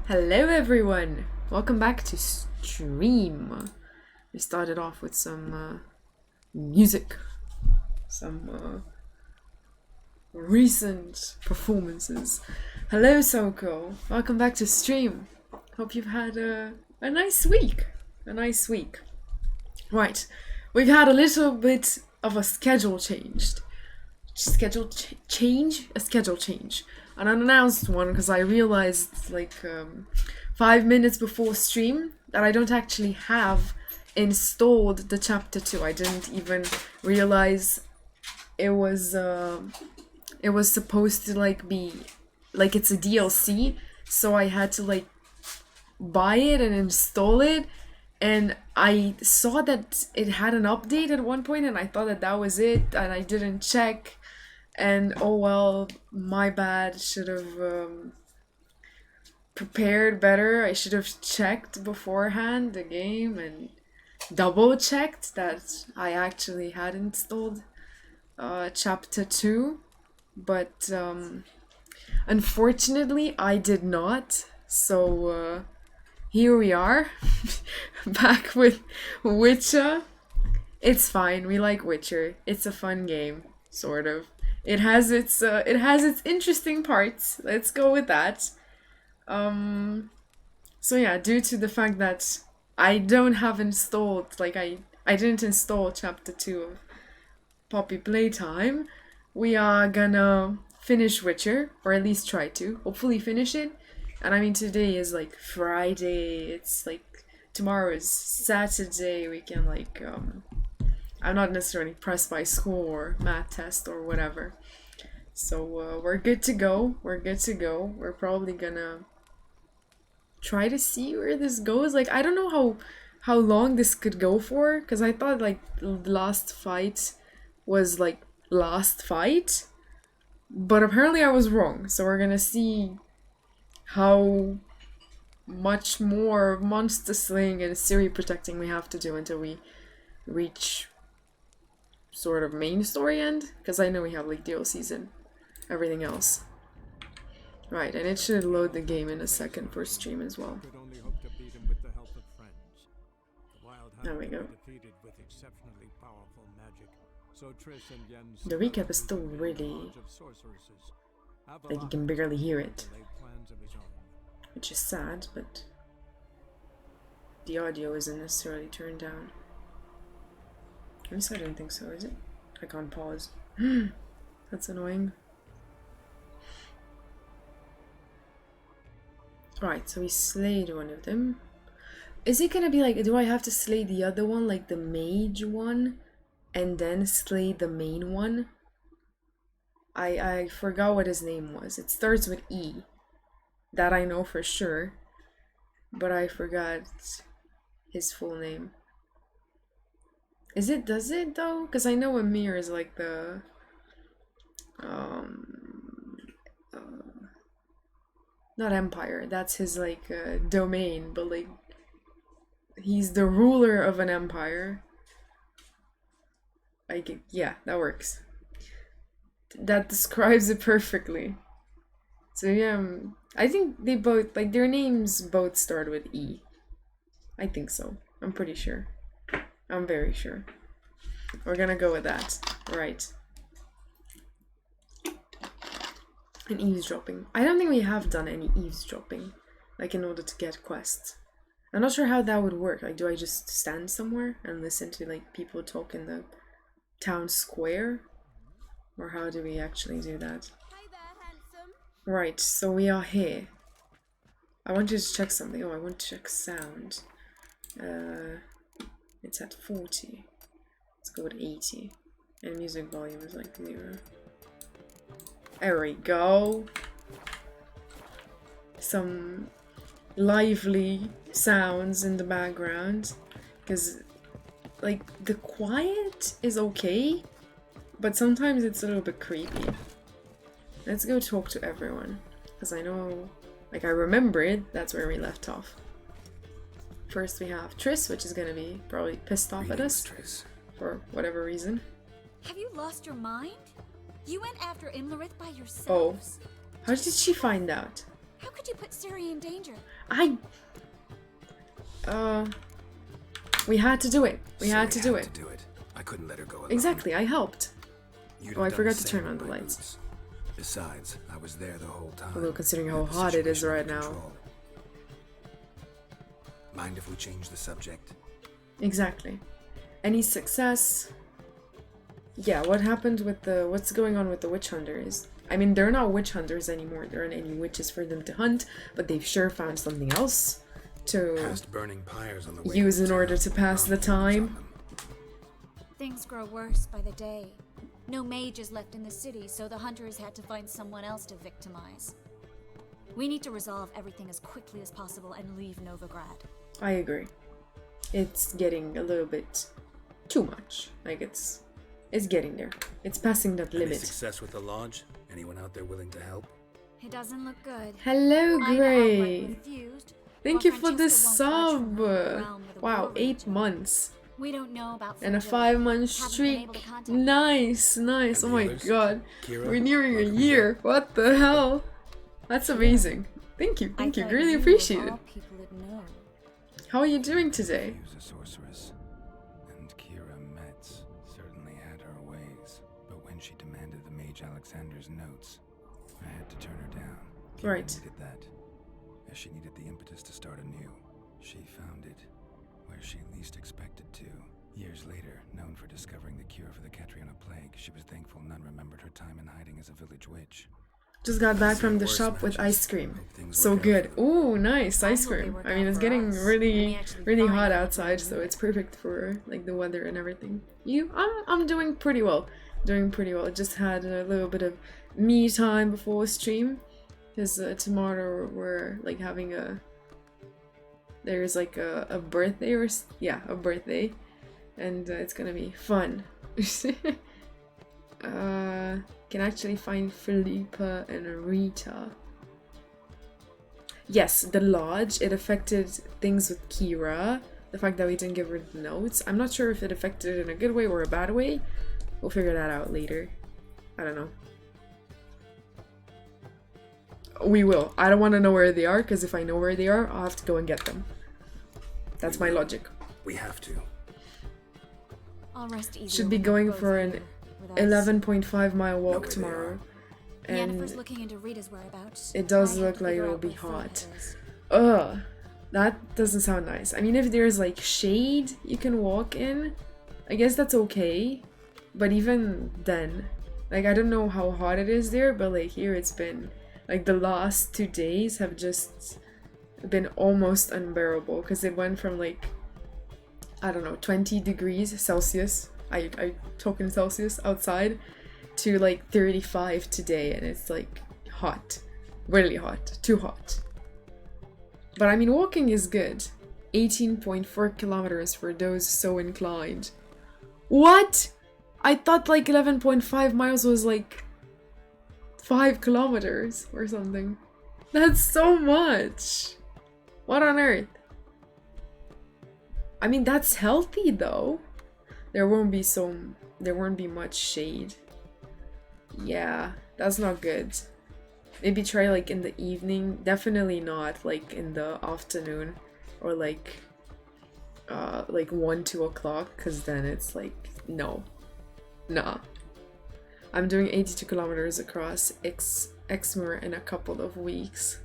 Hello everyone! Welcome back to stream. We started off with some music, some recent performances. Hello Soko! Welcome back to stream. Hope you've had a nice week. Right, we've had a little bit of a schedule change. A schedule change. An unannounced one, because I realized like 5 minutes before stream that I don't actually have installed the chapter 2. I didn't even realize it was supposed to like be like it's a DLC, so I had to like buy it and install it, and I saw that it had an update at one point and I thought that that was it and I didn't check. And oh well, my bad. Should have prepared better. I should have checked beforehand the game and double checked that I actually had installed chapter 2. But unfortunately, I did not. So here we are, back with Witcher. It's fine. We like Witcher. It's a fun game, sort of. It has its interesting parts. Let's go with that. So yeah, due to the fact that I don't have installed, like I didn't install chapter 2 of Poppy Playtime, we are gonna finish Witcher, or at least try to. Hopefully finish it. And I mean, today is like Friday. It's like tomorrow is Saturday. We can like I'm not necessarily pressed by school or math test or whatever. So we're good to go. We're probably gonna try to see where this goes. Like, I don't know how long this could go for, because I thought like the last fight was like last fight. But apparently I was wrong. So we're gonna see how much more monster slaying and Siri protecting we have to do until we reach sort of main story end, because I know we have like DLCs and everything else. Right, and it should load the game in a second for stream as well. There we go. The recap is still really like you can barely hear it, which is sad, but the audio isn't necessarily turned down. At least I don't think so, is it? I can't pause. That's annoying. Right, so we slayed one of them. Is it gonna be like, do I have to slay the other one, like the mage one, and then slay the main one? I forgot what his name was. It starts with E. That I know for sure. But I forgot his full name. Does it though? Because I know Amir is like the not empire, that's his like domain, but like he's the ruler of an empire. Like, yeah, that works. That describes it perfectly. So yeah, I think they both, like, their names both start with E. I think so. I'm pretty sure. I'm very sure. We're gonna go with that. Right. And eavesdropping. I don't think we have done any eavesdropping, like in order to get quests. I'm not sure how that would work. Like, do I just stand somewhere and listen to like people talk in the town square? Or how do we actually do that? Hi there, handsome. Right, so we are here. I want you to check something. Oh, I want to check sound. It's at 40. Let's go with 80. And music volume is like 0. There we go. Some lively sounds in the background. Because, like, the quiet is okay, but sometimes it's a little bit creepy. Let's go talk to everyone. Because I know, like, I remember it. That's where we left off. First we have Triss, which is gonna be probably pissed off at us. Triss. For whatever reason. Have you lost your mind? You went after Imlerith by Oh. yourselves. How did she find out? How could you put Siri in danger? We had to do it. We had to do Siri it. To do it. I couldn't let her go alone. Exactly, I helped. You'd Oh, I have done forgot the to same turn on with the my lights. boots. Besides, I was there the whole time. Although considering how Had the hot it is situation right under now. control. Mind if we change the subject? Exactly. Any success? Yeah, what happened with what's going on with the witch hunters? I mean, they're not witch hunters anymore. There aren't any witches for them to hunt, but they've sure found something else to Past burning pyres on the way use to in order town. to pass the Not humans on time. them. Things grow worse by the day. No mages left in the city, so the hunters had to find someone else to victimize. We need to resolve everything as quickly as possible and leave Novigrad. I agree. It's getting a little bit too much. Like it's getting there. It's passing that Any limit. success with the lodge? Anyone out there willing to help? It doesn't look good. Hello, Ina outright Gray. refused, Thank while you for the Francesca won't budge sub. from her realm with a Wow, war 8 raging. months. We don't know about And a Fragility. 5-month Haven't been streak. able to contact Nice, nice. And Oh the my others? god. Kira? We're nearing a Welcome to year. What the hell? That's amazing. Thank you, I thank you. thought Really you, appreciate of it. all people, would know. How are you doing today? She was a sorceress. And Kira Metz certainly had her ways. But when she demanded the Mage Alexander's notes, I had to turn her down. Kira Right. needed that. As she needed the impetus to start anew. She found it where she least expected to. Years later, known for discovering the cure for the Catriona plague, she was thankful none remembered her time in hiding as a village witch. Just got back from the Worse shop with matches. ice cream. Hope things So work out good. for them. Ooh, nice I ice hope they cream. work I mean, out it's for getting us, and really, we actually really find hot what we outside, so need. it's perfect for like the weather and everything. I'm doing pretty well. Doing pretty well. Just had a little bit of me time before stream, because tomorrow we're like having there's like a birthday a birthday, and it's gonna be fun. Can actually find Philippa and Rita. Yes, the lodge, it affected things with Kira. The fact that we didn't give her the notes. I'm not sure if it affected it in a good way or a bad way. We'll figure that out later. I don't know. We will. I don't want to know where they are, because if I know where they are, I'll have to go and get them. That's my logic. We have to. I'll rest easy Should when be we're going both for an here with us. 11.5 mile walk where they tomorrow. Yennefer's And looking into Rita's whereabouts. it does I have look to like figure it'll out be where Frida hot. is. Ugh, that doesn't sound nice. I mean, if there's like shade you can walk in, I guess that's okay. But even then, like, I don't know how hot it is there, but like here it's been, like, the last 2 days have just been almost unbearable, because it went from like, I don't know, 20 degrees Celsius, I talk in Celsius outside, to like 35 today, and it's like hot, really hot, too hot. But I mean, walking is good. 18.4 kilometers for those so inclined. What? I thought like 11.5 miles was like 5 kilometers or something. That's so much. What on earth? I mean, that's healthy though. There won't be much shade. Yeah, that's not good. Maybe try like in the evening. Definitely not like in the afternoon or like 1-2 o'clock, because then it's like no. Nah. I'm doing 82 kilometers across Exmoor in a couple of weeks.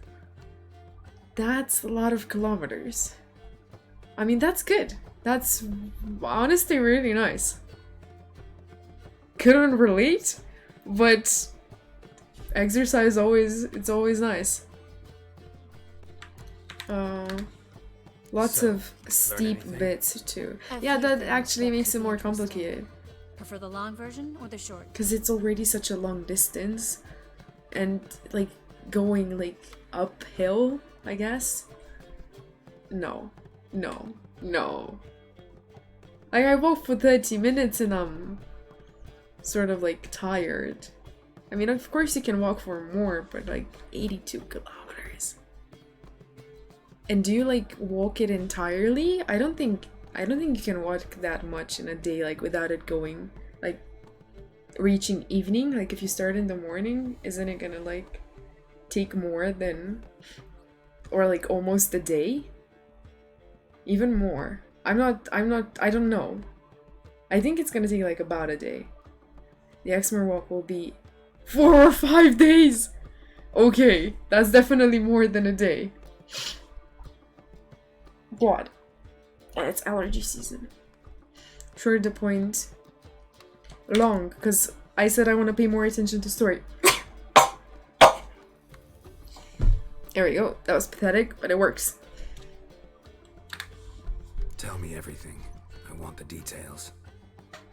That's a lot of kilometers. I mean, that's good. That's honestly really nice. Couldn't relate, but exercise it's always nice. Lots So, of steep anything? bits too. A Yeah, few that things actually that makes could it be more interesting. complicated. Prefer the long version or the short? Because it's already such a long distance, and like going like uphill, I guess. No. Like, I walked for 30 minutes and I'm sort of like tired. I mean, of course you can walk for more, but like 82 kilometers. And do you like walk it entirely? I don't think you can walk that much in a day, like, without it going, like, reaching evening. Like, if you start in the morning, isn't it gonna like take more than, or like almost a day? Even more. I don't know. I think it's gonna take like about a day. The Exmoor walk will be 4 or 5 days! Okay, that's definitely more than a day. God. And it's allergy season. Short the point. Long, because I said I want to pay more attention to story. There we go. That was pathetic, but it works. Tell me everything. I want the details.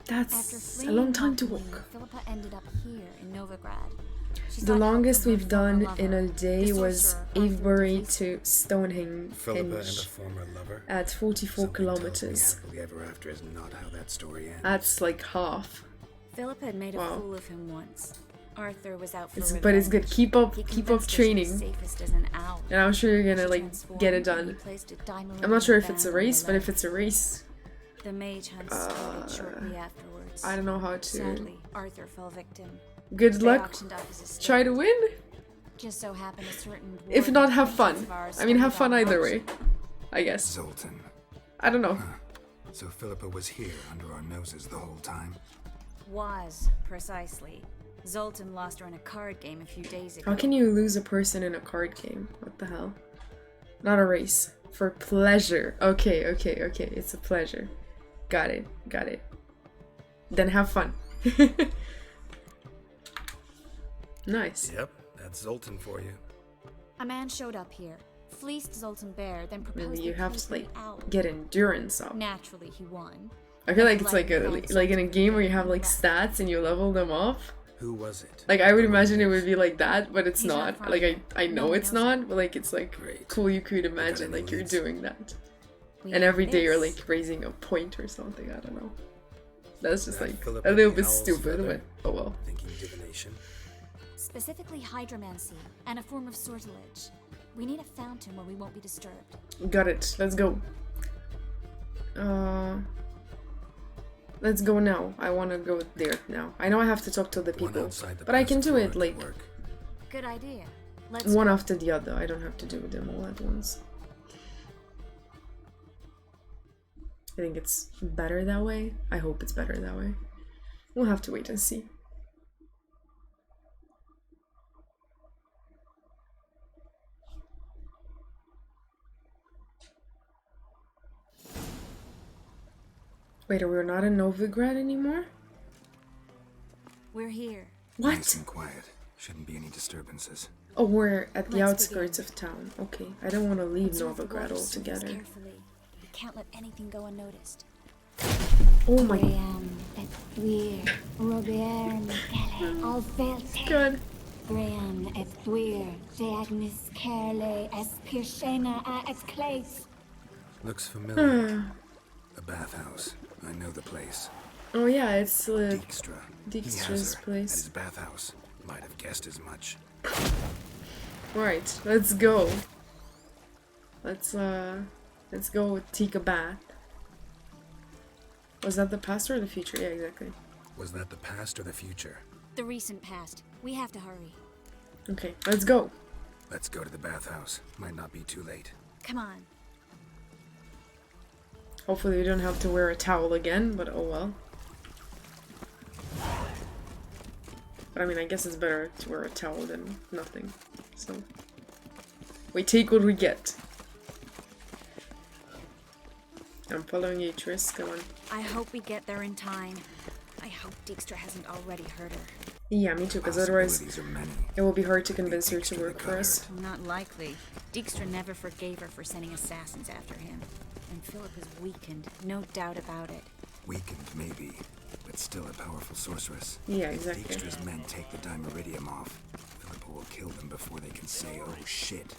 That's a long time to walk. Philippa ended up here in Novigrad. The longest we've done in a day was Avebury to Stonehenge Philippa and a former lover. at 44 kilometers. Happily ever after is not how that story ends. That's like half. Philippa had made a Wow. fool of him once. Arthur was out for But it's good. revenge. Keep up He convinced her she was training. safest as an owl. And I'm sure you're gonna She like transformed get it and done. he placed a diamond I'm not sure if band it's a on race, her but if leg. it's a race, The mage hunt started shortly afterwards. I don't know how to. Sadly, Arthur fell victim. Good They luck. auctioned off his estate. Try to win. Just so happened a certain If dwarven not, have princess fun. of ours I mean, have started fun on either auction. way. I guess. Zoltan. I don't know. So Philippa was here under our noses the whole time. Was, precisely. Zoltan lost her in a card game a few days ago. How can you lose a person in a card game? What the hell? Not a race. For pleasure. Okay. It's a pleasure. Got it. Then have fun. Nice. Yep, that's Zoltan for you. A man showed up here, fleeced Zoltan bare, then proposed Maybe you they have play to for like the owl. get endurance up. Naturally, he won. I feel like it's like like in a game where you have like stats and you level them up. Who was it? Like I would imagine it would be like that, but it's He's not not. from Like here. I No know one it's knows not, but like it's like Great. cool. You could imagine any like you're leads? doing that, We and have every day you're this. like raising a point or something. I don't know. That's just That like Philippa a little the bit Owl's stupid, feather? but oh well. Thinking divination. Specifically hydromancy and a form of sortilege. We need a fountain where we won't be disturbed. Got it. Let's go. Let's go now. I want to go there now. I know I have to talk to the One people, outside the but I past can do floor it could like work. Good idea. Let's one go. after the other. I don't have to do them all at once. I think it's better that way. I hope it's better that way. We'll have to wait and see. Wait, we're not in Novigrad anymore? We're here. Nice What? and quiet. Shouldn't be any disturbances. Oh, we're at the Let's outskirts begin. of town. Okay, I don't want to leave Observe the Novigrad water surface altogether. carefully. We can't let anything go unnoticed. Oh my Graham, et thuir, Robert Michele, Alvelte. god. Graham, et thuir, de agnis Kerle, es Pirshena a et Claes. Looks familiar. A bathhouse. I know the place. Oh yeah, it's Dijkstra. He Dijkstra's has her place. At his bathhouse. Might have guessed as much. Right, let's go. Let's go take a bath. Was that the past or the future? Yeah, exactly. Was that the past or the future? The recent past. We have to hurry. Okay, let's go. Let's go to the bathhouse. Might not be too late. Come on. Hopefully we don't have to wear a towel again, but oh well. But I mean, I guess it's better to wear a towel than nothing. So we take what we get. I'm following you, Triss. Come on. I hope we get there in time. I hope Dijkstra hasn't already hurt her. Yeah, me too, because otherwise Possibilities are many. it will be hard to Could be convince her to Dijkstra work that for got us. Not likely. Dijkstra never forgave her for sending assassins after him. And Philip is weakened, no doubt about it. Weakened, maybe, but still a powerful sorceress. Yeah, exactly. Dijkstra's men take the Dimeridium off. Philippa will kill them before they can say, oh shit.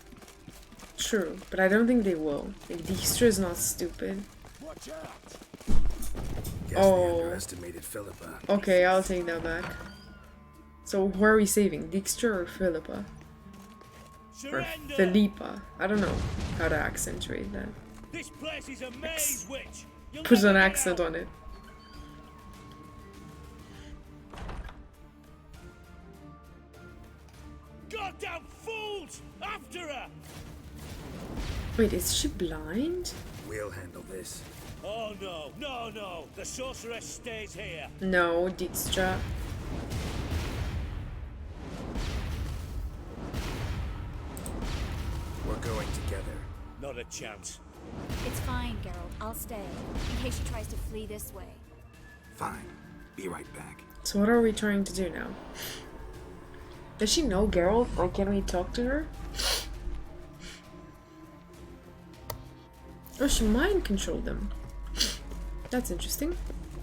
True, but I don't think they will. Like, Dijkstra is not stupid. Guess Oh. they underestimated Philippa. Okay, I'll take that back. So who are we saving? Dijkstra or Philippa? Or Philippa? I don't know how to accentuate that. This place is a maze, witch. You'll Put never an get accent out. on it. Goddamn fool! Out! After her! Wait, is she blind? We'll handle this. Oh no, no, no! The sorceress stays here. No, Dijkstra. We're going together. Not a chance. It's fine, Geralt. I'll stay, in case she tries to flee this way. Fine. Be right back. So what are we trying to do now? Does she know Geralt? Like, can we talk to her? Oh, she mind controlled them. That's interesting.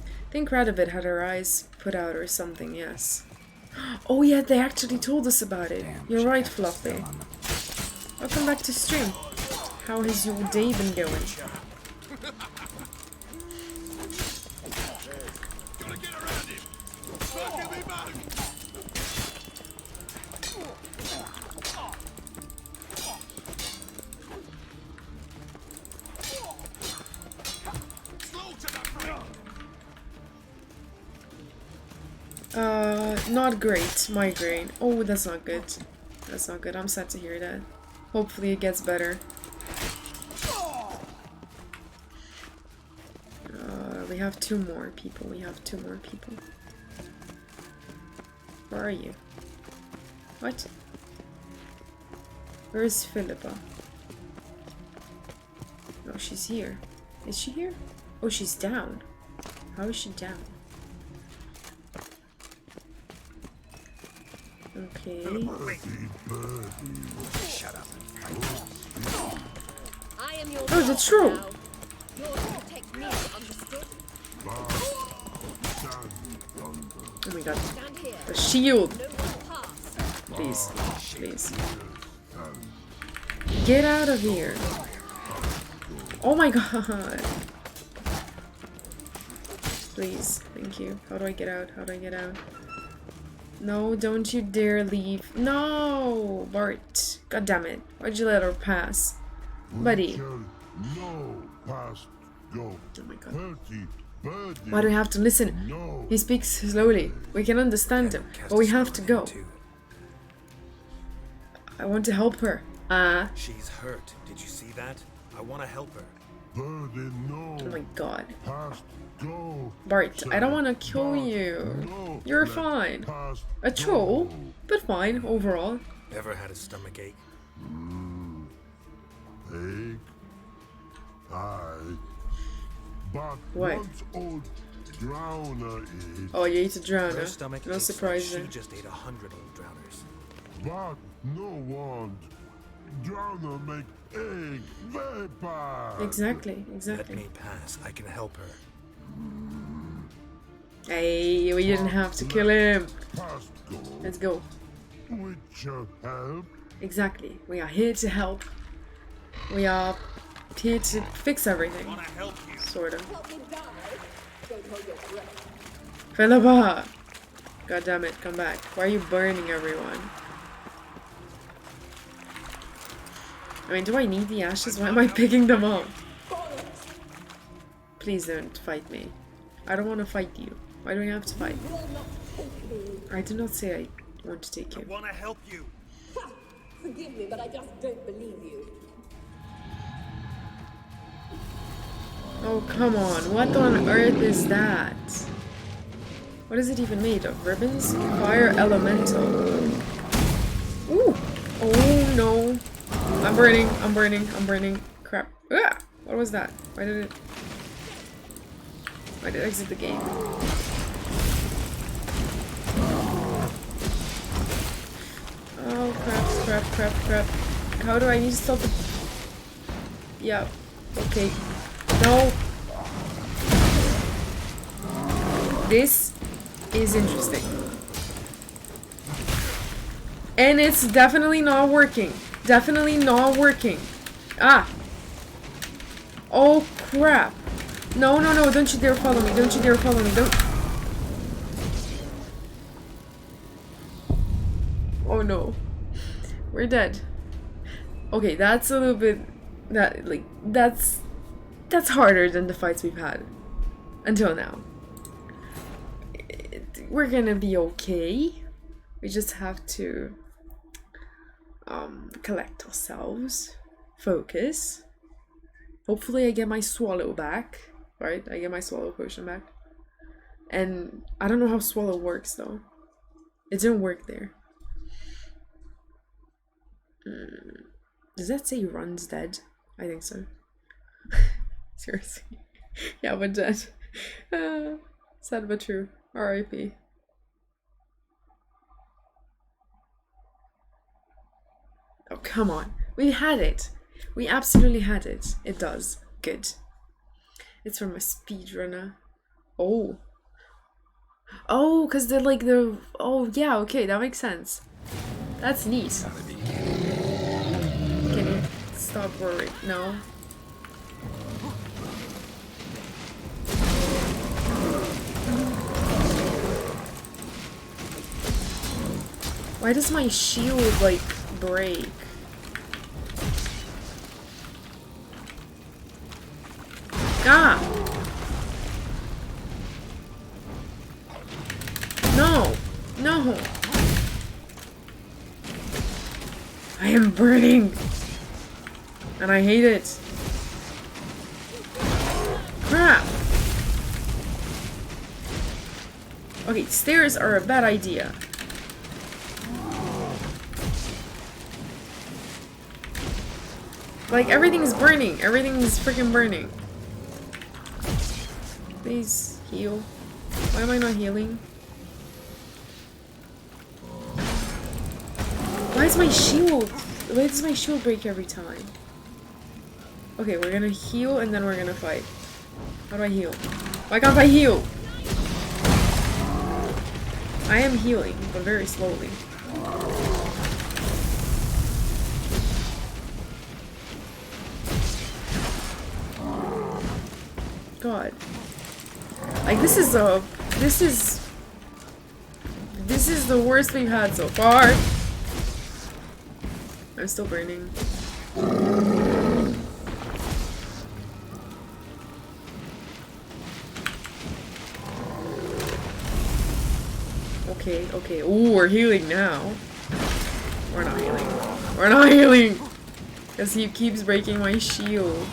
I think Radovid had her eyes put out or something, yes. Oh yeah, they actually told us about it. Damn, You're she right, cast a Fluffy. spell on them. Welcome back to stream. How has your day been going? Not great. Migraine. Oh, that's not good. That's not good. I'm sad to hear that. Hopefully it gets better. We have two more people. We have two more people. Where are you? What? Where is Philippa? Oh, she's here. Is she here? Oh, she's down. How is she down? Okay. Shut up. I am your Oh, that's true. now. Yours to protect me, understood? Oh my god. Stand here. The shield! No one pass. Please. Please. Get out of here. Oh my god. Please. Thank you. How do I get out? How do I get out? No, don't you dare leave. No! Bart. God damn it. Why'd you let her pass? Buddy. No, past go. Oh my god. 30, birdie. Why do we have to listen? No. He speaks slowly. We can understand him, Cast but we a have spell to on go. him, too. I want to help her. She's hurt. Did you see that? I want to help her. Birdie, no. Oh my god. Past go. Bart, I don't want to kill Bart, you. no. You're Let fine. past A troll, go. but fine overall. Ever had a stomachache? Ache. I. But What? once old drowner is. Oh, you ate a Her drowner. stomach No aches surprise like there. she just ate 100 old drowners. But no one. Drowner make egg vapor. Exactly, Let exactly. me pass. I can help her. Hey, we didn't have to kill him. Past go. Let's go. Which help. Exactly. We are here to help. We are here to fix everything. Wanna help you? Sort of. Help me die. Don't hold your breath. Philippa! God damn it, come back. Why are you burning everyone? I mean, do I need the ashes? Why am I picking them up? Please don't fight me. I don't want to fight you. Why do we have to fight? I did not say I want to take you. Wanna help you? Ha! Forgive me, but I just don't believe you. Oh, come on. What on earth is that? What is it even made of? Ribbons? Fire elemental. Ooh! Oh no. I'm burning. I'm burning. I'm burning. Crap. Ah! What was that? Why did it... Why did I exit the game? Oh, crap. How do I need to stop the... Yeah. Okay. No. This is interesting. And it's definitely not working. Definitely not working. Ah. Oh, crap. No. Don't you dare follow me. Don't you dare follow me. Don't. Oh, no. We're dead. Okay, that's a little bit... That's harder than the fights we've had. Until now. We're gonna be okay. We just have to... collect ourselves. Focus. Hopefully I get my swallow back. Right? I get my swallow potion back. And I don't know how swallow works though. It didn't work there. Does that say runs dead? I think so. Seriously. Yeah, but dead. Sad but true. R.I.P. Oh, come on. We had it. We absolutely had it. It does. Good. It's from a speedrunner. Oh. Oh, because they're like the... Oh, yeah, okay, that makes sense. That's neat. Can you stop worrying? No? Why does my shield, like, break? Ah! No! No! I am burning! And I hate it. Crap! Okay, stairs are a bad idea. Like, everything's burning. Everything's freaking burning. Please heal. Why am I not healing? Why is my shield? Why does my shield break every time? Okay, we're gonna heal and then we're gonna fight. How do I heal? Why can't I heal? I am healing, but very slowly. God. Like, this is the worst we've had so far. I'm still burning. Okay, okay. Ooh, we're healing now. We're not healing. We're not healing! Because he keeps breaking my shield.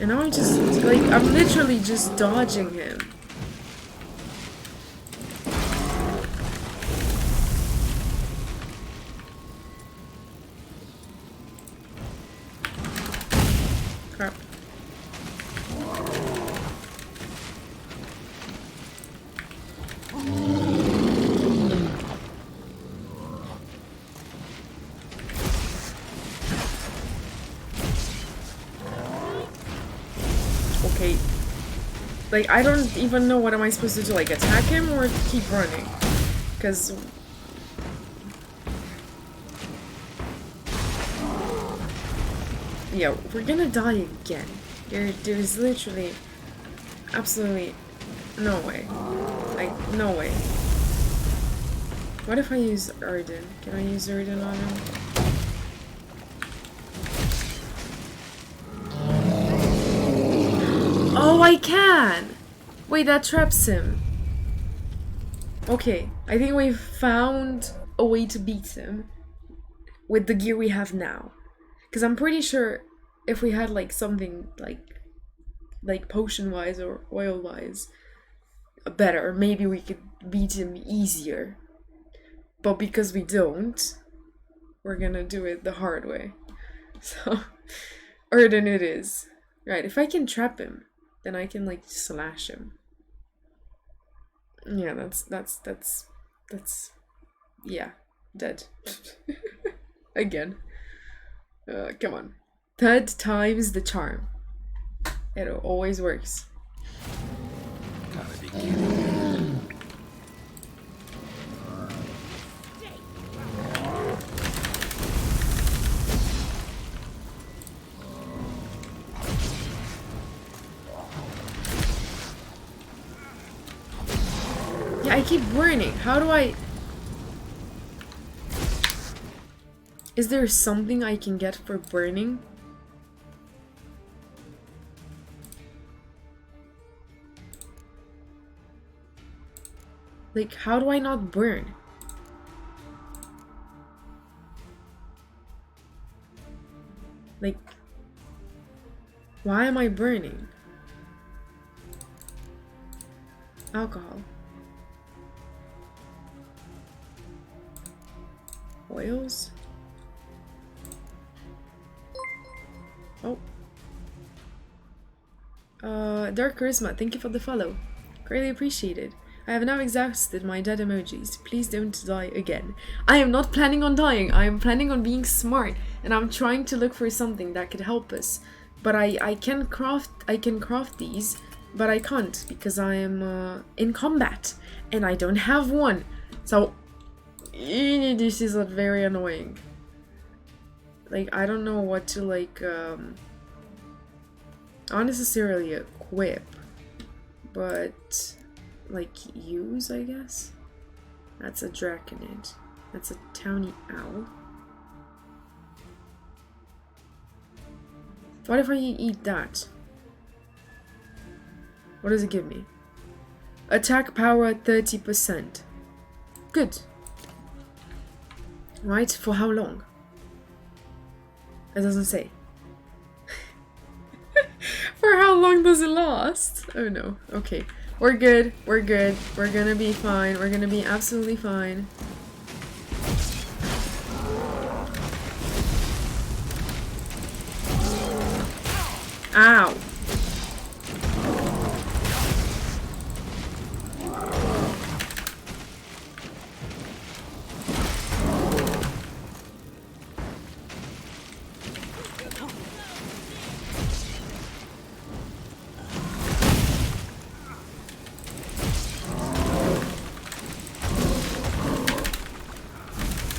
And now I'm just, like, I'm literally just dodging him. Crap. Okay. Like, I don't even know what am I supposed to do, like, attack him or keep running? Because... yeah, we're gonna die again. There's literally absolutely no way. Like, no way. What if I use Erden? Can I use Erden on him? Oh, I can! Wait, that traps him. Okay, I think we've found a way to beat him with the gear we have now. Because I'm pretty sure if we had like something like potion-wise or oil-wise better, maybe we could beat him easier. But because we don't, we're gonna do it the hard way. So, Erden it is. Right, if I can trap him, then I can like slash him. Yeah, that's yeah, dead. Again. Come on. Third time's the charm. It always works. Gotta be kidding. Yeah, I keep burning. How do I... Is there something I can get for burning? Like, how do I not burn? Like, why am I burning? Alcohol. Oils? Oh. Dark Charisma, thank you for the follow. Greatly appreciated. I have now exhausted my dead emojis. Please don't die again. I am not planning on dying. I am planning on being smart, and I'm trying to look for something that could help us. But I can craft these, but I can't because I am in combat and I don't have one. So this is very annoying. Like, I don't know what to like not necessarily equip, but like use, I guess. That's a draconid. That's a towny owl. What if I eat that? What does it give me? Attack power at 30%. Good. Right? For how long? It doesn't say. For how long does it last? Oh no. Okay. We're good. We're good. We're gonna be fine. We're gonna be absolutely fine. Ow.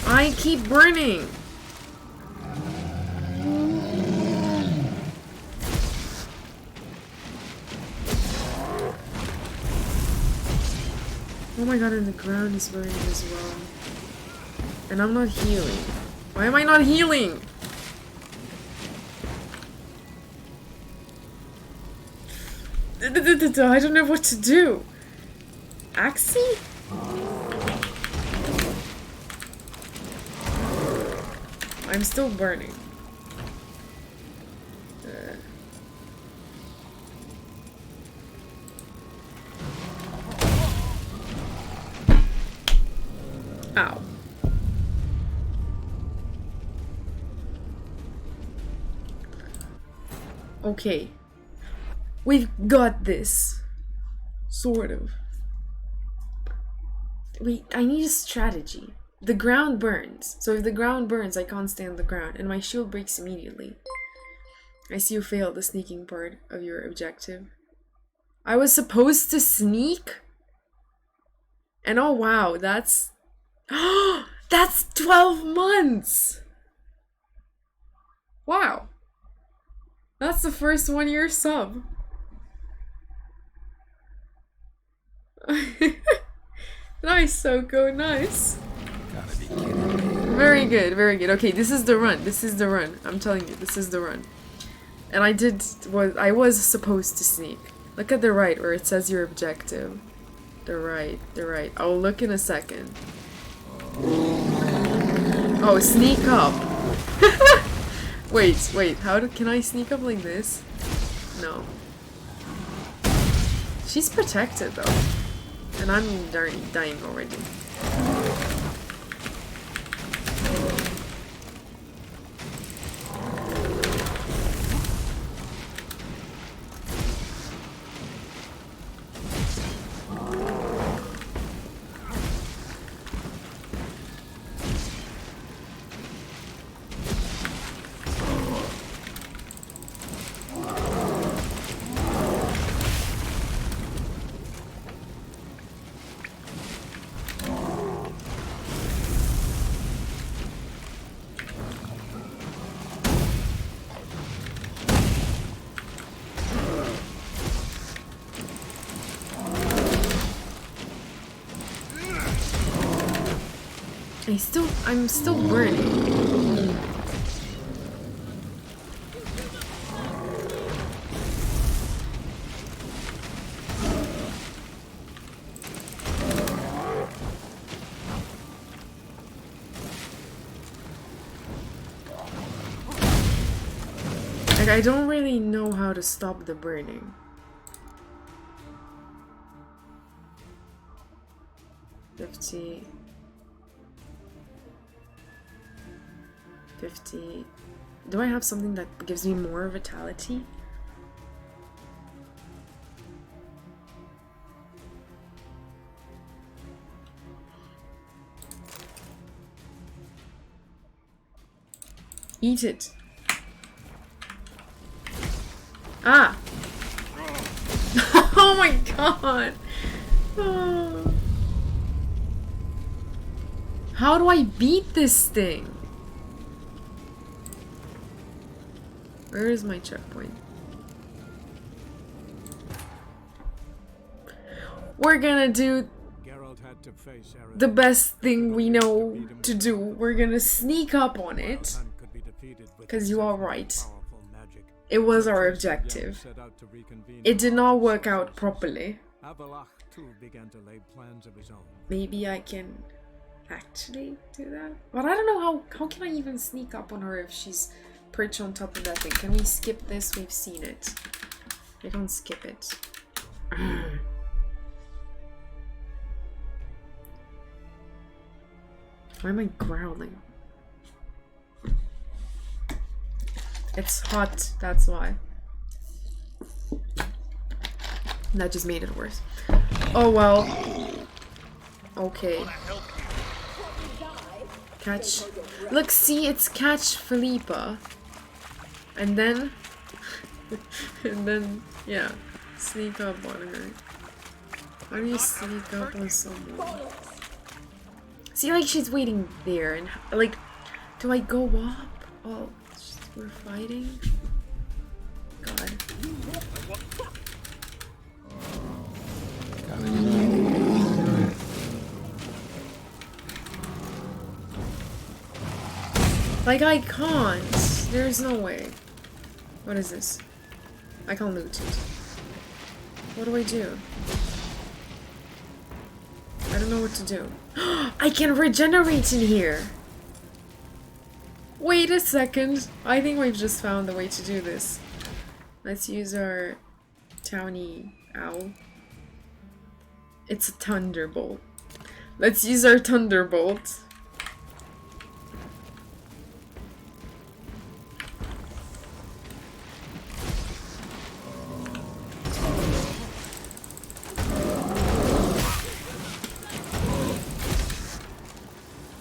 I keep burning. Oh my god, and the ground is burning as well. And I'm not healing. Why am I not healing? I don't know what to do. Axie? I'm still burning. Ow. Okay. We've got this. Sort of. Wait, I need a strategy. The ground burns. So if the ground burns, I can't stay on the ground, and my shield breaks immediately. I see you failed the sneaking part of your objective. I was supposed to sneak? And oh wow, that's... that's 12 months! Wow. That's the first 1-year sub. Nice, Soko, nice. Gotta be kidding me. Very good, very good. Okay, this is the run. This is the run. I'm telling you, this is the run. And I was supposed to sneak. Look at the right where it says your objective. The right. I'll look in a second. Oh, sneak up. Wait, can I sneak up like this? No. She's protected though. And I'm dying already. I'm still burning. Like, I don't really know how to stop the burning. $50. Do I have something that gives me more vitality? Eat it. Ah! Oh my god! Oh. How do I beat this thing? Where is my checkpoint? We're gonna do the best thing we know to do. We're gonna sneak up on it. Because you are right. It was our objective. It did not work out properly. Maybe I can actually do that? But I don't know how can I even sneak up on her if she's perched on top of that thing. Can we skip this? We've seen it. I don't skip it. Why am I growling? It's hot, that's why. That just made it worse. Oh well. Okay. Catch. Look, see, it's catch Philippa. And then... and then, yeah. Sneak up on her. How do you sneak up on someone? See, like, she's waiting there, and, like, do I go up? Oh, we're fighting? God. Like, I can't. There's no way. What is this? I can't loot it. What do I do? I don't know what to do. I can regenerate in here! Wait a second. I think we've just found the way to do this. Let's use our towny owl. It's a thunderbolt. Let's use our thunderbolt.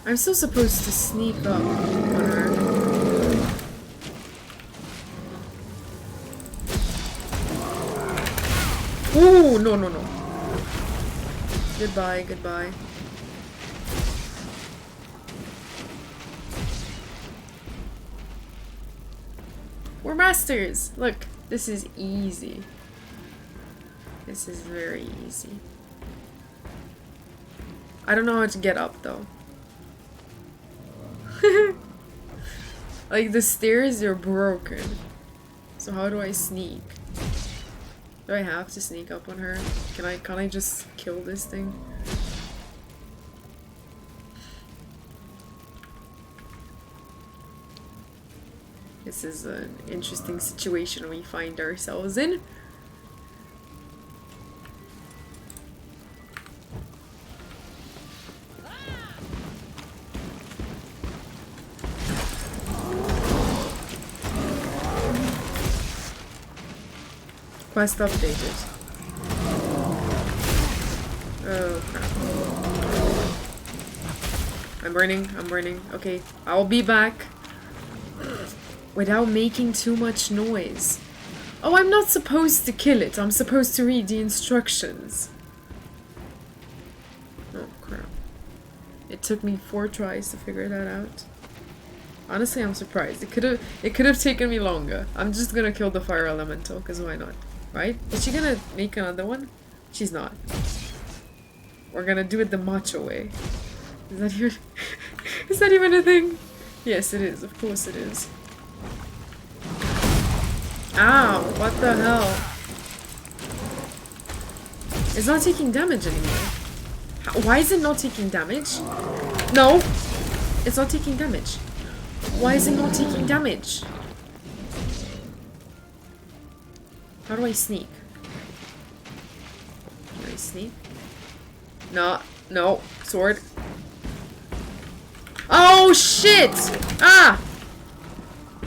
I'm still supposed to sneak up on her. Ooh, no, no, no. Goodbye, goodbye. We're masters! Look, this is easy. This is very easy. I don't know how to get up though. Like, the stairs are broken. So how do I sneak? Do I have to sneak up on her? Can't I just kill this thing? This is an interesting situation we find ourselves in. Quest updated. Oh crap. I'm burning. Okay, I'll be back. Without making too much noise. Oh, I'm not supposed to kill it. I'm supposed to read the instructions. Oh crap. It took me 4 tries to figure that out. Honestly, I'm surprised. It could have taken me longer. I'm just gonna kill the fire elemental, because why not? Right? Is she gonna make another one? She's not. We're gonna do it the macho way. Is that even is that even a thing? Yes, it is. Of course it is. Ow! What the hell? It's not taking damage anymore. Why is it not taking damage? No! It's not taking damage. Why is it not taking damage? How do I sneak? Can I sneak? No, no, sword. Oh shit! Ah!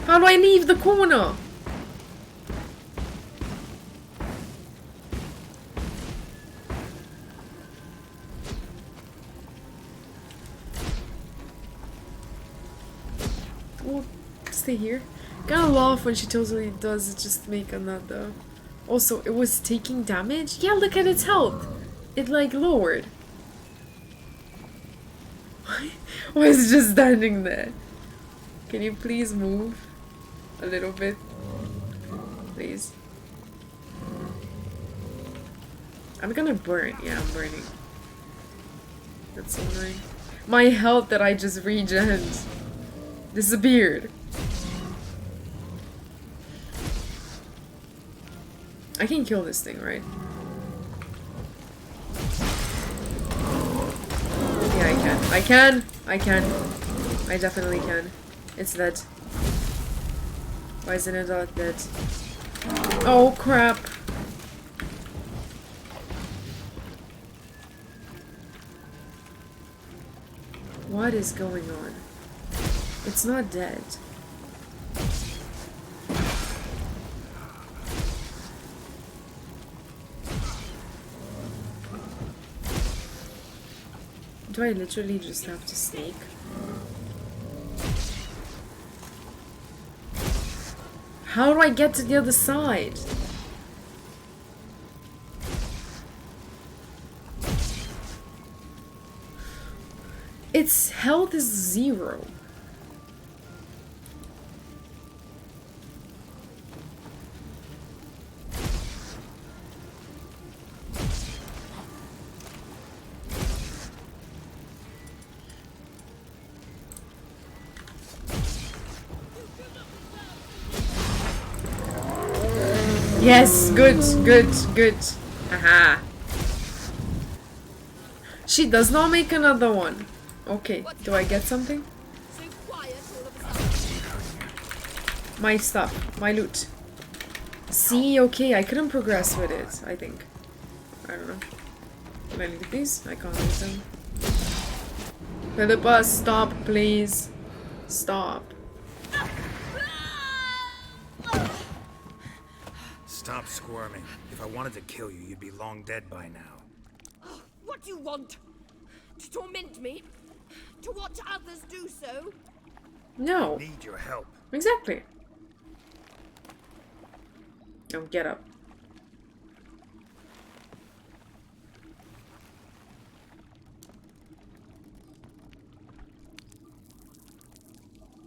How do I leave the corner? We'll stay here. Gotta laugh when she totally does just make another. Also, it was taking damage? Yeah, look at its health. It like lowered. Why is it just standing there? Can you please move a little bit? Please. I'm gonna burn. Yeah, I'm burning. That's so annoying. My health that I just regened disappeared. I can kill this thing, right? Yeah, I can. I can! I can. I definitely can. It's dead. Why isn't it not dead? Oh, crap. What is going on? It's not dead. Do I literally just have to sneak? How do I get to the other side? Its health is 0. Yes, good, good, good. Aha. She does not make another one. Okay, do I get something? My stuff, my loot. See, okay, I couldn't progress with it, I think. I don't know. Can I leave these? I can't leave them. Philippa, stop, please. Stop. Stop squirming. If I wanted to kill you, you'd be long dead by now. What do you want? To torment me? To watch others do so? No. I need your help. Exactly. Oh, get up.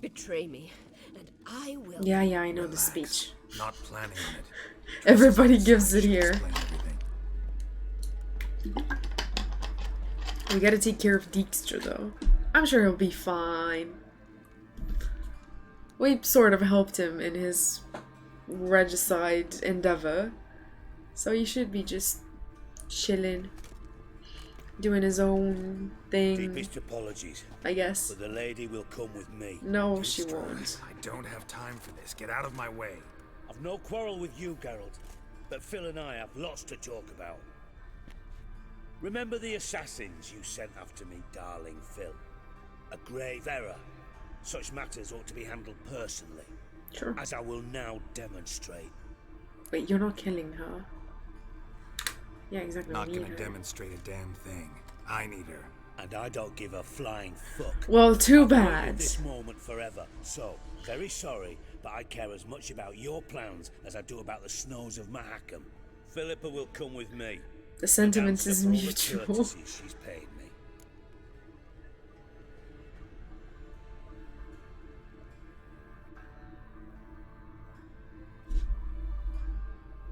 Betray me, and I will. Yeah, I know the Relax. speech. Not planning on it. Everybody gives it here. Explain everything. We gotta take care of Dijkstra though. I'm sure he'll be fine. We sort of helped him in his regicide endeavor. So he should be just chilling. Doing his own thing, Deepest apologies, I guess. but the lady will come with me. No, she Dijkstra, won't. I don't have time for this. Get out of my way. I've no quarrel with you, Geralt, but Phil and I have lots to talk about. Remember the assassins you sent after me, darling Phil? A grave error. Such matters ought to be handled personally, Sure. as I will now demonstrate. Wait, you're not killing her. Yeah, exactly. Not we need gonna her. demonstrate a damn thing. I need her. And I don't give a flying fuck. Well, too I've waited bad. this moment forever, so very sorry, but I care as much about your plans as I do about the snows of Mahakam. Philippa will come with me. The sentiment Answer is for all the mutual. courtesies she's paid me.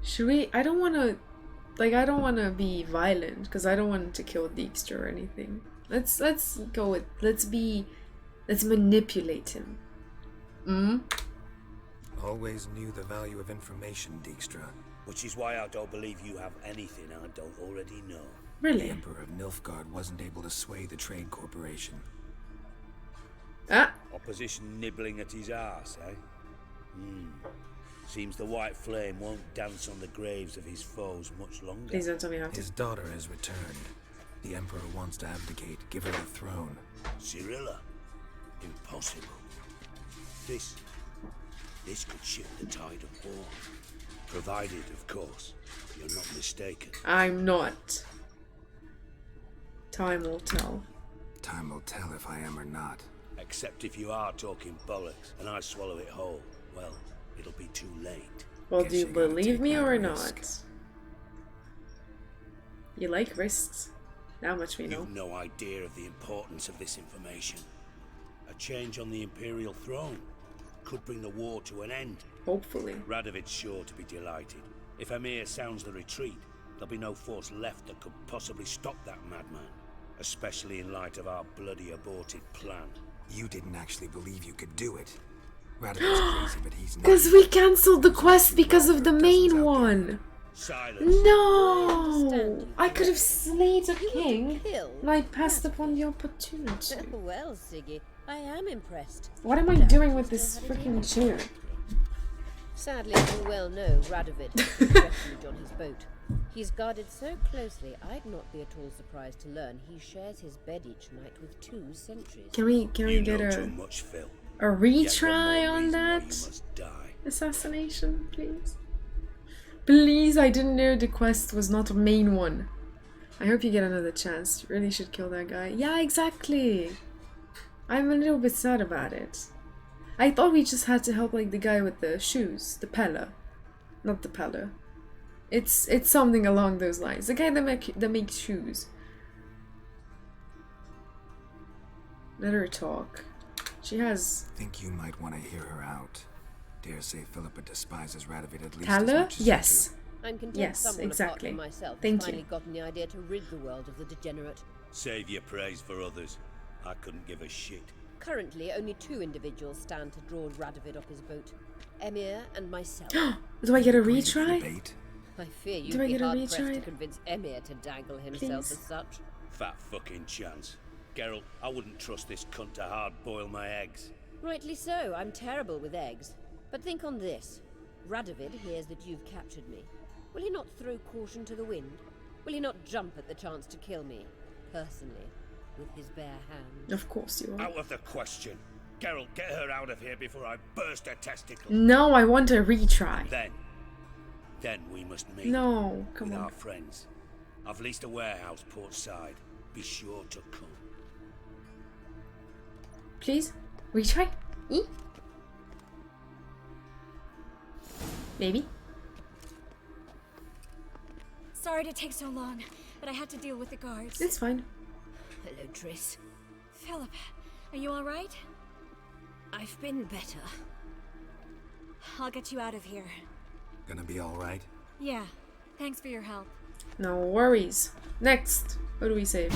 Should we? I don't want to. Like, I don't want to be violent because I don't want to kill Dijkstra or anything. Let's go with. Let's manipulate him. Always knew the value of information, Dijkstra. Which is why I don't believe you have anything I don't already know. The Really? Emperor of Nilfgaard wasn't able to sway the Trade Corporation. Ah. Opposition nibbling at his arse, eh? Seems the white flame won't dance on the graves of his foes much longer. Please don't tell me how to. His daughter has returned. The Emperor wants to abdicate, give her the throne. Cyrilla? Impossible. This could shift the tide of war. Provided, of course, you're not mistaken. I'm not. Time will tell. Time will tell if I am or not. Except if you are talking bollocks and I swallow it whole, well, it'll be too late. Well, Guess do you you gotta believe take me that or risk. not? You like risks. That much we know. You've no idea of the importance of this information. A change on the Imperial throne could bring the war to an end. Hopefully. Radovid's sure to be delighted. If Emir sounds the retreat, there'll be no force left that could possibly stop that madman. Especially in light of our bloody aborted plan. You didn't actually believe you could do it. Radovid's crazy, but he's not. Because we cancelled the quest because of the main one. Silence. No! I could have slayed a king, Kill? and I passed upon the opportunity. Well, Siggy, I am impressed. What am I doing with this freaking chair? Sadly, you well know Radovid took refuge on his boat. He's guarded so closely, I'd not be at all surprised to learn he shares his bed each night with 2 sentries. Can we You get know too a much, Phil. retry Yet one more on reason why that you must die. assassination, please? Please, I didn't know the quest was not a main one. I hope you get another chance. You really should kill that guy. Yeah, exactly. I'm a little bit sad about it. I thought we just had to help like the guy with the shoes, the Pella, not the Pella. It's something along those lines. The guy that makes shoes. Let her talk. She has. Think you might want to hear her out. Dare say Philippa despises Radovid at least Pella? as much as Yes. you I'm content Yes, someone exactly. apart from myself Thank has you. finally gotten the idea to rid the world of the degenerate. Save your praise for others. I couldn't give a shit. Currently, only 2 individuals stand to draw Radovid off his boat. Emir and myself. Do I get a Agree to the retry? debate? I fear you'd Do I be get a hard-pressed to retry? convince Emir to dangle himself Please? as such. Fat fucking chance. Geralt, I wouldn't trust this cunt to hard-boil my eggs. Rightly so, I'm terrible with eggs. But think on this. Radovid hears that you've captured me. Will he not throw caution to the wind? Will he not jump at the chance to kill me, personally, with his bare hands? Of course you are. Out of the question. Geralt, get her out of here before I burst her testicle. No, I want a retry. Then we must meet. No, come with on. our friends. I've leased a warehouse portside. Be sure to come. Please? Retry? Maybe? Sorry to take so long, but I had to deal with the guards. It's fine. Hello, Triss. Philip, are you alright? I've been better. I'll get you out of here. Gonna be alright? Yeah, thanks for your help. No worries. Next. What do we save?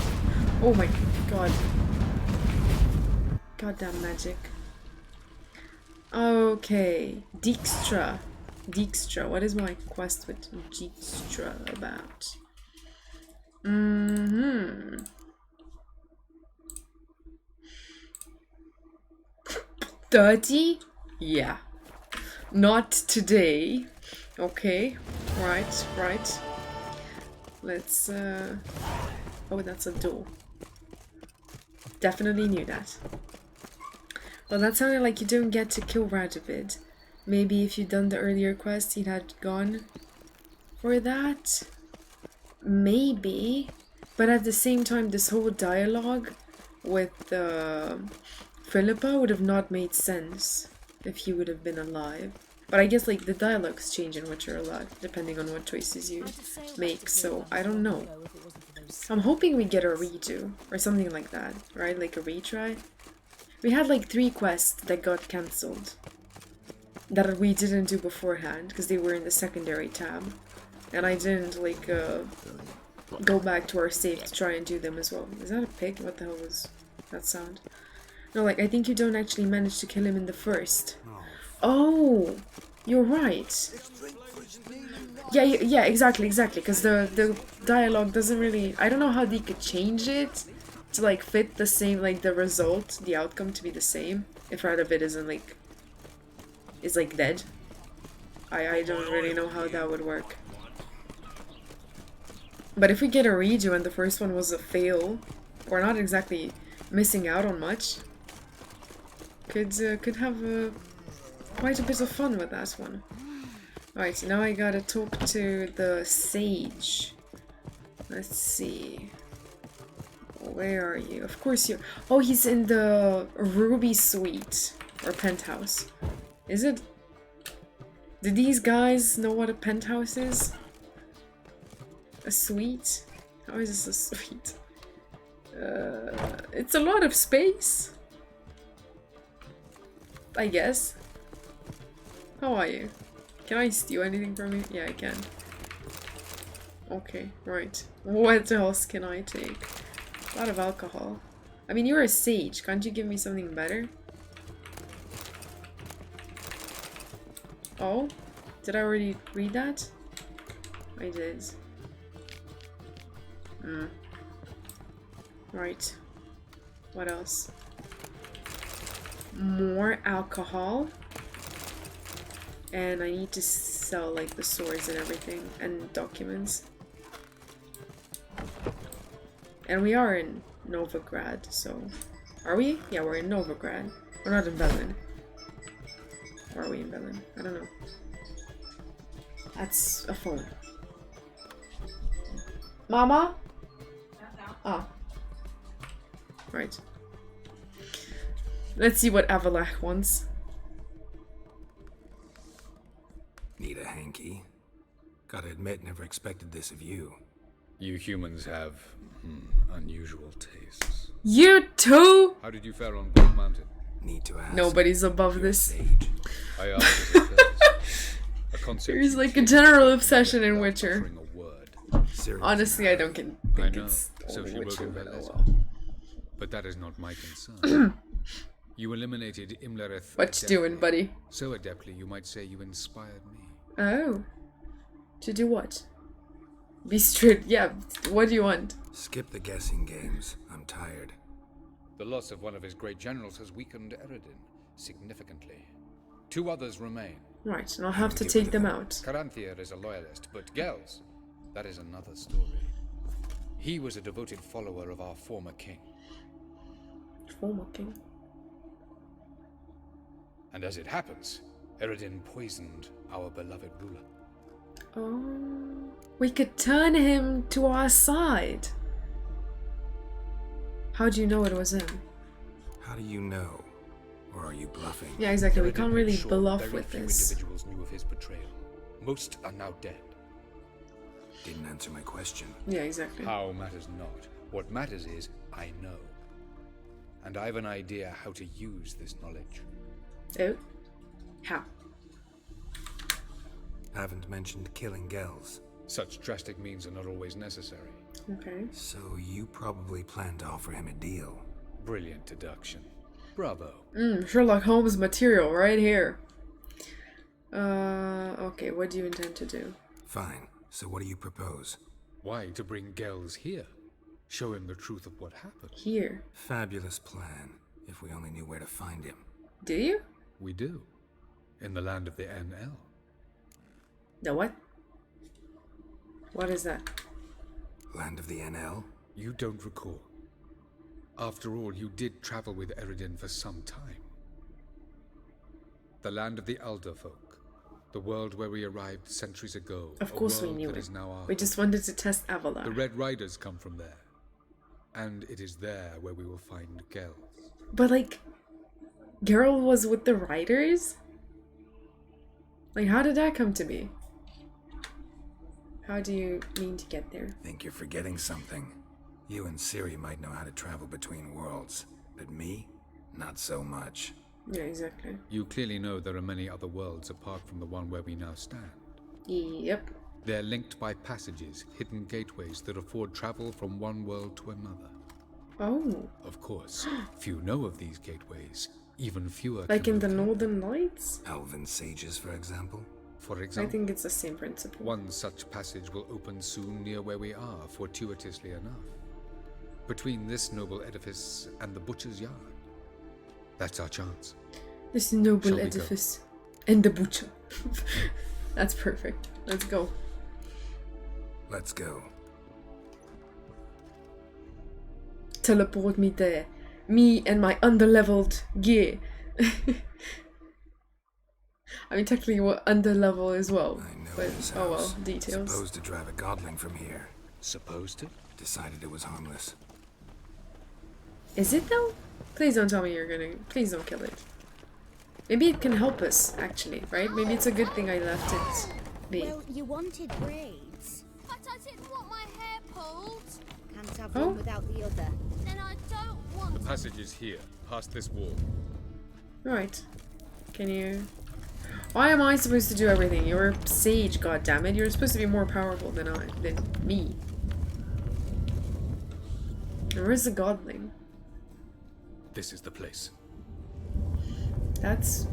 Oh my god. Goddamn magic. Okay. Dijkstra. Dijkstra. What is my quest with Dijkstra about? 30? Yeah. Not today. Okay. Right. Let's oh, that's a door. Definitely knew that. Well, that sounded like you don't get to kill Radovid. Maybe if you'd done the earlier quest, he'd had gone for that. Maybe. But at the same time, this whole dialogue with Philippa would have not made sense if he would have been alive. But I guess like the dialogues change in Witcher a lot, depending on what choices you make, so I don't know. I'm hoping we get a redo, or something like that, right? Like a retry. We had like 3 quests that got cancelled. That we didn't do beforehand, because they were in the secondary tab. And I didn't like go back to our save to try and do them as well. Is that a pig? What the hell was that sound? No, like I think you don't actually manage to kill him in the first. Oh, you're right. Yeah, exactly, because the dialogue doesn't really. I don't know how they could change it to like fit the same, like the result, the outcome to be the same. If Radovid isn't like is like dead. I don't really know how that would work. But if we get a redo and the first one was a fail, we're not exactly missing out on much. Could have quite a bit of fun with that one. Alright, now I gotta talk to the sage. Let's see. Where are you? Of course you... Oh, he's in the Ruby Suite. Or penthouse. Is it? Did these guys know what a penthouse is? A suite? How is this a suite? It's a lot of space. I guess. How are you? Can I steal anything from you? Yeah, I can. Okay, right. What else can I take? A lot of alcohol. I mean, you're a sage. Can't you give me something better? Oh? Did I already read that? I did. Right. What else? More alcohol. And I need to sell, like, the swords and everything. And documents. And we are in Novigrad, so... Are we? Yeah, we're in Novigrad. We're not in Berlin. Or are we in Berlin? I don't know. That's a phone. Mama? Ah. Right. Let's see what Avalach wants. Need a hanky? Gotta admit, never expected this of you. You humans have unusual tastes. You too? How did you fare on Gold Mountain? Need to ask. Nobody's above You're this. sage. I asked as a courtesy. A concept There's you like a clearly general don't obsession get in without Witcher. uttering a word. Serious Honestly, I don't think I know, it's so only she wrote Witcher, in her but oh letter. well. But that is not my concern. You eliminated Imlerith. What you doing, adeptly. buddy? So adeptly, you might say you inspired me. Oh. To do what? Be straight. Yeah, what do you want? Skip the guessing games. I'm tired. The loss of one of his great generals has weakened Eredin significantly. 2 others remain. Right, and I'll have to Get rid take of them them. out. Caranthier is a loyalist, but Gels, that is another story. He was a devoted follower of our former king. Former king. And as it happens, Eredin poisoned our beloved ruler. Oh. We could turn him to our side. How do you know it was him? How do you know? Or are you bluffing? Yeah, exactly. We Eredin can't really ensured bluff very with few this. individuals knew of his betrayal. Most are now dead. Didn't answer my question. Yeah, exactly. How matters not. What matters is, I know. And I have an idea how to use this knowledge. Oh? How? Haven't mentioned killing Gels. Such drastic means are not always necessary. Okay. So you probably plan to offer him a deal. Brilliant deduction. Bravo. Sherlock Holmes material right here. Okay, what do you intend to do? Fine. So what do you propose? Why, to bring Gels here? Show him the truth of what happened. Here. Fabulous plan. If we only knew where to find him. Do you? We do. In the land of the NL. The what? What is that? Land of the NL? You don't recall. After all, you did travel with Eredin for some time. The land of the Elder Folk. The world where we arrived centuries ago. Of course we knew that it. is now our We just wanted to test Avalar. The Red Riders come from there. And it is there where we will find Gels. But like, Geralt was with the Riders? Like, how did that come to be? How do you mean to get there? Think you're forgetting something. You and Ciri might know how to travel between worlds, but me? Not so much. Yeah, exactly. You clearly know there are many other worlds apart from the one where we now stand. Yep. They're linked by passages, hidden gateways that afford travel from one world to another. Oh. Of course, few know of these gateways. Even fewer Like can in the locate Northern Lights? Elven sages, for example? For I example, think it's the same principle. one such passage will open soon near where we are, fortuitously enough. Between this noble edifice and the butcher's yard. That's our chance. This noble Shall we go? edifice. And the butcher. That's perfect. Let's go. Let's go. Teleport me there. Me and my underleveled gear. I mean, technically we're underlevel as well. I know But, this oh well, house. details. Supposed to drive a godling from here. Supposed to? Decided it was harmless. Is it though? Please don't tell me you're gonna... Please don't kill it. Maybe it can help us, actually, right? Maybe it's a good thing I left it be. Well, you wanted braids. But I didn't want my hair pulled. Can't have Oh. one without the other. Then I don't want The passage is here, past this wall. Right. Can you... Why am I supposed to do everything? You're a sage, goddammit. You're supposed to be more powerful than me. And where's the godling? This is the place. That's...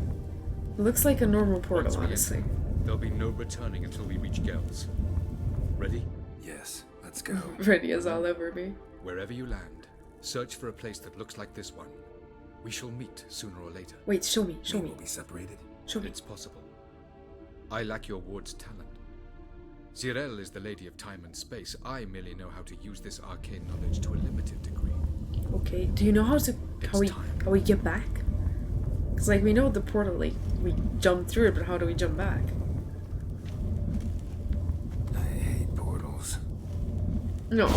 Looks like a normal portal, Once we honestly. enter, there'll be no returning until we reach Gels. Ready? Yes, let's go. Ready as I'll ever be. Wherever you land, search for a place that looks like this one. We shall meet sooner or later. Wait, show me, show We me. will be separated. Show me. It's possible. I lack your ward's talent. Zirel is the lady of time and space. I merely know how to use this arcane knowledge to a limited degree. Okay, do you know how to... It's time. How we get back? Because, like, we know the portal, like, we jump through it, but how do we jump back? I hate portals. No.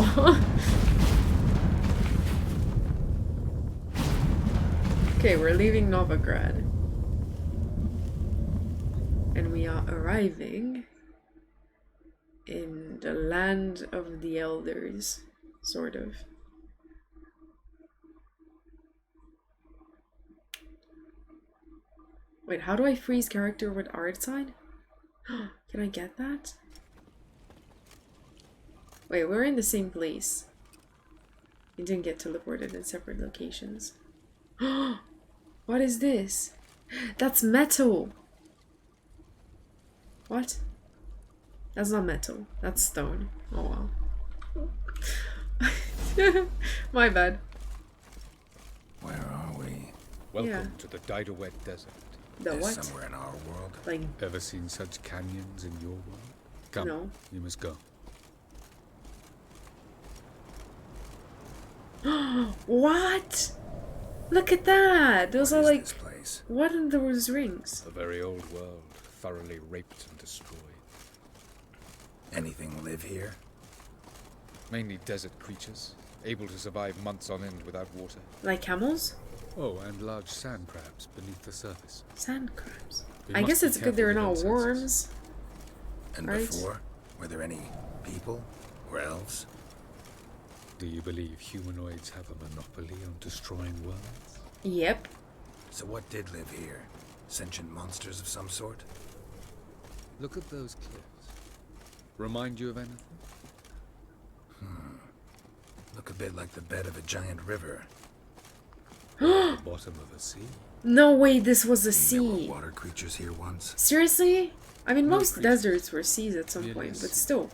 Okay, we're leaving Novigrad. And we are arriving in the land of the elders, sort of. Wait, how do I freeze character with art side? Can I get that? Wait, we're in the same place. We didn't get teleported in separate locations. What is this? That's metal! What? That's not metal. That's stone. Oh well. My bad. Where are we? Welcome Yeah. to the Dynawet Desert. The Is what? somewhere in our world. Like, Ever seen such canyons in your world? Come, No. you must go. what? Look at that! Those What are is like... this place? What are those rings? A very old world, thoroughly raped and destroyed. Anything live here? Mainly desert creatures, able to survive months on end without water. Like camels? Oh, and large sand crabs beneath the surface. Sand crabs. We I must guess be it's good careful they're with not insects. worms. And Right. before? Were there any people? Or elves? Do you believe humanoids have a monopoly on destroying worlds? Yep. So what did live here? Sentient monsters of some sort? Look at those cliffs. Remind you of anything? Look a bit like the bed of a giant river. The bottom of a sea? No way this was a There were sea. water creatures here once. Seriously? I mean, No most creatures. deserts were seas at some Merely point, a but sea. still.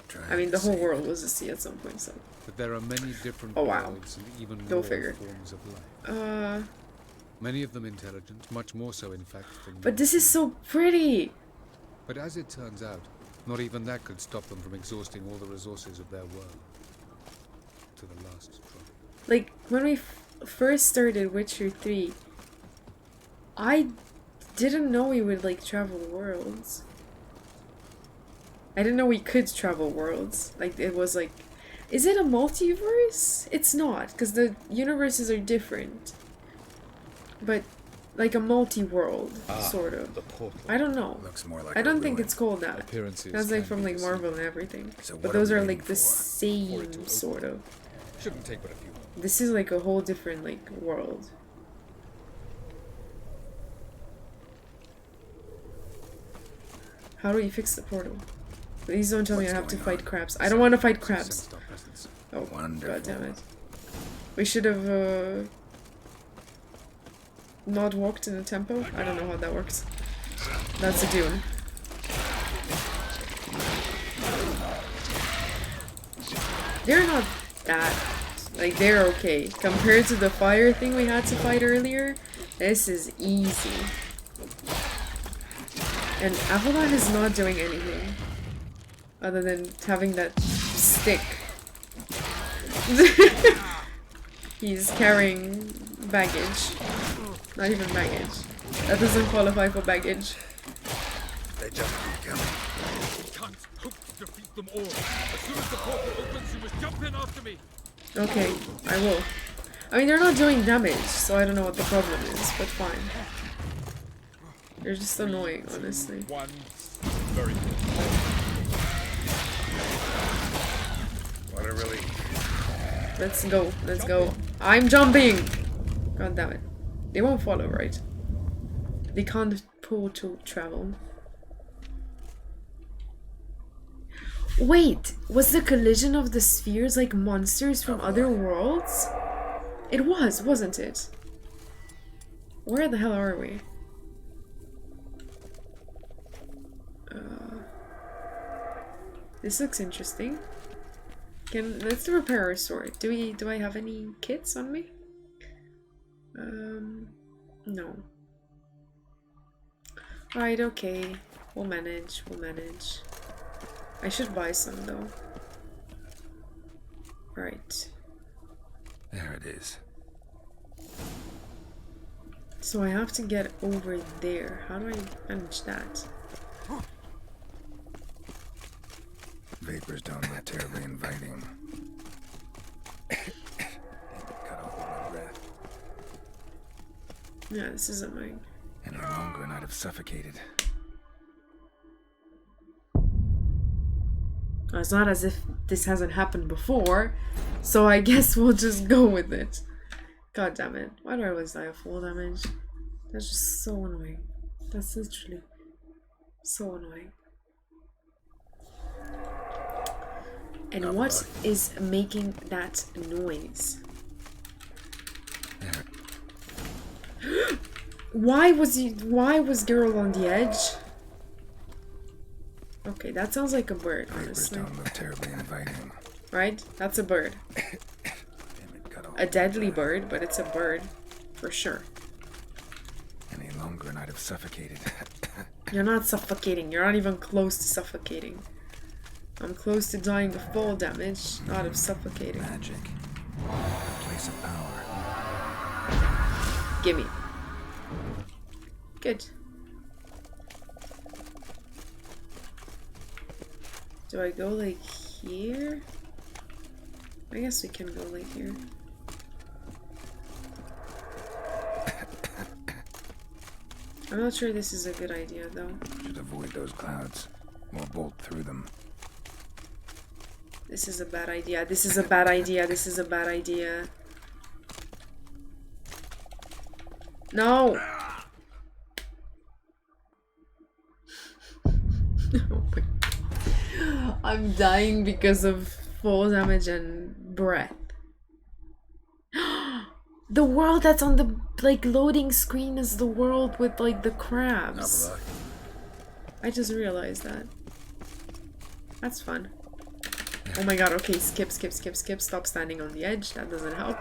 Trying I mean, to the whole save world it. was a sea at some point, so. But there are many different Oh, wow. worlds and even Go more figure. forms of life. Many of them intelligent, much more so in fact than But this is human. so pretty! But as it turns out, not even that could stop them from exhausting all the resources of their world. To the last drop. Like, when we first started Witcher 3, I didn't know we would, like, travel worlds. I didn't know we could travel worlds. Like, it was like... Is it a multiverse? It's not, because the universes are different. But, like a multi-world, sort of. The portal. I don't know. Looks more like I a don't think ruin. it's called that. Appearances That's like can from be like deceiving. Marvel and everything. So But what are those we are waiting like the for? For it to same open. sort of. Shouldn't take but a few moments. This is like a whole different like world. How do we fix the portal? Please don't tell me I What's have to going fight on? crabs. I don't want to fight crabs. Sensed our presence. Oh, Wonderful. god damn it. We should have not walked in a tempo. I don't know how that works. That's a dune. They're not that... Like, they're okay. Compared to the fire thing we had to fight earlier, this is easy. And Avalon is not doing anything other than having that stick. He's carrying baggage. Not even baggage. That doesn't qualify for baggage. They just keep coming. Can't hope to defeat them all. As soon as the portal opens, you must jump in after me. Okay, I will. I mean, they're not doing damage, so I don't know what the problem is, but fine. They're just annoying, honestly. One. Very good. What a relief. Let's go, let's go. I'm jumping! God damn it. They won't follow, right? They can't portal travel. Wait, was the collision of the spheres like monsters from other worlds? It was, wasn't it? Where the hell are we? This looks interesting. Let's repair our sword. Do I have any kits on me? No. Alright, okay. We'll manage, we'll manage. I should buy some though. Right. There it is. So I have to get over there. How do I manage that? Vapors don't look terribly inviting. Cut off my breath. Yeah, this isn't mine. Any longer and I'd have suffocated. It's not as if this hasn't happened before, so I guess we'll just go with it. God damn it. Why do I always die of full damage? That's just so annoying. That's literally so annoying. And what is making that noise? Why was Geralt on the edge? Okay, that sounds like a bird, honestly. Vapors don't look terribly inviting. Right? That's a bird. A deadly bird, but it's a bird. For sure. Any longer and I'd have suffocated. You're not suffocating. You're not even close to suffocating. I'm close to dying of fall damage, not of suffocating. Magic. A place of power. Gimme. Good. Do I go like here? I guess we can go like here. I'm not sure this is a good idea though. Should avoid those clouds. Or bolt through them. This is a bad idea. This is a bad idea. This is a bad idea. No! Oh my. I'm dying because of fall damage and breath. The world that's on the like loading screen is the world with like the crabs. I just realized that. That's fun. Oh my god, okay, skip. Stop standing on the edge. That doesn't help.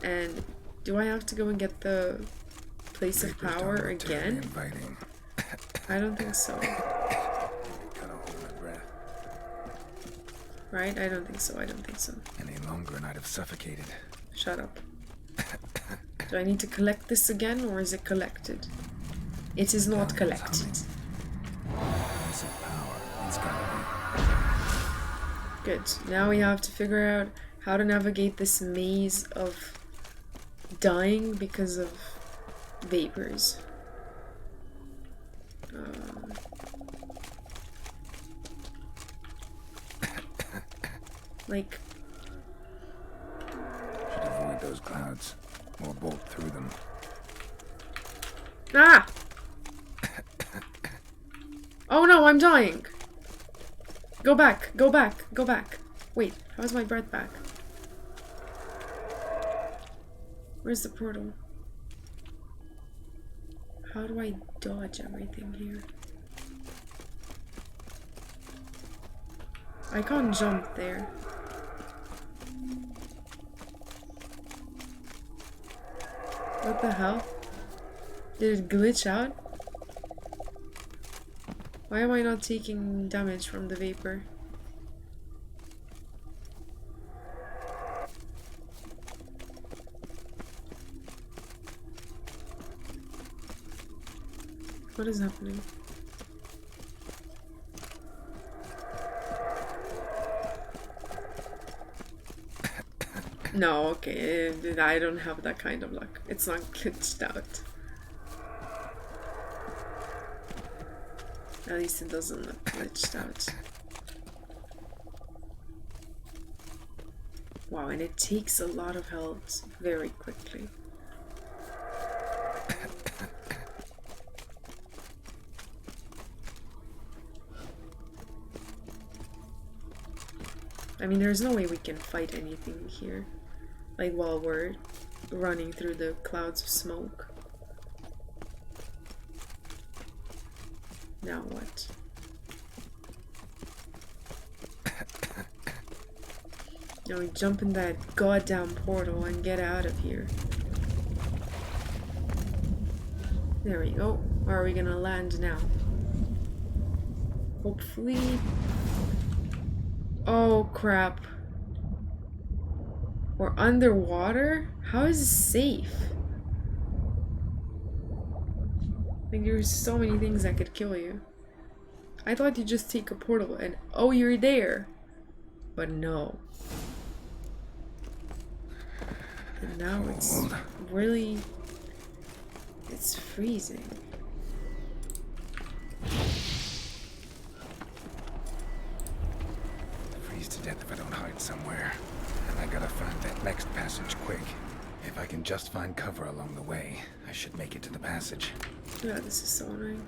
And do I have to go and get the place of power again? I don't think so. Right? I don't think so. Any longer and I'd have suffocated. Shut up. Do I need to collect this again, or is it collected? It is not collected. Place of power. It's gotta be. Good. Now we have to figure out how to navigate this maze of dying because of vapors. Like... Should avoid those clouds. Or bolt through them. Ah! Oh no, I'm dying! Go back. Wait, how's my breath back? Where's the portal? How do I dodge everything here? I can't jump there. What the hell? Did it glitch out? Why am I not taking damage from the vapor? What is happening? No, okay, I don't have that kind of luck. It's not glitched out. At least it doesn't look glitched out. Wow, and it takes a lot of health very quickly. I mean, there's no way we can fight anything here. Like, while we're running through the clouds of smoke. Now what? Now we jump in that goddamn portal and get out of here. There we go. Where are we gonna land now? Hopefully... Oh crap. We're underwater? How is this safe? Like, there's so many things that could kill you. I thought you just take a portal and oh, you're there. But no. And now it's really... It's freezing. Freeze to death if I don't hide somewhere. And I gotta find that next passage quick. If I can just find cover along the way, I should make it to the passage. Yeah, this is so annoying.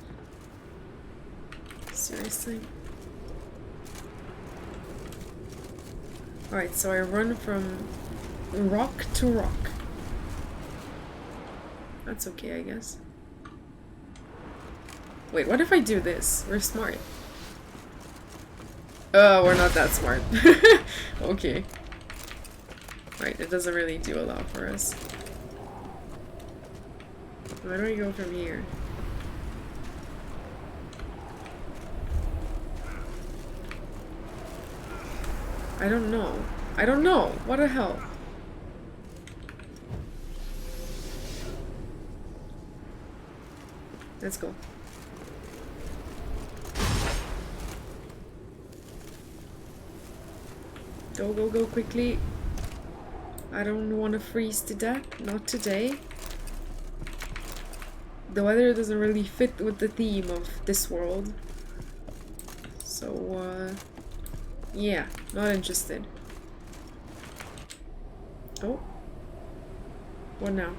Seriously. Alright, so I run from rock to rock. That's okay, I guess. Wait, what if I do this? We're smart. We're not that smart. Okay. Right, it doesn't really do a lot for us. Where do we go from here? I don't know. I don't know. What the hell? Let's go. Go, go, go quickly. I don't want to freeze to death. Not today. The weather doesn't really fit with the theme of this world. So, yeah, not interested. Oh. What now?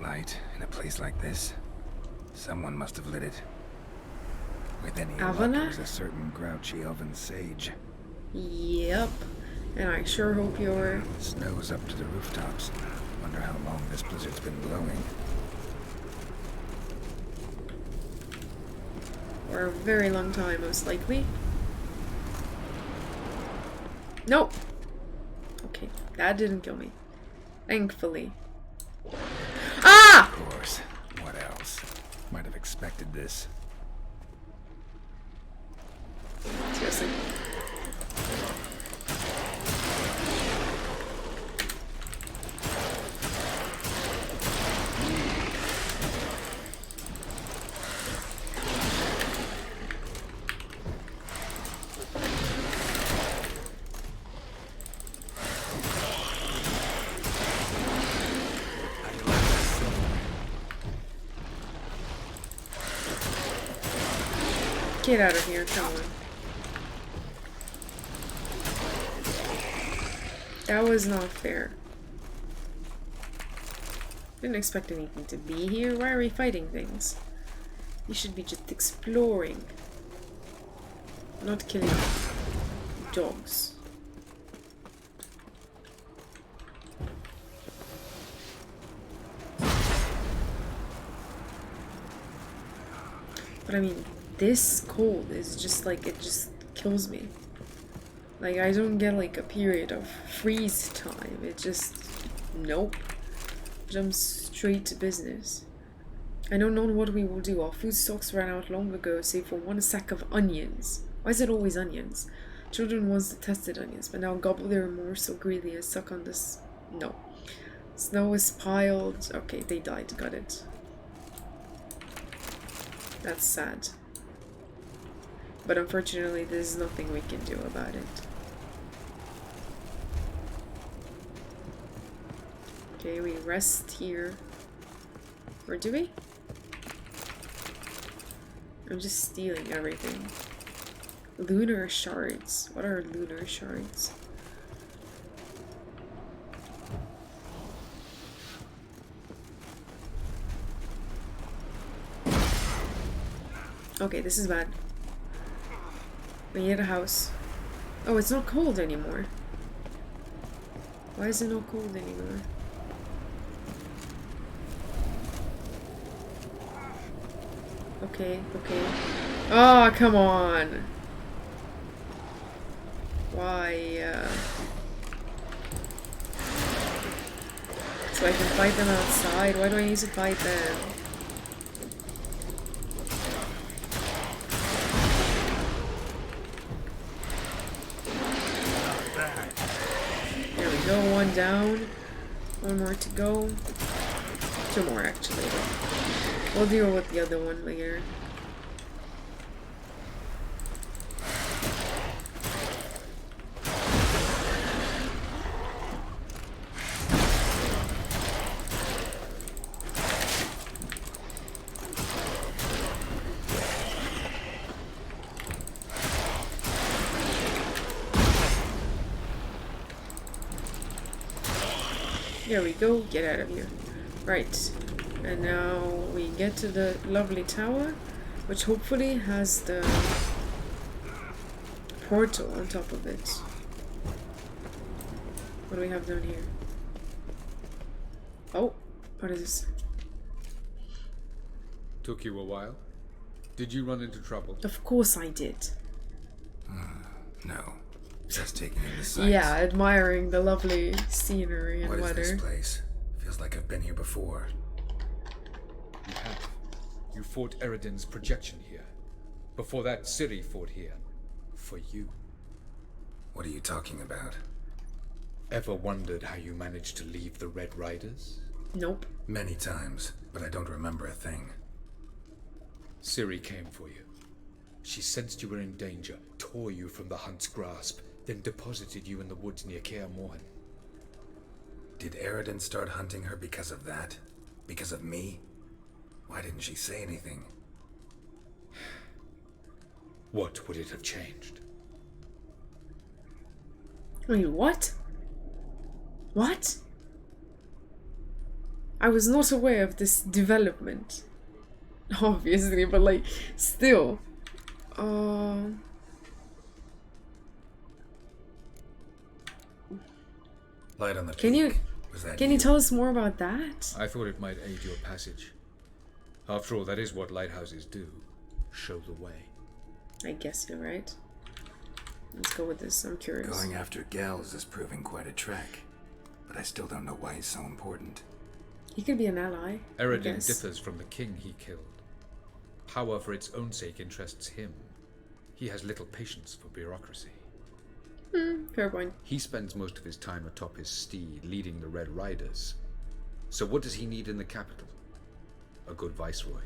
Light in a place like this? Someone must have lit it. With any luck, Avana? it was a certain grouchy elven sage. Yep. And I sure hope you're... Snow's up to the rooftops. Wonder how long this blizzard's been blowing. For a very long time, most likely. Nope. Okay, that didn't kill me. Thankfully. Ah! Of course. What else? Might have expected this. Seriously. Get out of here, come on. That was not fair. Didn't expect anything to be here. Why are we fighting things? You should be just exploring. Not killing dogs. But I mean, this cold is just like, it just kills me. Like, I don't get like a period of freeze time. It just, nope. Jumps straight to business. I don't know what we will do. Our food stocks ran out long ago, save for one sack of onions. Why is it always onions? Children once detested onions, but now gobble their morsel greedily and suck on this. No. Snow is piled. Okay, they died. Got it. That's sad. But unfortunately, there's nothing we can do about it. Okay, we rest here. Or do we? I'm just stealing everything. Lunar shards. What are lunar shards? Okay, this is bad. We need a house. Oh, it's not cold anymore. Why is it not cold anymore? Okay, okay. Oh, come on! Why, so I can fight them outside? Why do I need to fight them? There we go, one down. One more to go. Two more, actually. We'll deal with the other one later. There we go, get out of here. Right, and now we get to the lovely tower, which hopefully has the portal on top of it. What do we have down here? Oh, what is this? Took you a while? Did you run into trouble? Of course I did. No. Just taking in the sights. Yeah, admiring the lovely scenery and What weather. is this place? Feels like I've been here before. You have. You fought Eridan's projection here. Before that, Ciri fought here. For you. What are you talking about? Ever wondered how you managed to leave the Red Riders? Nope. Many times, but I don't remember a thing. Ciri came for you. She sensed you were in danger, tore you from the Hunt's grasp, then deposited you in the woods near Kaer Morhen. Did Eridan start hunting her because of that? Because of me? Why didn't she say anything? What would it have changed? Wait, what? What? I was not aware of this development. Obviously, but like, still. Light on the Can peak. you Was that can you tell us more about that? I thought it might aid your passage. After all, that is what lighthouses do. Show the way. I guess you're right. Let's go with this. I'm curious. Going after Gels is proving quite a trek, but I still don't know why he's so important. He could be an ally. I Eridan guess. differs from the king he killed. Power for its own sake interests him. He has little patience for bureaucracy. Fair point. He spends most of his time atop his steed, leading the Red Riders. So what does he need in the capital? A good viceroy.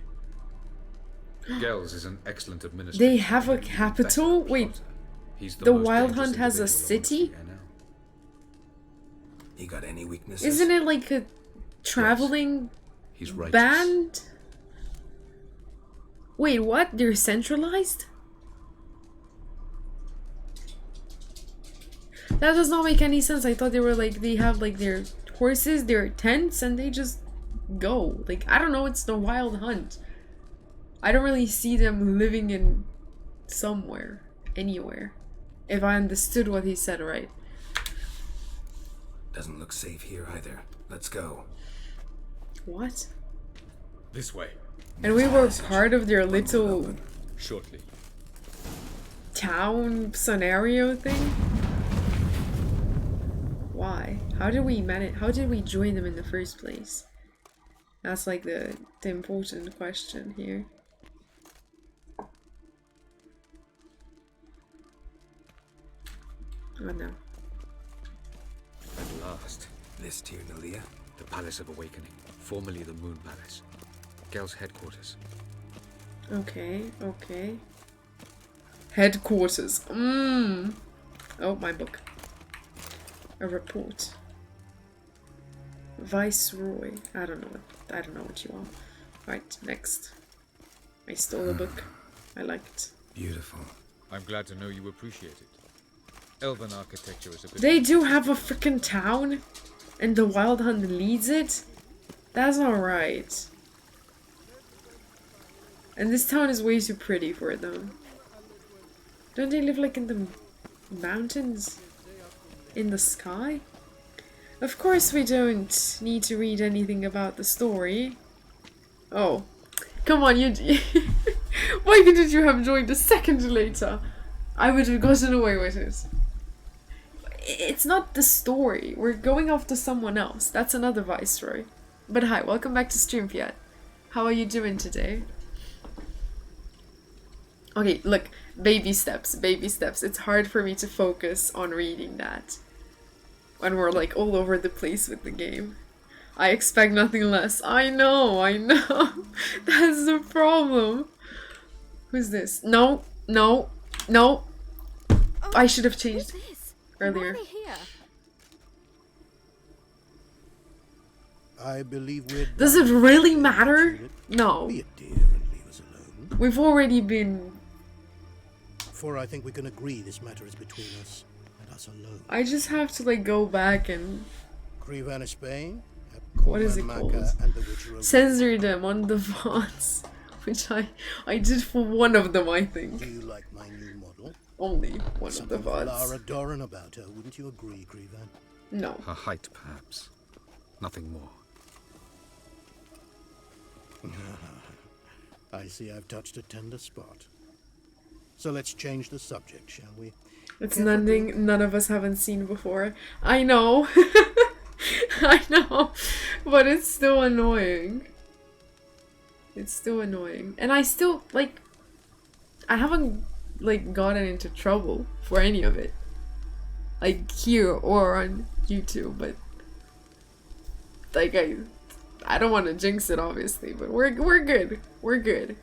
Gels is an excellent administrator. They have a capital? Wait, He's the most Wild dangerous Hunt has a individual amongst city? the NL. You got any weaknesses? Isn't it like a traveling He's righteous. band? Wait, what? They're centralized? That does not make any sense. I thought they were like, they have like their horses, their tents, and they just go. Like, I don't know, it's the Wild Hunt. I don't really see them living in somewhere, anywhere. If I understood what he said right. Doesn't look safe here either. Let's go. What? This way. And we were part of their little Shortly. town scenario thing? Why? How did we manage? How did we join them in the first place? That's like the important question here. Oh no. At last, This Tyr Nalia? the Palace of Awakening, formerly the Moon Palace. Gel's headquarters. Okay, okay. Headquarters. Oh, my book. A report. Viceroy. I don't know what you are. Right, next. I stole a book. I like it. Beautiful. I'm glad to know you appreciate it. Elven architecture is a bit... They do have a freaking town? And the Wild Hunt leads it? That's not right. And this town is way too pretty for them. Don't they live like in the mountains? In the sky? Of course we don't need to read anything about the story. Oh. Come on, you... Why couldn't you have joined a second later? I would have gotten away with it. It's not the story. We're going after someone else. That's another viceroy. But hi, welcome back to StreamFiat. How are you doing today? Okay, look. Baby steps, baby steps. It's hard for me to focus on reading that when we're like all over the place with the game. I expect nothing less. I know. That's the problem. Who's this? No. I should have changed earlier. Why are they here? I believe we're... Does it really matter? No. Be a dear and leave us alone. We've already been... For I think we can agree this matter is between us and us alone. I just have to like go back and... Krivan is Spain, What is it called? and the Witcher Censor them on the VODs. Which I did for one of them, I think. Do you like my new model? Only one Something of the VODs. Lara Doran about her, wouldn't you agree, Krivan? No. Her height, perhaps. Nothing more. I see I've touched a tender spot. So let's change the subject, shall we? It's nothing none of us haven't seen before. I know. I know. But it's still annoying. It's still annoying. And I still, like... I haven't, like, gotten into trouble for any of it. Like, here or on YouTube, but... Like, I don't want to jinx it, obviously, but we're good. We're good.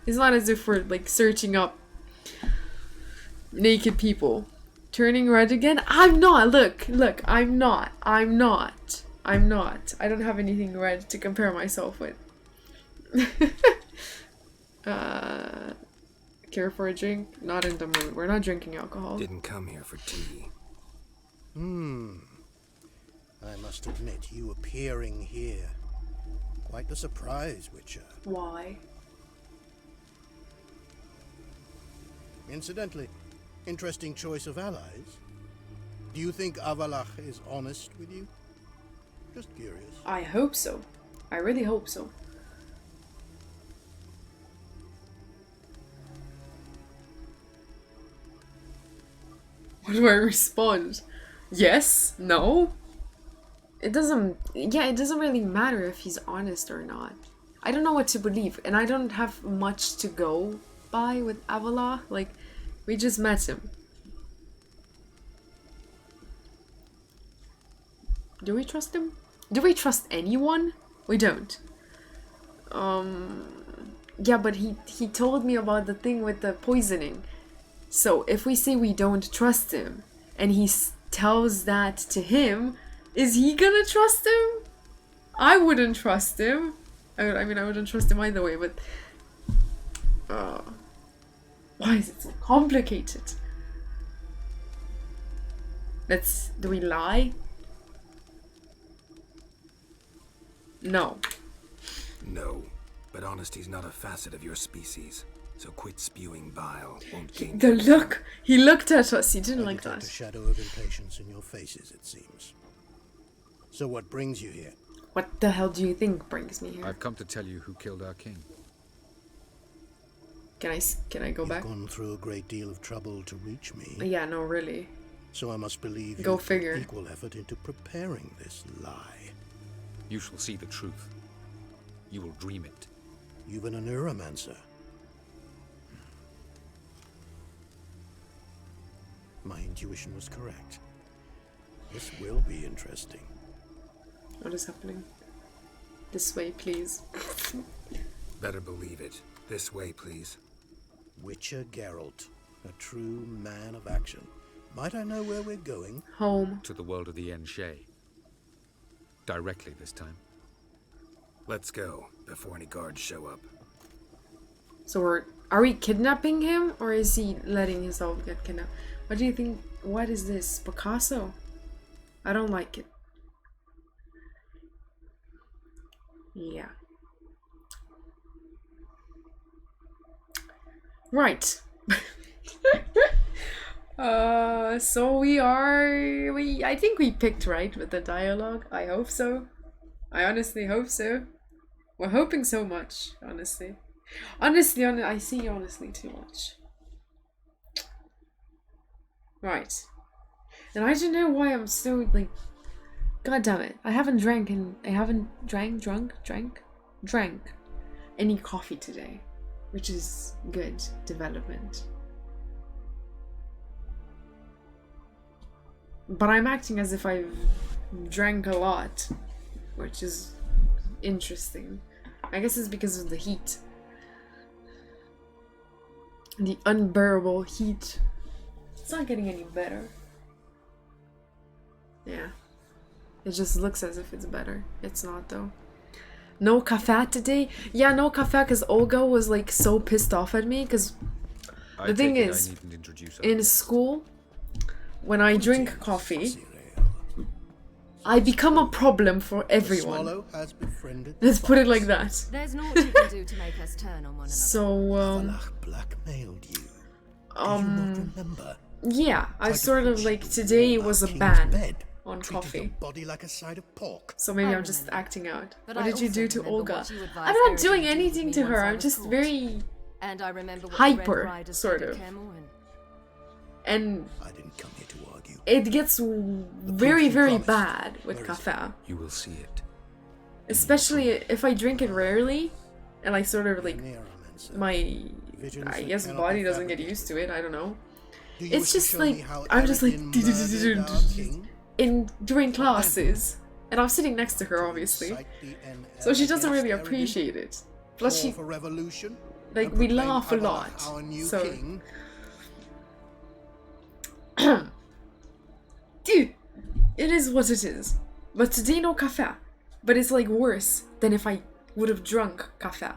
It's not as if we're, like, searching up naked people. Turning red again? I'm not! Look, I'm not. I don't have anything red to compare myself with. Care for a drink? Not in the mood. We're not drinking alcohol. Didn't come here for tea. I must admit, you appearing here. Quite the surprise, Witcher. Why? Incidentally, interesting choice of allies. Do you think Avalach is honest with you? Just curious. I hope so. I really hope so. What do I respond? Yes? No? It doesn't really matter if he's honest or not. I don't know what to believe, and I don't have much to go by with Avala. Like, we just met him. Do we trust him? Do we trust anyone? We don't. Yeah, but he told me about the thing with the poisoning. So if we say we don't trust him, and he tells that to him, is he gonna trust him? I wouldn't trust him. I mean, I wouldn't trust him either way, but... why is it so complicated? Do we lie? No. No, but honesty's not a facet of your species. So quit spewing bile. Won't gain. The look! He looked at us. He didn't like detect that. a shadow of impatience in your faces, it seems. So what brings you here? What the hell do you think brings me here? I've come to tell you who killed our king. Can I go back? You've gone through a great deal of trouble to reach me. Yeah, no, really. So I must believe Go you put figure. equal effort into preparing this lie. You shall see the truth. You will dream it. Even a neuromancer. My intuition was correct. This will be interesting. What is happening? This way, please. Better believe it. This way, please. Witcher Geralt, a true man of action. Might I know where we're going? Home. To the world of the Enshe. Directly this time. Let's go, before any guards show up. So are we kidnapping him, or is he letting himself get kidnapped? What do you think? What is this? Picasso? I don't like it. Yeah. Right. So I think we picked right with the dialogue. I hope so. I honestly hope so. We're hoping so much, honestly. I see honestly too much. Right. And I don't know why I'm so like, god damn it. I haven't drank any coffee today, which is good development. But I'm acting as if I've drank a lot, which is interesting. I guess it's because of the heat. The unbearable heat. It's not getting any better. Yeah. It just looks as if it's better. It's not though. No cafe today? Yeah, no cafe because Olga was like so pissed off at me because the thing is, in school, when I drink coffee, I become a problem for everyone. Let's put it like that. There's naught you can do to make us turn on one another. So, blackmailed you. yeah, I sort of like today was a ban on coffee. Body like a side of pork. So maybe I'm just acting out. What did you do to Olga? I'm not doing anything to her. I'm just very hyper, sort of. And I didn't come here to argue. It gets very, very bad with cafe. You will see it. Especially if I drink it rarely, and like sort of like my, I guess, body doesn't get used to it. I don't know. It's just like I'm just like in during classes, and I'm sitting next to her obviously, so she doesn't really appreciate it. Plus she, like, we laugh a lot, so. Dude, it is what it is. But today no cafe. But it's like worse than if I would have drunk cafe.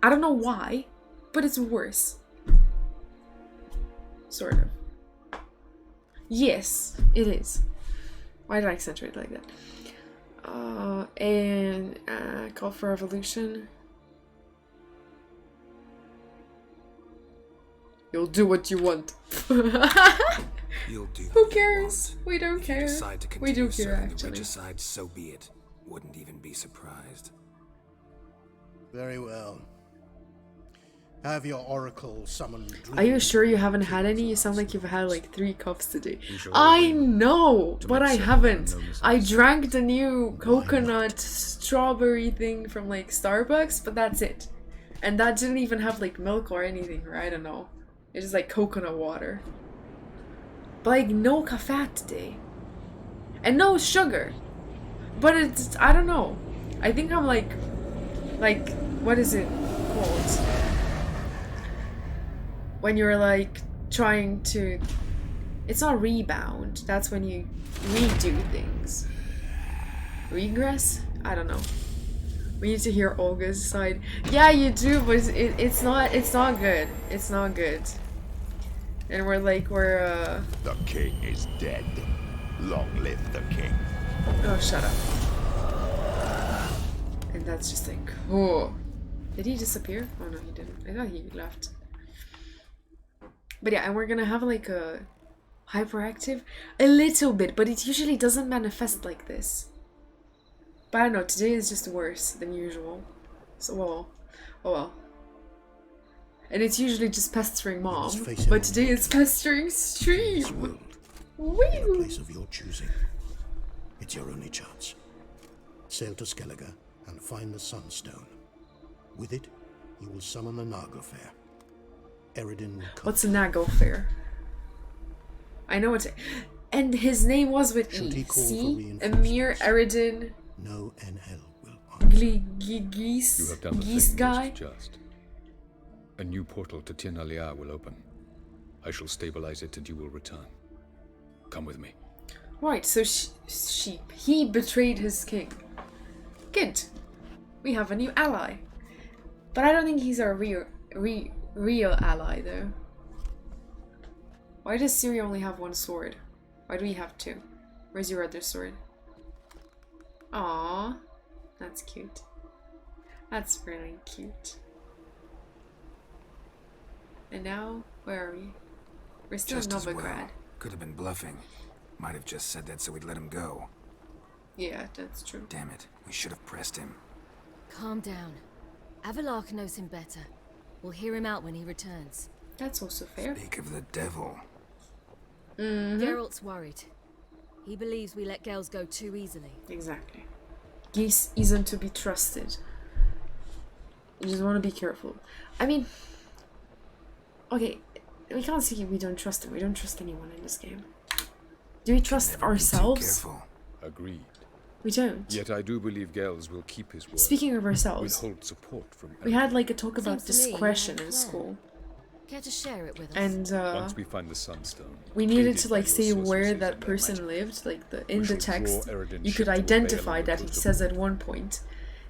I don't know why, but it's worse. Sort of. Yes, it is. Why did I accentuate like that? Call for revolution. You'll do what you want. You'll do. Who cares? We don't care. Decide to We do continue care, serving the actually. regicide, so be it. Wouldn't even be surprised. Very well. Have your oracle summon. Are you sure you haven't had any? You sound like you've had like 3 cups today. I know, but I haven't. I drank the new coconut strawberry thing from like Starbucks, but that's it. And that didn't even have like milk or anything, or I don't know. It's just like coconut water. But like no cafe today. And no sugar. But it's, I don't know. I think I'm like, what is it called? When you're like trying to, it's not rebound. That's when you redo things. Regress? I don't know. We need to hear Olga's side. Yeah, you do, but it's not good. It's not good. And we're The king is dead. Long live the king. Oh, shut up. And that's just like, oh. Did he disappear? Oh no, he didn't. I thought he left. But yeah, and we're gonna have like a hyperactive, a little bit, but it usually doesn't manifest like this. But I don't know, today is just worse than usual. So, well, oh well. And it's usually just pestering mom, but today it's pestering stream. In a place of your choosing. It's your only chance. Sail to Skellige and find the Sunstone. With it, you will summon the Naglfair. Eredin will come. What's a Naglfair? I know it's... And his name was with Should he E. call for See? reinforcements? Emir Eredin... No NL will answer. Geese... You have done the Geese thing guy? most just. A new portal to Tinalia will open. I shall stabilize it and you will return. Come with me. Right, so he betrayed his king. Good. We have a new ally. But I don't think he's our real ally, though. Why does Ciri only have one sword? Why do we have two? Where's your other sword? Aww. That's cute. That's really cute. And now, where are we? We're still in Just as Novigrad. well. Could have been bluffing. Might have just said that so we'd let him go. Yeah, that's true. Damn it. We should have pressed him. Calm down. Avalark knows him better. We'll hear him out when he returns. That's also fair. Speak of the devil. Geralt's worried. He believes we let girls go too easily. Exactly. Geese isn't to be trusted. You just want to be careful. I mean... Okay, we can't say we don't trust him. We don't trust anyone in this game. Do we trust ourselves? Agreed. We don't. Yet I do believe Gels will keep his word. Speaking of ourselves, Withhold support from we had like a talk about Seems to me discretion you have a in plan. school. Care to share it with us? And Once we find the Sunstone, we needed aided to by like your say where sorceresses that and their person magic, lived, like we in the shall text. draw Eredin's You ship could to a identify vale on that the he coast of says at War. one point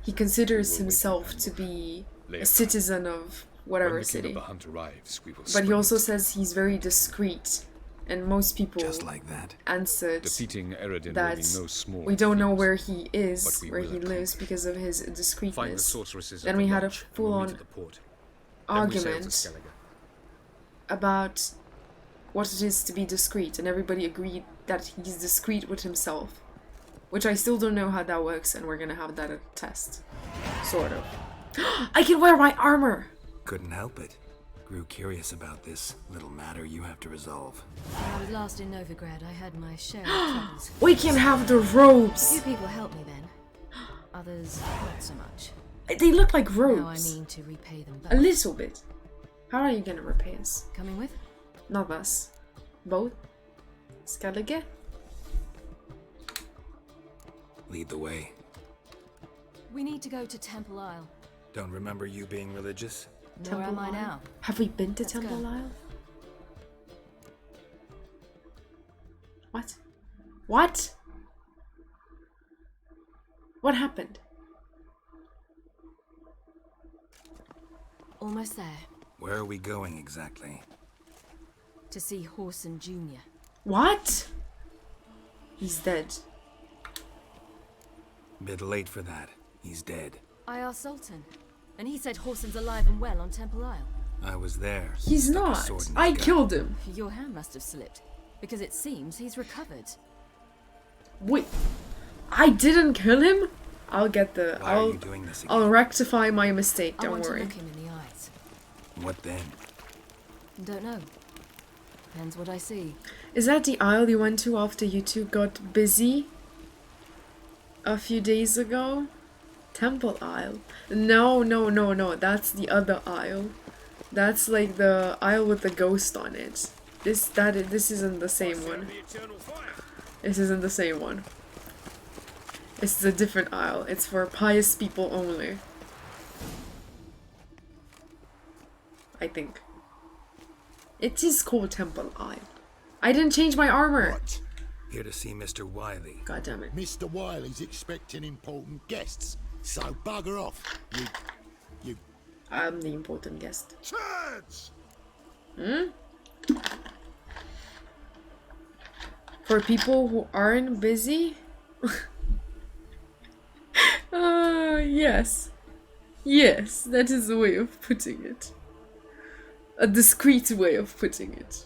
he considers We will wait himself and to be lay a a trap. citizen of whatever When the king city. of the hunt arrives, we will But he spring also it. says he's very discreet, and most people Just like that. answered Defeating Eredin that will be no small we don't know feat, where he is, but we where will he lives, accomplish. because of his Find the discreetness. sorceresses Then at we the had a lodge, and we'll meet full-on at the port. Then we sail to argument Skellige. about what it is to be discreet, and everybody agreed that he's discreet with himself. Which I still don't know how that works, and we're gonna have that at test. Sort of. I can wear my armor! Couldn't help it. Grew curious about this little matter you have to resolve. When I was last in Novigrad, I had my share of troubles. We can have the A robes! few people helped me then. Others, not so much. They look like Now I robes. mean to repay them A both. little bit. How are you gonna repay us? Coming with? Not us. Both? Skellige? Lead the way. We need to go to Temple Isle. Don't remember you being religious? Nor am I now. Have we been to Let's Temple go. Isle? What? What? What happened? Almost there. Where are we going exactly? To see Horson Jr. What? He's dead. Bit late for that. He's dead. I asked Sultan, and he said Horson's alive and well on Temple Isle. I was there. He's Stuck a not. sword in his I gut. killed him. Your hand must have slipped, because it seems he's recovered. Wait. I didn't kill him? I'll get the... Why are you doing this again? I'll rectify my mistake, I don't want worry. to look him in the eyes. What then? Don't know. Depends what I see. Is that the aisle you went to after you two got busy? A few days ago? Temple Isle. No, no, no, no. That's the other aisle. That's like the aisle with the ghost on it. This isn't the same one. This isn't the same one. It's a different aisle. It's for pious people only. I think. It is called Temple Isle. I didn't change my armor. What? Here to see Mr. Wiley. God damn it. Mr. Wiley's expecting important guests, so bugger off. You I'm the important guest. turds! For people who aren't busy? Yes. Yes, that is a way of putting it. A discreet way of putting it.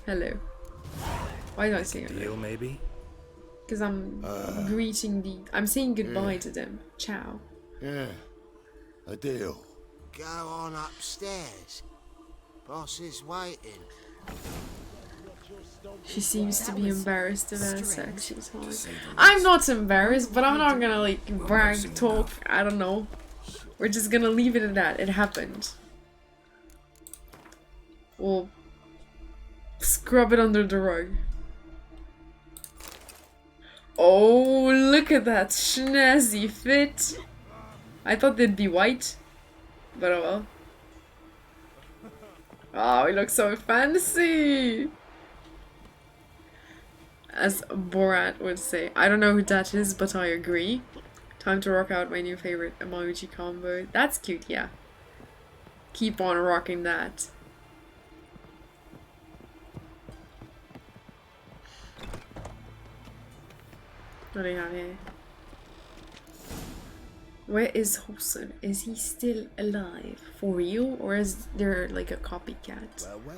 Hello. Why did I say hello? Deal, maybe? Because I'm greeting the... I'm saying goodbye to them. Ciao. Yeah, a deal. Go on upstairs. Boss is waiting. She seems to That be was embarrassed about strange. sexy time. To say the I'm least. not embarrassed, but I'm not gonna like Well, brag, soon talk, enough. I don't know. We're just gonna leave it at that. It happened. We'll scrub it under the rug. Oh, look at that snazzy fit. I thought they'd be white, but oh well. Oh, he looks so fancy! As Borat would say. I don't know who that is, but I agree. Time to rock out my new favorite emoji combo. That's cute, yeah. Keep on rocking that. What do you have here? Where is Hosen? Is he still alive? For real? Or is there like a copycat? Well, well.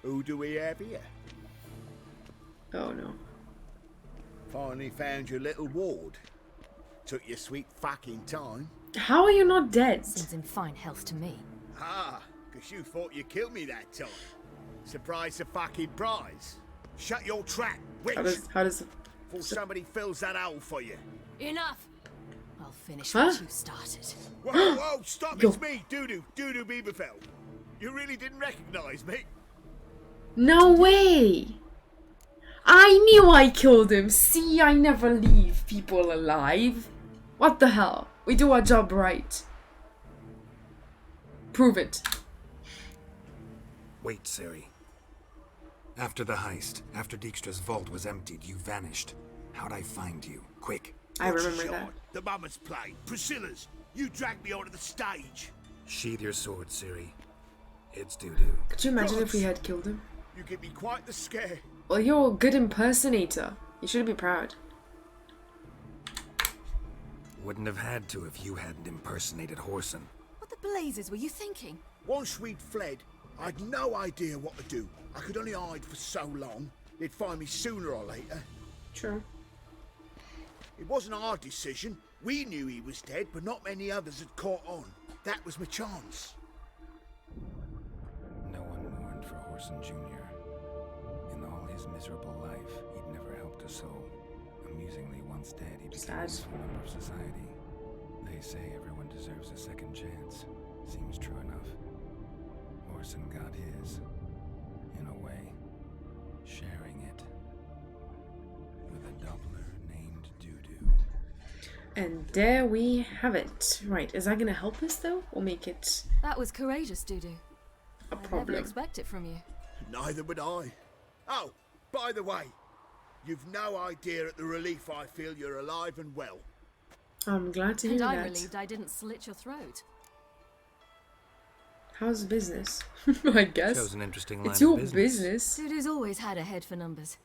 Who do we have here? Oh no. Finally found your little ward. Took your sweet fucking time. How are you not dead? Seems in fine health to me. Ah, because you thought you killed me that time. Surprise the fucking prize. Shut your trap, witch! How does Before somebody fills that hole for you. Enough! I'll finish Huh? what you started. Whoa, whoa, stop, Yo. it's me, Doodoo Beaverfell. You really didn't recognize me? No way! I knew I killed him! See, I never leave people alive. What the hell? We do our job right. Prove it. Wait, Siri. After the heist, after Dijkstra's vault was emptied, you vanished. How'd I find you? Quick. I remember that. The mama's play, Priscilla's. You dragged me onto the stage. Sheathe your sword, Siri. It's doo-doo. Could you imagine if we had killed him? You give me quite the scare. Well, you're a good impersonator. You should be proud. Wouldn't have had to if you hadn't impersonated Horson. What the blazes were you thinking? Once we'd fled, I'd no idea what to do. I could only hide for so long. They'd find me sooner or later. True. It wasn't our decision. We knew he was dead, but not many others had caught on. That was my chance. No one mourned for Horson Jr. In all his miserable life, he'd never helped a soul. Amusingly, once dead, he became a Sad. useful member of society. They say everyone deserves a second chance. Seems true enough. Horson got his, in a way, sharing it with a doubler named Doo-Doo. And there we have it. Right, is that gonna help us though? Or make it That was courageous, Dudu. a I'd never problem? expect it from you. Neither would I. Oh, by the way, you've no idea at the relief I feel you're alive and well. I'm glad to hear And I'm that. relieved I didn't slit your throat. How's business? I guess. Chose an interesting line It's of your business. business. Dudu's always had a head for numbers.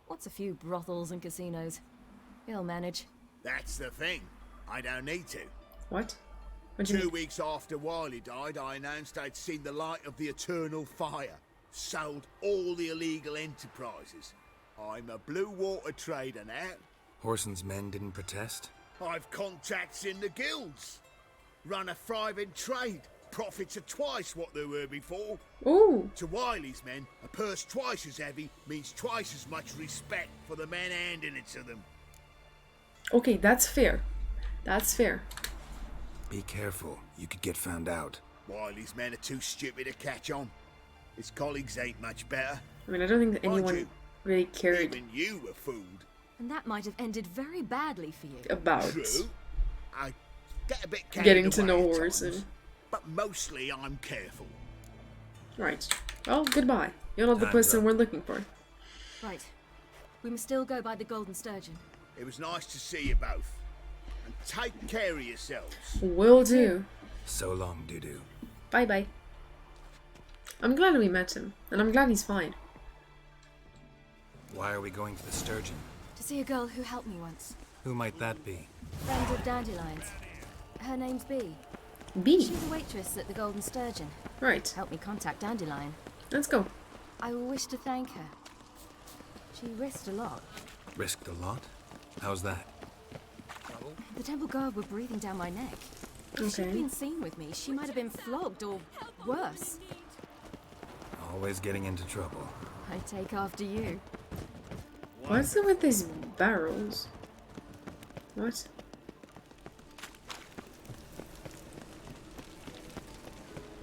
What's a few brothels and casinos? He'll manage. That's the thing. I don't need to. What? What do you 2 mean? weeks after Wiley died, I announced I'd seen the light of the eternal fire. Sold all the illegal enterprises. I'm a blue water trader now. Horson's men didn't protest? I've contacts in the guilds. Run a thriving trade. Profits are twice what they were before. Ooh. To Wiley's men, a purse twice as heavy means twice as much respect for the men handing it to them. Okay, that's fair. That's fair. Be careful, you could get found out. Wiley's men are too stupid to catch on. His colleagues ain't much better. I mean, I don't think that Mind anyone you, really cared Even you were fooled. And that might have ended very badly for you. about True. I get a bit carried getting to away know at Horson. times, but mostly I'm careful. Right. Well, goodbye. You're not the Time's person up. we're looking for. Right. We must still go by the Golden Sturgeon. It was nice to see you both. And take care of yourselves. Will do. So long, Doo-Doo. Bye bye. I'm glad we met him, and I'm glad he's fine. Why are we going to the Sturgeon? To see a girl who helped me once. Who might that be? Friend of Dandelion's. Her name's Bee. B. She's a waitress at the Golden Sturgeon. Right. Helped me contact Dandelion. Let's go. I wish to thank her. She risked a lot. Risked a lot? How's that? The temple guard were breathing down my neck. If she'd Okay. been seen with me, she might have been flogged or worse. Always getting into trouble. I I take after you. What's it with these barrels? What?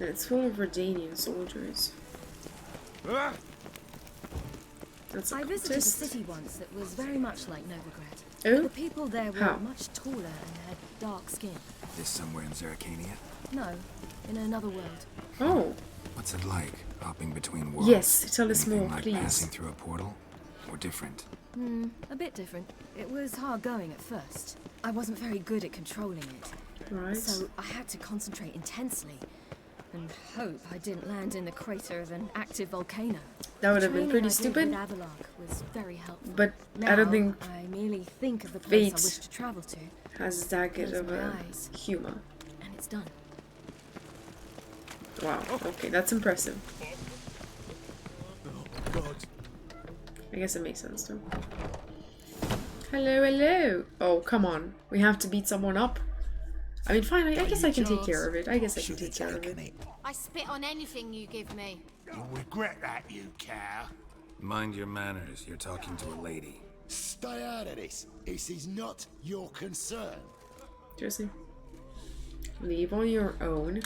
And it's full of Redanian soldiers. That's a I visited a cultist. city once that was very much like Novigrad. Oh? The people there were How? much taller and had dark skin. This somewhere in Zeracania? No, in another world. Oh, What's it like, hopping between worlds? yes, tell us Anything more, like please. passing through a portal? Or different? A bit different. It was hard going at first. I wasn't very good at controlling it. Right. So I had to concentrate intensely and hope I didn't land in the crater of an active volcano. That would have been pretty The training stupid, I did with Avalok was very helpful. but Now, I don't think I merely think of the place Fate I wish to travel to, has that good Close of my a eyes. humor. and it's done. Wow, okay, that's impressive. Oh, God. I guess it makes sense though. Hello, hello! Oh, come on. We have to beat someone up? I mean, fine, I guess I can take care of it. I guess I can take care of it. I spit on anything you give me. You'll regret that, you cow. Mind your manners, you're talking to a lady. Stay out of this. This is not your concern. Seriously? Leave on your own.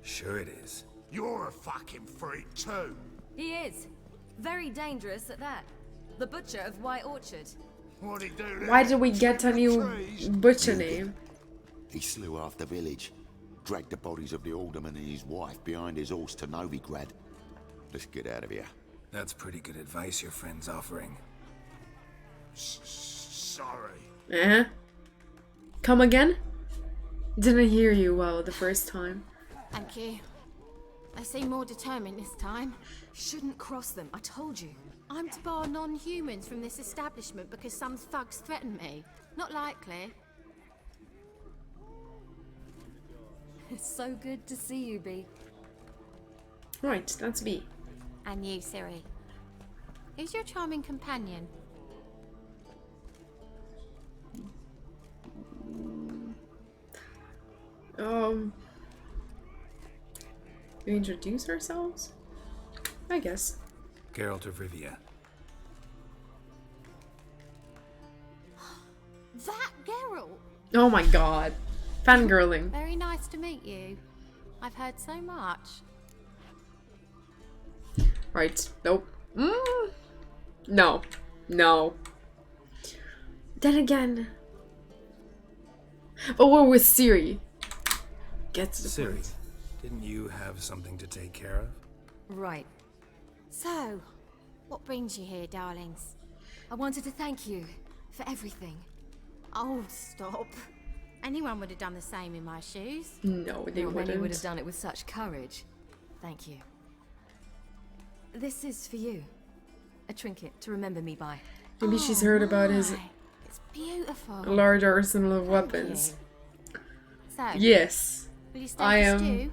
Sure it is. You're a fucking freak too. He is. Very dangerous at that. The Butcher of White Orchard. What'd he do? Why did we get a new Trees? butcher name? He slew half the village, dragged the bodies of the alderman and his wife behind his horse to Novigrad. Let's get out of here. That's pretty good advice your friend's offering. Sorry. Eh? Come again? Didn't hear you well the first time. Thank you. They seem more determined this time. Shouldn't cross them, I told you. I'm to bar non-humans from this establishment because some thugs threaten me. Not likely. It's so good to see you, Bee. Right, that's B. And you, Siri. Who's your charming companion? We introduce ourselves? I guess. Geralt of Rivia. That Geralt! Oh my god. Fangirling. Very nice to meet you. I've heard so much. Right. Nope. No. No. Then again. But we're with Siri. Get to the Siri, point. didn't you have something to take care of? Right. So, what brings you here, darlings? I wanted to thank you for everything. Oh, stop. Anyone would have done the same in my shoes. No, they Not many wouldn't. would have done it with such courage. Thank you. This is for you. A trinket to remember me by. Maybe she's heard about his my. It's beautiful. large arsenal of Thank weapons. you. So, Yes. will you stay I for am- stew?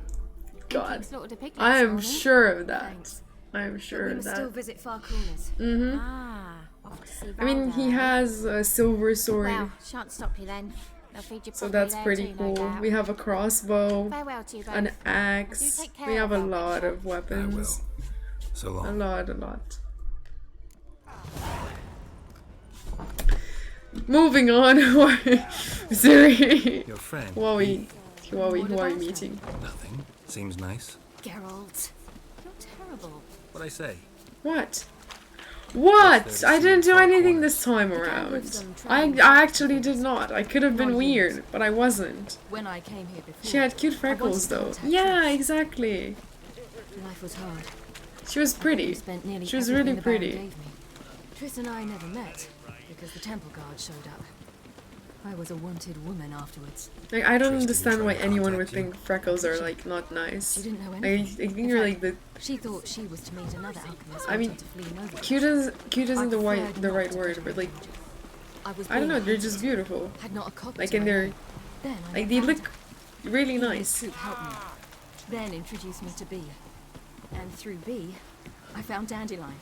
God. Keep slaughtered a pig I next am morning. sure of that. Thanks. I am But sure we of must still that. visit far corners. Mm-hmm. Ah, off to see I mean, he Valda. has a silver sword, Well, shan't stop you then. They'll feed you so properly that's there pretty too, no cool. doubt. We have a crossbow, Farewell to you both. an axe. Do take care We have a of them. lot of I will. weapons. So A long. lot. Moving on. Siri. Your friend. Who are we What about meeting? Nothing. Seems nice. Geralt, you're terrible. What'd I say? What? What? Yes, they're I didn't do four anything corners. this time with around. some I trained actually did not. I could have been Not yet. weird, but I wasn't. When I came here before, She had cute I freckles wanted to though. contact Yeah, Triss. exactly. Life was hard. She was We pretty. spent nearly She was everything really the Baron pretty. gave me. Triss and I never met because the temple guard showed up. I was a wanted woman afterwards. Like, I don't Triss, did you understand try why to anyone would contact you? think freckles are like not nice. She didn't know I anything. think In you're fact, like the She thought she was to meet another alchemist I mean, wanting to flee Nova. cute isn't the preferred the not right to word, come but like I was I don't know, being they're hunted. just beautiful. Had not a copy Like to and my they're name. Then I like met they Valda. look really He and his nice. suit helped me. Then introduced me to B. And through B, I found Dandelion.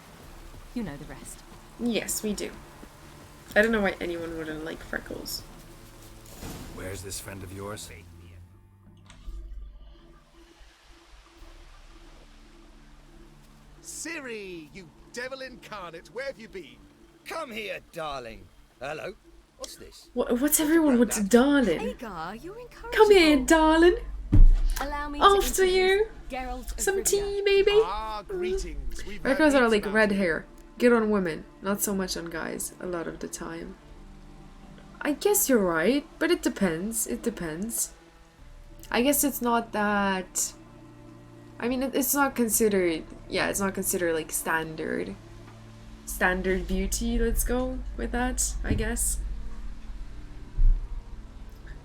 You know the rest. Yes, we do. I don't know why anyone wouldn't like freckles. Where's this friend of yours? Siri, you devil incarnate, where have you been? Come here, darling. Hello. What's this? What's everyone with darling? Agar, you're encouraging. Come here, darling. Allow me After you. Geralt of Some Rivia. tea, maybe? Ah, greetings. We've Red guys are like red hair. Good on women, not so much on guys, a lot of the time. I guess you're right, but it depends. It depends. I guess it's not that... I mean, it's not considered... Yeah, it's not considered like standard beauty. Let's go with that, I guess.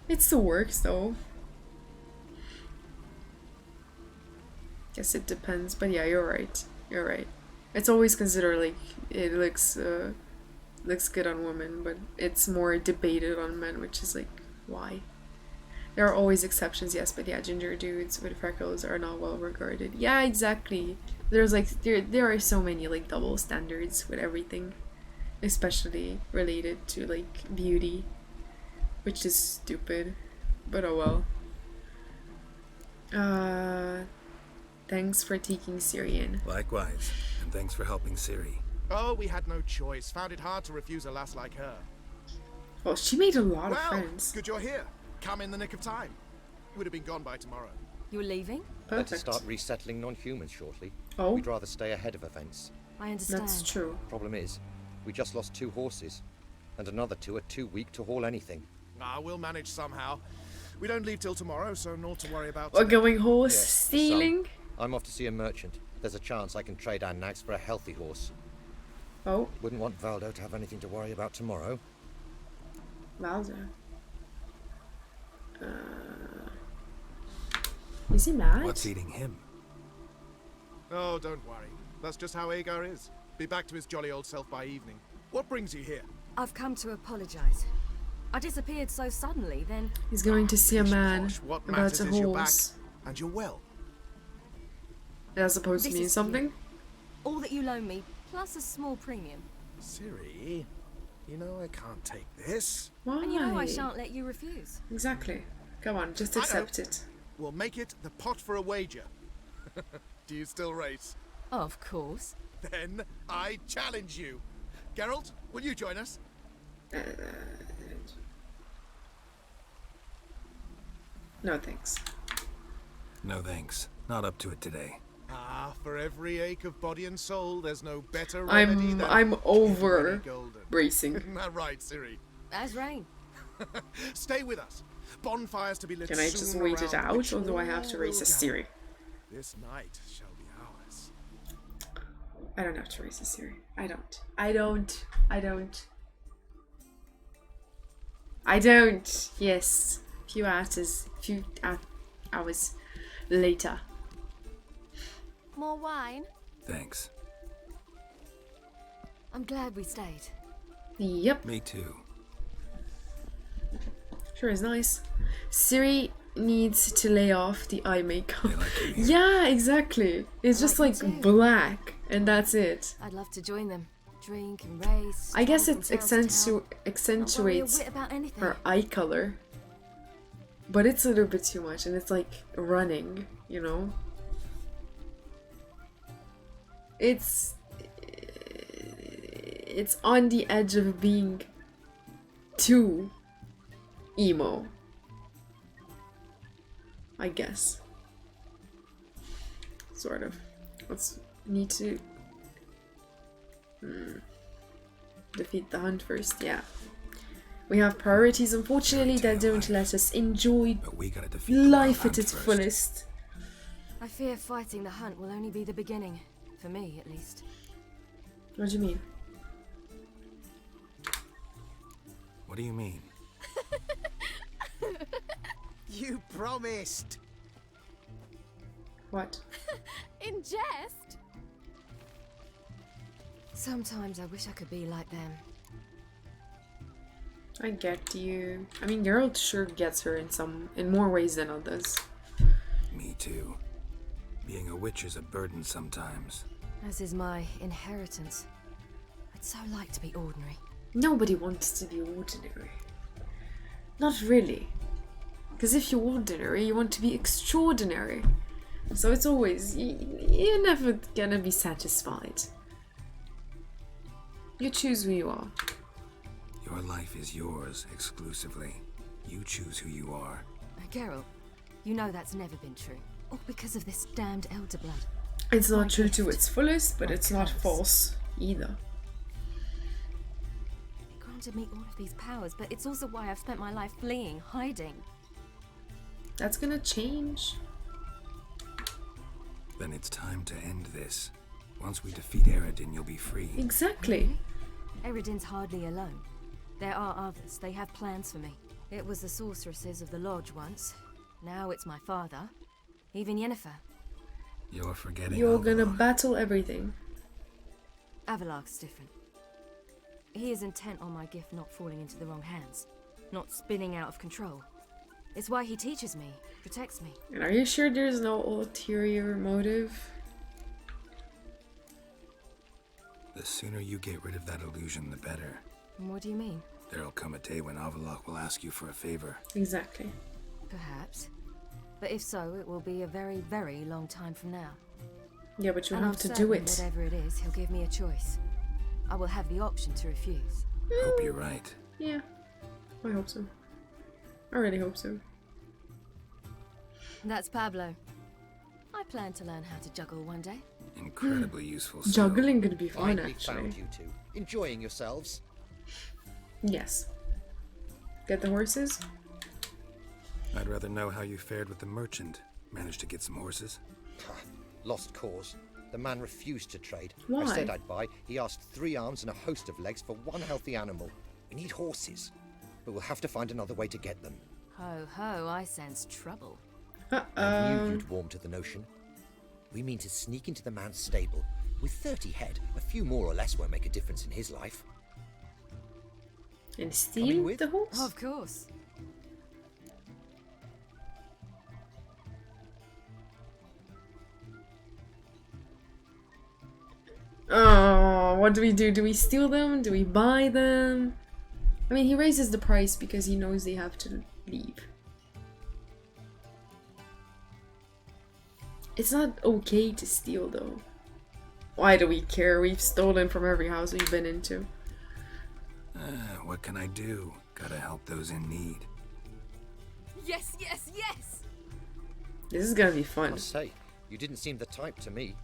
It still works though. Guess it depends, but yeah, you're right. You're right. It's always considered like it looks good on women, but it's more debated on men, which is like why. There are always exceptions, yes, but yeah, ginger dudes with freckles are not well regarded. Yeah, exactly. There's like there are so many like double standards with everything, especially related to like beauty, which is stupid, but oh well. Thanks for taking Syrian. Likewise, and thanks for helping Ciri. Oh, we had no choice. Found it hard to refuse a lass like her. Well, she made a lot of Well, friends. good you're here. Come in the nick of time. You would have been gone by tomorrow. You're leaving? Let's start resettling non-humans shortly. Oh? We'd rather stay ahead of events. I understand. That's true. Problem is, we just lost 2 horses, and another 2 are too weak to haul anything. Ah, we'll manage somehow. We don't leave till tomorrow, so naught to worry about. We're going horse Yes, stealing? I'm off to see a merchant. There's a chance I can trade our nags for a healthy horse. Oh. Wouldn't want Valdo to have anything to worry about tomorrow. Valdo. Is he mad? What's eating him? Oh, don't worry. That's just how Agar is. Be back to his jolly old self by evening. What brings you here? I've come to apologize. I disappeared so suddenly, then... He's going to see a man What about matters a is you're back, horse. and you're well. That's supposed to This mean is something? all that you loan me, plus a small premium. Ciri, you know I can't take this. Why? And you know I shan't let you refuse. Exactly. Come on, just I know. accept it. We'll make it the pot for a wager. Do you still race? Of course. Then I challenge you. Geralt, will you join us? No thanks. No thanks. Not up to it today. Ah, for every ache of body and soul, there's no better remedy than I'm over Henry Golden. racing. Isn't that right, Ciri? As rain. Stay with us. Bonfires to be lit. Can I just soon wait it around out, which or do I have to all race a will Siri? gather. This night shall be ours. I don't have to race a Siri. I don't. Yes. Few hours later. More wine? Thanks. I'm glad we stayed. Yep. Me too. Sure is nice. Siri needs to lay off the eye makeup. Yeah, exactly. It's just like black, and that's it. I'd love to join them. Drink and race. I guess travel it from town to town. accentuates Not worry a whit about anything. her eye color. But it's a little bit too much, and it's like running, you know? It's on the edge of being too emo, I guess. Sort of. Let's need to defeat the hunt first, yeah. We have priorities, unfortunately, that don't let us enjoy life at its fullest. I fear fighting the hunt will only be the beginning. For me, at least. What do you mean? What do you mean? You promised. What? In jest? Sometimes I wish I could be like them. I get you. I mean, Geralt sure gets her in more ways than others. Me too. Being a witch is a burden sometimes. As is my inheritance. I'd so like to be ordinary. Nobody wants to be ordinary. Not really. Because if you're ordinary, you want to be extraordinary. So it's always... You're never gonna be satisfied. You choose who you are. Your life is yours exclusively. You choose who you are. Geralt, you know that's never been true. All because of this damned elder blood. It's not true to its fullest, but it's not false either. It granted me all of these powers, but it's also why I've spent my life fleeing, hiding. That's gonna change. Then it's time to end this. Once we defeat Eredin, you'll be free. Exactly. Eredin's hardly alone. There are others. They have plans for me. It was the sorceresses of the Lodge once. Now it's my father. Even Yennefer. You're forgetting. You're gonna battle everything. Avalok's different. He is intent on my gift not falling into the wrong hands. Not spinning out of control. It's why he teaches me, protects me. And are you sure there's no ulterior motive? The sooner you get rid of that illusion, the better. What do you mean? There'll come a day when Avalok will ask you for a favor. Exactly. Perhaps. But if so, it will be a very, very long time from now. Yeah, but you And have I'm to do certain it. Whatever it is, he'll give me a choice. I will have the option to refuse. Hope you're right. Yeah, I hope so. I really hope so. That's Pablo. I plan to learn how to juggle one day. Incredibly useful skill. Juggling could be fun, Finally actually. found you two. Enjoying yourselves? Yes. Get the horses? I'd rather know how you fared with the merchant. Managed to get some horses? Lost cause. The man refused to trade. Why? I said I'd buy. He asked 3 arms and a host of legs for one healthy animal. We need horses. But we'll have to find another way to get them. Ho ho, I sense trouble. I knew you'd warm to the notion. We mean to sneak into the man's stable. With 30 head, a few more or less won't make a difference in his life. And steal the horse? Of course. Oh, what do we do? Do we steal them? Do we buy them? I mean, he raises the price because he knows they have to leave. It's not okay to steal, though. Why do we care? We've stolen from every house we've been into. What can I do? Gotta help those in need. Yes, yes, yes! This is gonna be fun. I must say, you didn't seem the type to me.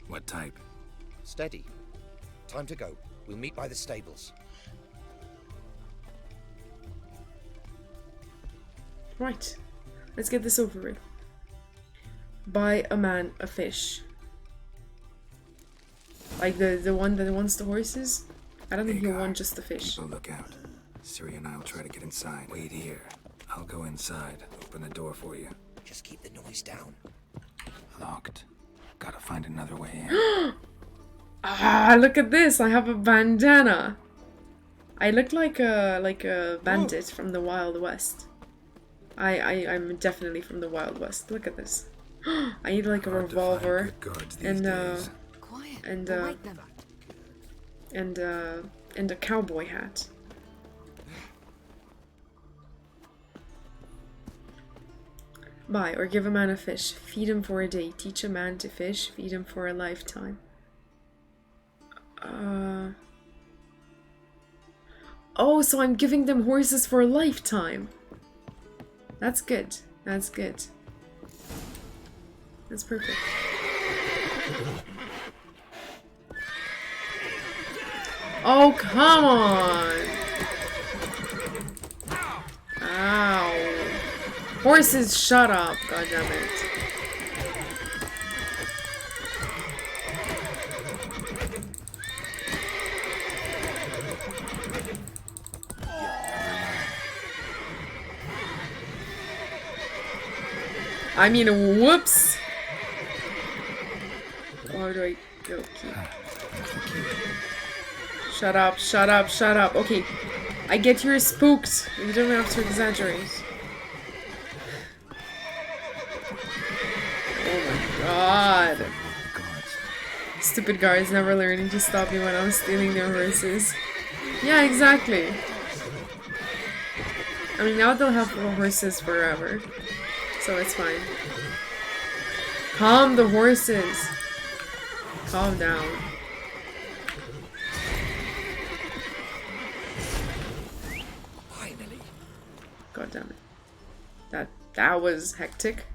What type? Steady. Time to go. We'll meet by the stables. Right. Let's get this over with. Buy a man a fish. Like the one that wants the horses? I don't think he'll want just the fish. Keep a lookout. Siri and I'll try to get inside. Wait here. I'll go inside. Open the door for you. Just keep the noise down. Locked. Gotta find another way in. Ah, look at this! I have a bandana. I look like a bandit from the Wild West. I'm definitely from the Wild West. Look at this. I need like a revolver and a cowboy hat. Buy or give a man a fish. Feed him for a day. Teach a man to fish. Feed him for a lifetime. Oh, so I'm giving them horses for a lifetime. That's good. That's good. That's perfect. Oh, come on! Ow. Horses, shut up, goddammit. I mean, whoops! Where do I go? Key. Shut up, shut up, shut up. Okay, I get you're spooked. You don't have to exaggerate. Oh my god. Stupid guards never learning to stop me when I'm stealing their horses. Yeah, exactly. I mean, now they'll have horses forever. So it's fine. Calm the horses. Calm down. God damn it. That was hectic.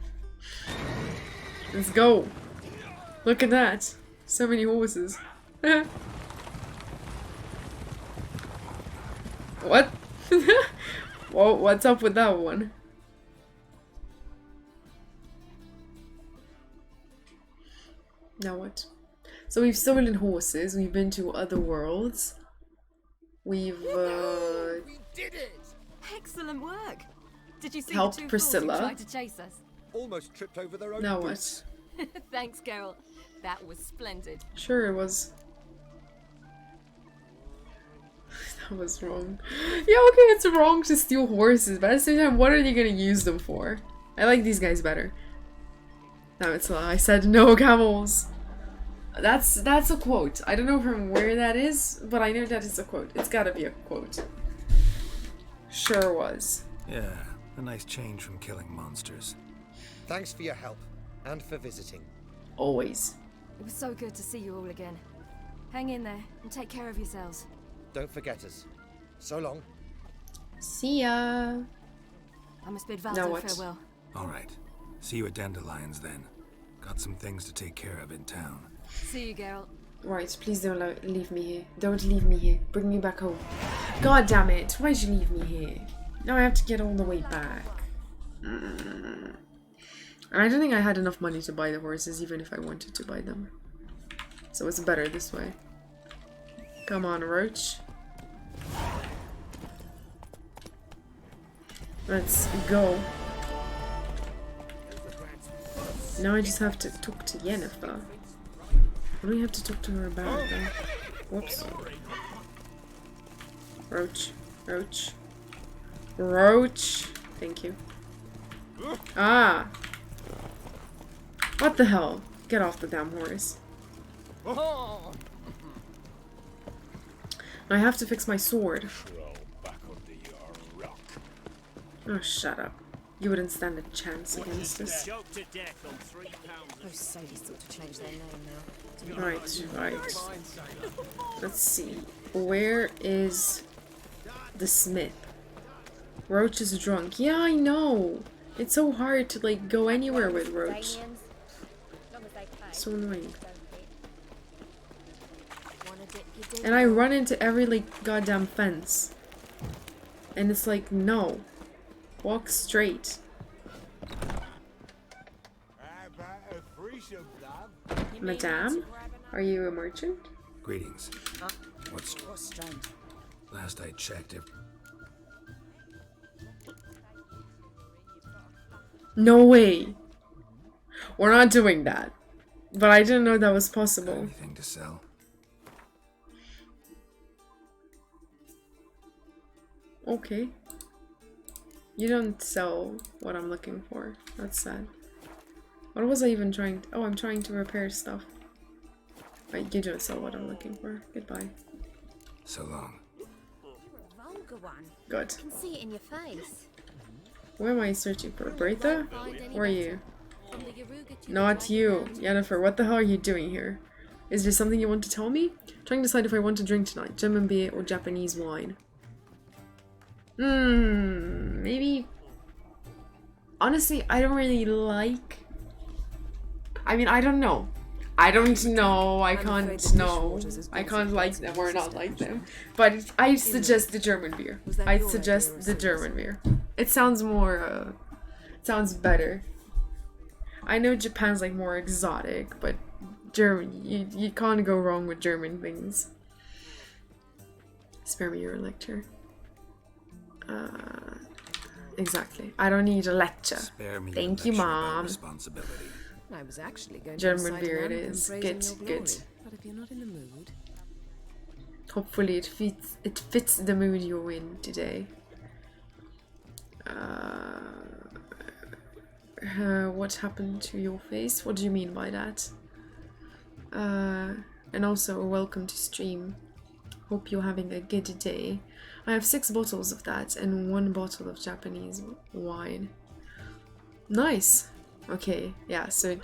Let's go. Look at that. So many horses. What? Whoa, what's up with that one? Now what? So we've stolen horses, we've been to other worlds. We've We did it! Excellent work! Did you see helped the two Priscilla. fools who tried to chase us? Almost tripped over their own Now boots. what? Thanks, Carol. That was splendid. Sure it was. That was wrong. Yeah, okay, it's wrong to steal horses, but at the same time, what are you gonna use them for? I like these guys better. No, it's a lie. I said no camels. That's a quote. I don't know from where that is, but I know that is a quote. It's gotta be a quote. Sure was. Yeah, a nice change from killing monsters. Thanks for your help, and for visiting. Always. It was so good to see you all again. Hang in there and take care of yourselves. Don't forget us. So long. See ya. I must bid Now Valdo what? farewell. Alright. See you at Dandelions then. Got some things to take care of in town. See you, Geralt. Right, please don't leave me here. Don't leave me here. Bring me back home. God damn it. Why'd you leave me here? Now I have to get all the way back. I don't think I had enough money to buy the horses, even if I wanted to buy them. So it's better this way. Come on, Roach. Let's go. Now I just have to talk to Yennefer. What do we have to talk to her about, though? Whoops. Roach. Roach. Roach. Thank you. Ah! What the hell? Get off the damn horse. I have to fix my sword. Oh, shut up. You wouldn't stand a chance against us. Those Sadies thought to change their name now. Right, right. Let's see. Where is the smith? Roach is drunk. Yeah, I know. It's so hard to like go anywhere with Roach. So annoying. And I run into every like goddamn fence. And it's like, no. Walk straight. Madame? Are you a merchant? Greetings. What's strange? last I checked it? No way. We're not doing that. But I didn't know that was possible. Anything to sell? Okay. You don't sell what I'm looking for. That's sad. What was I even trying to... Oh, I'm trying to repair stuff. Right, you don't sell what I'm looking for. Goodbye. So long. Good. I can see it in your face. Where am I searching for? Bertha? Where are you? Not you. Yennefer, what the hell are you doing here? Is there something you want to tell me? Trying to decide if I want to drink tonight. German beer or Japanese wine. Maybe... Honestly, I don't really like... I mean, I don't know. I don't know. I can't know. I can't like them or not like them. But I suggest the German beer. I'd suggest the German beer. It sounds more, sounds better. I know Japan's like more exotic, but German, you can't go wrong with German things. Spare me your lecture. Exactly. I don't need a lecture. Spare me Thank your you, lecture about Mom. Responsibility. I was actually going German to recite beer an it anthem is. praising Good, your good. glory, but if you're not in the mood, Hopefully it fits the mood you're in today. What happened to your face? What do you mean by that? And also welcome to stream. Hope you're having a good day. I have 6 bottles of that and 1 bottle of Japanese wine. Nice. Okay, yeah, so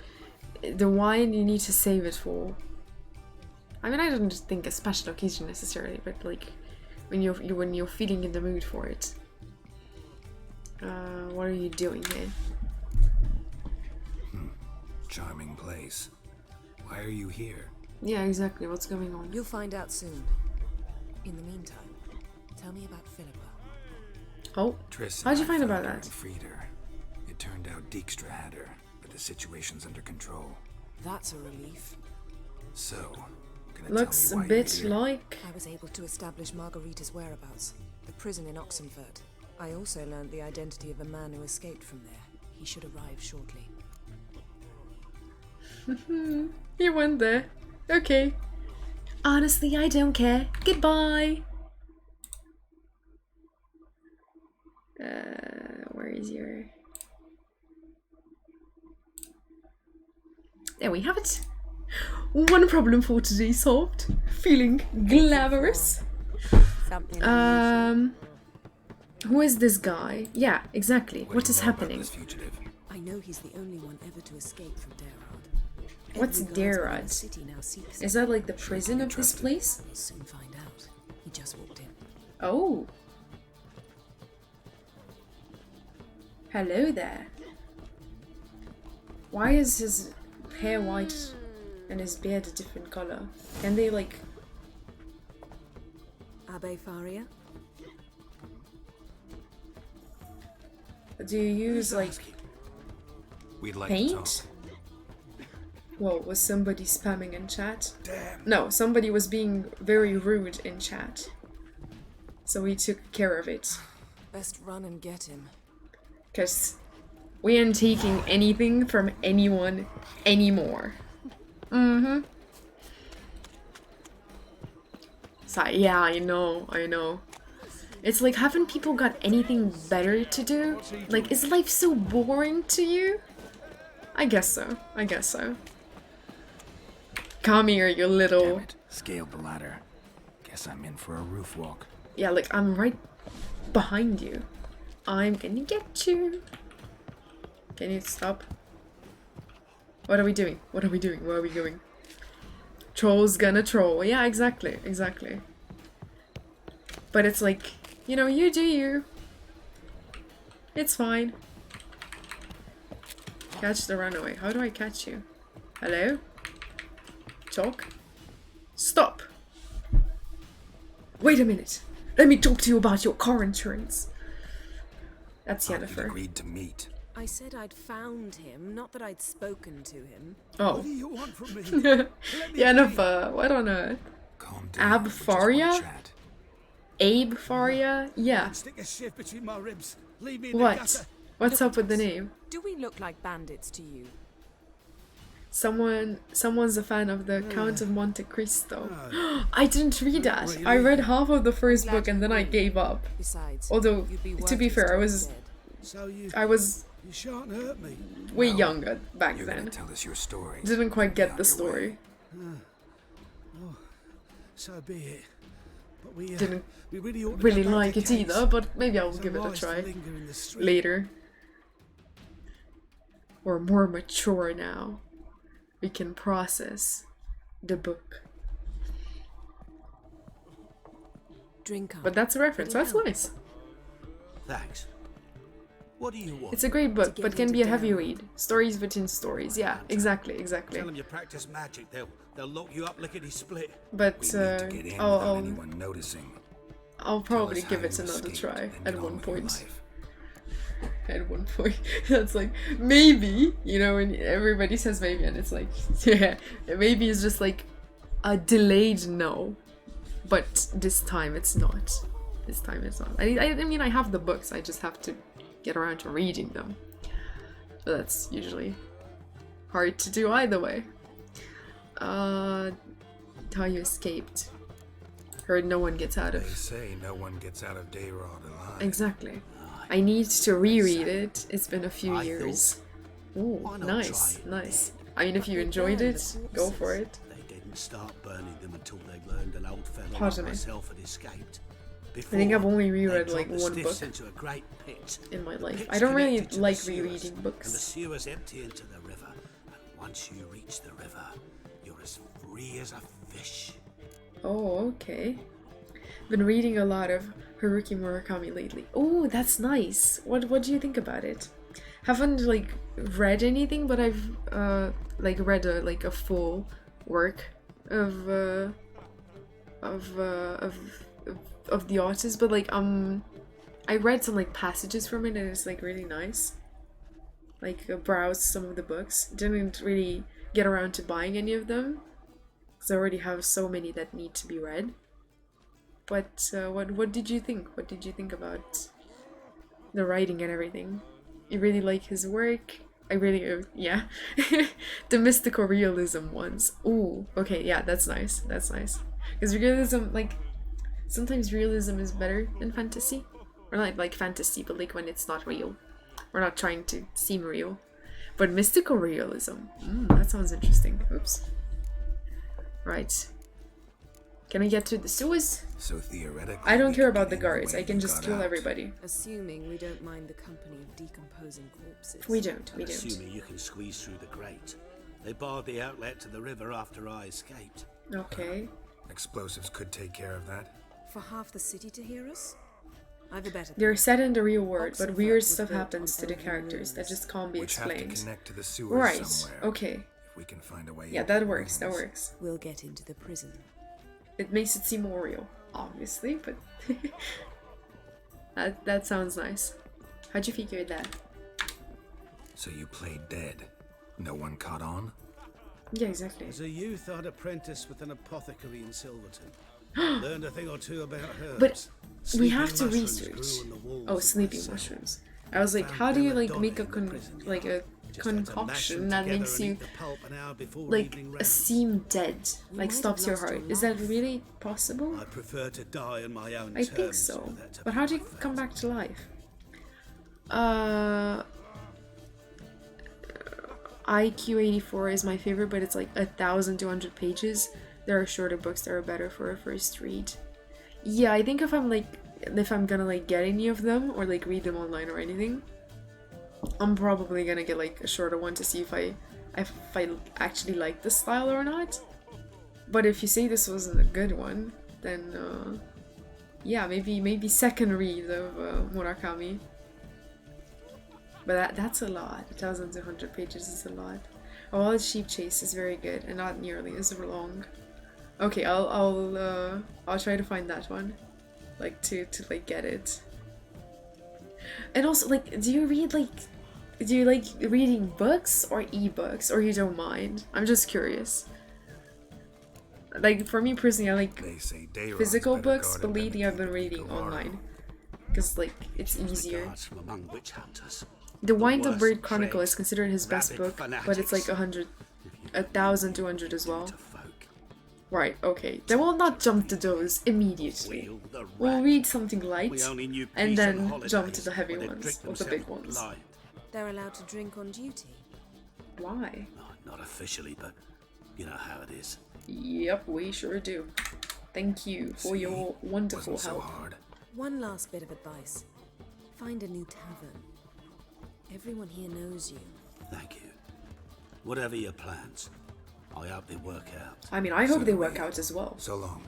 the wine you need to save it for. I mean, I don't think a special occasion necessarily, but like when you're feeling in the mood for it. What are you doing here? Charming place. Why are you here? Yeah, exactly. What's going on? You'll find out soon. In the meantime, tell me about Philippa. Oh, Triss how'd you and I find found about her that? and freed her. It turned out Dijkstra had her, but the situation's under control. That's a relief. So, gonna Looks tell a me why you're bit here? like... I was able to establish Margarita's whereabouts, the prison in Oxenfurt. I also learned the identity of a man who escaped from there. He should arrive shortly. You went there. Okay. Honestly, I don't care. Goodbye. Where is your... There we have it. One problem for today solved. Feeling glamorous. Who is this guy? Yeah, exactly. What is happening? I know he's the only one ever to escape from Derrad. What's Every guardsman in the Derrad? city now seeks Is him. that like the prison of this place? We'll soon find out. He just walked in. Oh. Hello there. Why is his hair white and his beard a different color? Can they like... Abbe Faria? Do you use like We'd like paint? to talk. Whoa, was somebody spamming in chat? Damn. No, somebody was being very rude in chat. So we took care of it. Best run and get him. Because we ain't taking anything from anyone anymore. Mm-hmm. So, yeah, I know. It's like, haven't people got anything better to do? Like, is life so boring to you? I guess so. Come here, you little... Damn it. Scaled the ladder. Guess I'm in for a roof walk. Yeah, like, I'm right behind you. I'm gonna get you. Can you stop? What are we doing? Where are we going? Troll's gonna troll. Yeah, exactly. But it's like, you know, you do you. It's fine. Catch the runaway. How do I catch you? Hello? Talk? Stop! Wait a minute. Let me talk to you about your car insurance. That's Yennefer. Agreed to meet. I said I'd found him, not that I'd spoken to him. Oh. What do you want from me? Yennefer, what on earth? Ab Faria? Abe Faria? Yeah. Stick a shift between my ribs. Leave me in the What? gutter. What's up with the name? Do we look like bandits to you? Someone's a fan of the Count of Monte Cristo. I didn't read that. I read half of the first book and then I gave up. Besides, Although, to be fair, I was You shan't hurt me. way younger back You're then. gonna tell us your story. Didn't quite get the story. Oh, so be it. But we Didn't we really ought to really go back like to it Kate. either, but maybe I'll Some give it a lies to try linger in the street. later. We're more mature now. We can process the book. Drink up. But that's a reference. That's nice. Thanks. What do you want? It's a great book, get but can into be a heavy Darrow. read. Stories within stories. Yeah, exactly. Tell them you practice magic. They'll lock you up lickety split. But Get in without I'll anyone noticing. probably us give how it you another escaped try and at get one on with your point. life. At one point, that's like maybe, you know, and everybody says maybe, and it's like, yeah, maybe it's just like a delayed no, but this time it's not. This time it's not. I mean, I have the books. I just have to get around to reading them. But that's usually hard to do either way. How you escaped. Heard no one gets out They of. say no one gets out of Dayrod alive. Exactly. I need to reread it. It's been a few years. Ooh, why not nice, try it nice. I mean, if you enjoyed it, go for it. They didn't start burning them until they learned an old fellow Pardon like me. myself had escaped. I think I've only reread they like dropped the one stiffs book into a great pit. in my life. Pit's I don't really connected to the like sewers, rereading And the books. sewers empty into the river. And once you reach the river, you're as free as a fish. Oh, okay. Been reading a lot of Haruki Murakami lately. Oh, that's nice. What do you think about it? Haven't like read anything, but I've like read a full work of the artist, but like I read some like passages from it and it's like really nice. Like browsed some of the books. Didn't really get around to buying any of them because I already have so many that need to be read. But what did you think? What did you think about the writing and everything? You really like his work? I really, yeah. The mystical realism ones. Ooh, okay, yeah, that's nice. That's nice. Because realism, like, sometimes realism is better than fantasy. Or not like fantasy, but like when it's not real. We're not trying to seem real. But mystical realism, that sounds interesting. Oops. Right. Can I get to the sewers? So theoretically, I don't care about the guards. I can just kill everybody. Assuming we don't mind the company of decomposing corpses. We don't. Assuming you can squeeze through the grate. They barred the outlet to the river after I escaped. Okay. Explosives could take care of that. For half the city to hear us? I've a better They're plan. set in the real world, but Oxenford weird was stuff built happens on to the elven characters that ruins, just can't be Which have to explained. connect to the sewers Right. somewhere. Okay. If we can find a way. Yeah, into that the works. That ruins. works. We'll get into the prison. It makes it seem more real, obviously, but that sounds nice. How'd you figure that? So you played dead. No one caught on? Yeah, exactly. As a youth, I'd apprenticed with an apothecary in Silverton. Learned a thing or two about herbs. But we Sleeping have to mushrooms research. grew on the walls Oh, of sleeping my cell. mushrooms. I was like, Found how do you like belladonna make a in the prison like a Just had to mash concoction them that together makes and you eat the pulp an hour before like evening rounds. seem dead, We like might stops have your lost heart? your Is that life. really possible? I prefer to die on my own I terms. think so. for that to But be how do my you come fate. back to life? IQ 84 is my favorite, but it's like 1,200 pages. There are shorter books that are better for a first read. Yeah, I think if I'm gonna like get any of them or like read them online or anything, I'm probably gonna get like a shorter one to see if I actually like the style or not. But if you say this wasn't a good one, then yeah, maybe second read of Murakami. But that's a lot. 1,200 pages is a lot. Oh, well, Sheep Chase is very good and not nearly as long. Okay, I'll try to find that one, like to like get it. And also, like, do you like reading books or ebooks, or you don't mind? I'm just curious. Like for me personally, I like physical books, but lately I've been reading online because like it's easier. Guards from among witch hunters. The Wind Up worst Bird Chronicle trade, is considered his best rabid book, but it's like fanatics. 1,200 as well. Right, okay. Then we'll not jump to those immediately. Wheel the We'll rat. read something light, We only knew and peace on then holidays jump to the heavy when they'd ones, drink or the big themselves ones. blind. They're allowed to drink on duty. Why? Not officially, but you know how it is. Yep, we sure do. Thank you for your wonderful help. One last bit of advice. Find a new tavern. Everyone here knows you. Thank you. Whatever your plans, I hope they work out. I mean, I hope they work out as well. So long.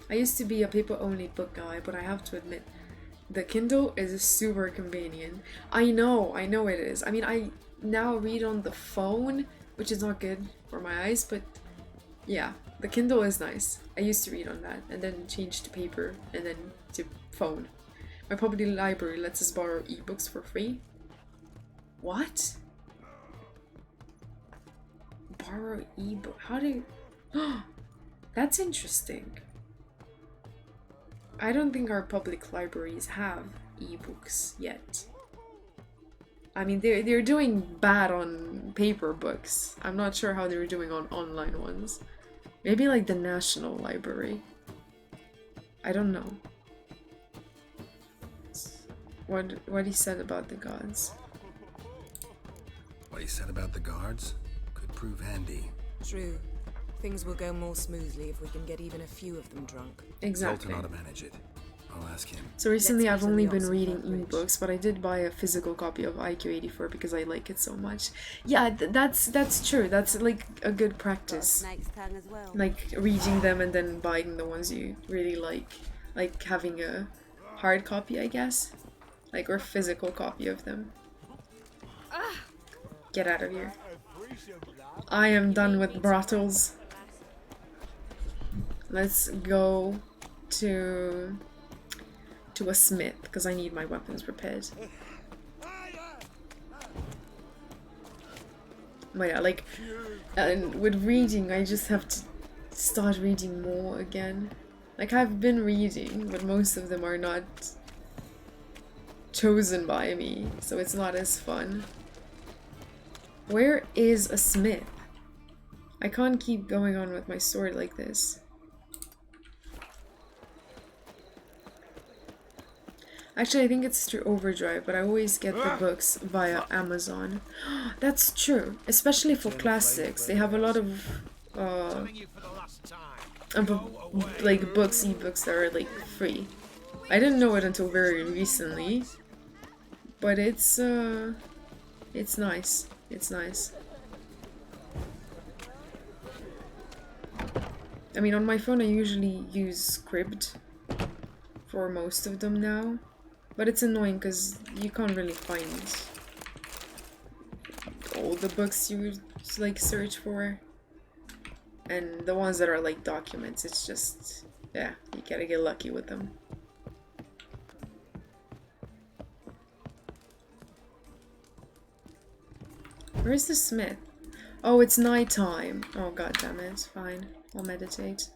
I used to be a paper-only book guy, but I have to admit, the Kindle is super convenient. I know it is. I mean, I now read on the phone, which is not good for my eyes, but yeah, the Kindle is nice. I used to read on that, and then changed to paper, and then to phone. My public library lets us borrow ebooks for free. What? Borrow ebook? How do you... That's interesting. I don't think our public libraries have ebooks yet. I mean, they're doing bad on paper books. I'm not sure how they're doing on online ones. Maybe like the National Library. I don't know. What he said about the gods. What he said about the guards could prove handy. True. Things will go more smoothly if we can get even a few of them drunk. Exactly. Zoltan ought to manage it. I'll ask him. So recently Let's I've meet on only the been Oxford reading Bridge. ebooks, but I did buy a physical copy of IQ84 because I like it so much. Yeah, that's true. That's like a good practice. Like reading them and then buying the ones you really like having a hard copy, I guess, like or physical copy of them. Get out of here. I am done with brothels. Let's go to a smith because I need my weapons repaired. But yeah, like, and with reading, I just have to start reading more again. Like, I've been reading, but most of them are not chosen by me, so it's not as fun. Where is a smith? I can't keep going on with my sword like this. Actually, I think it's through Overdrive, but I always get the books via Amazon. That's true, especially for classics. They have a lot of like books, ebooks that are like free. I didn't know it until very recently, but it's nice. It's nice. I mean, on my phone I usually use Scribd for most of them now. But it's annoying because you can't really find all the books you would like search for. And the ones that are like documents, it's just, yeah, you gotta get lucky with them. Where's the smith? Oh, it's nighttime. Oh, god damn it. Fine. I'll meditate.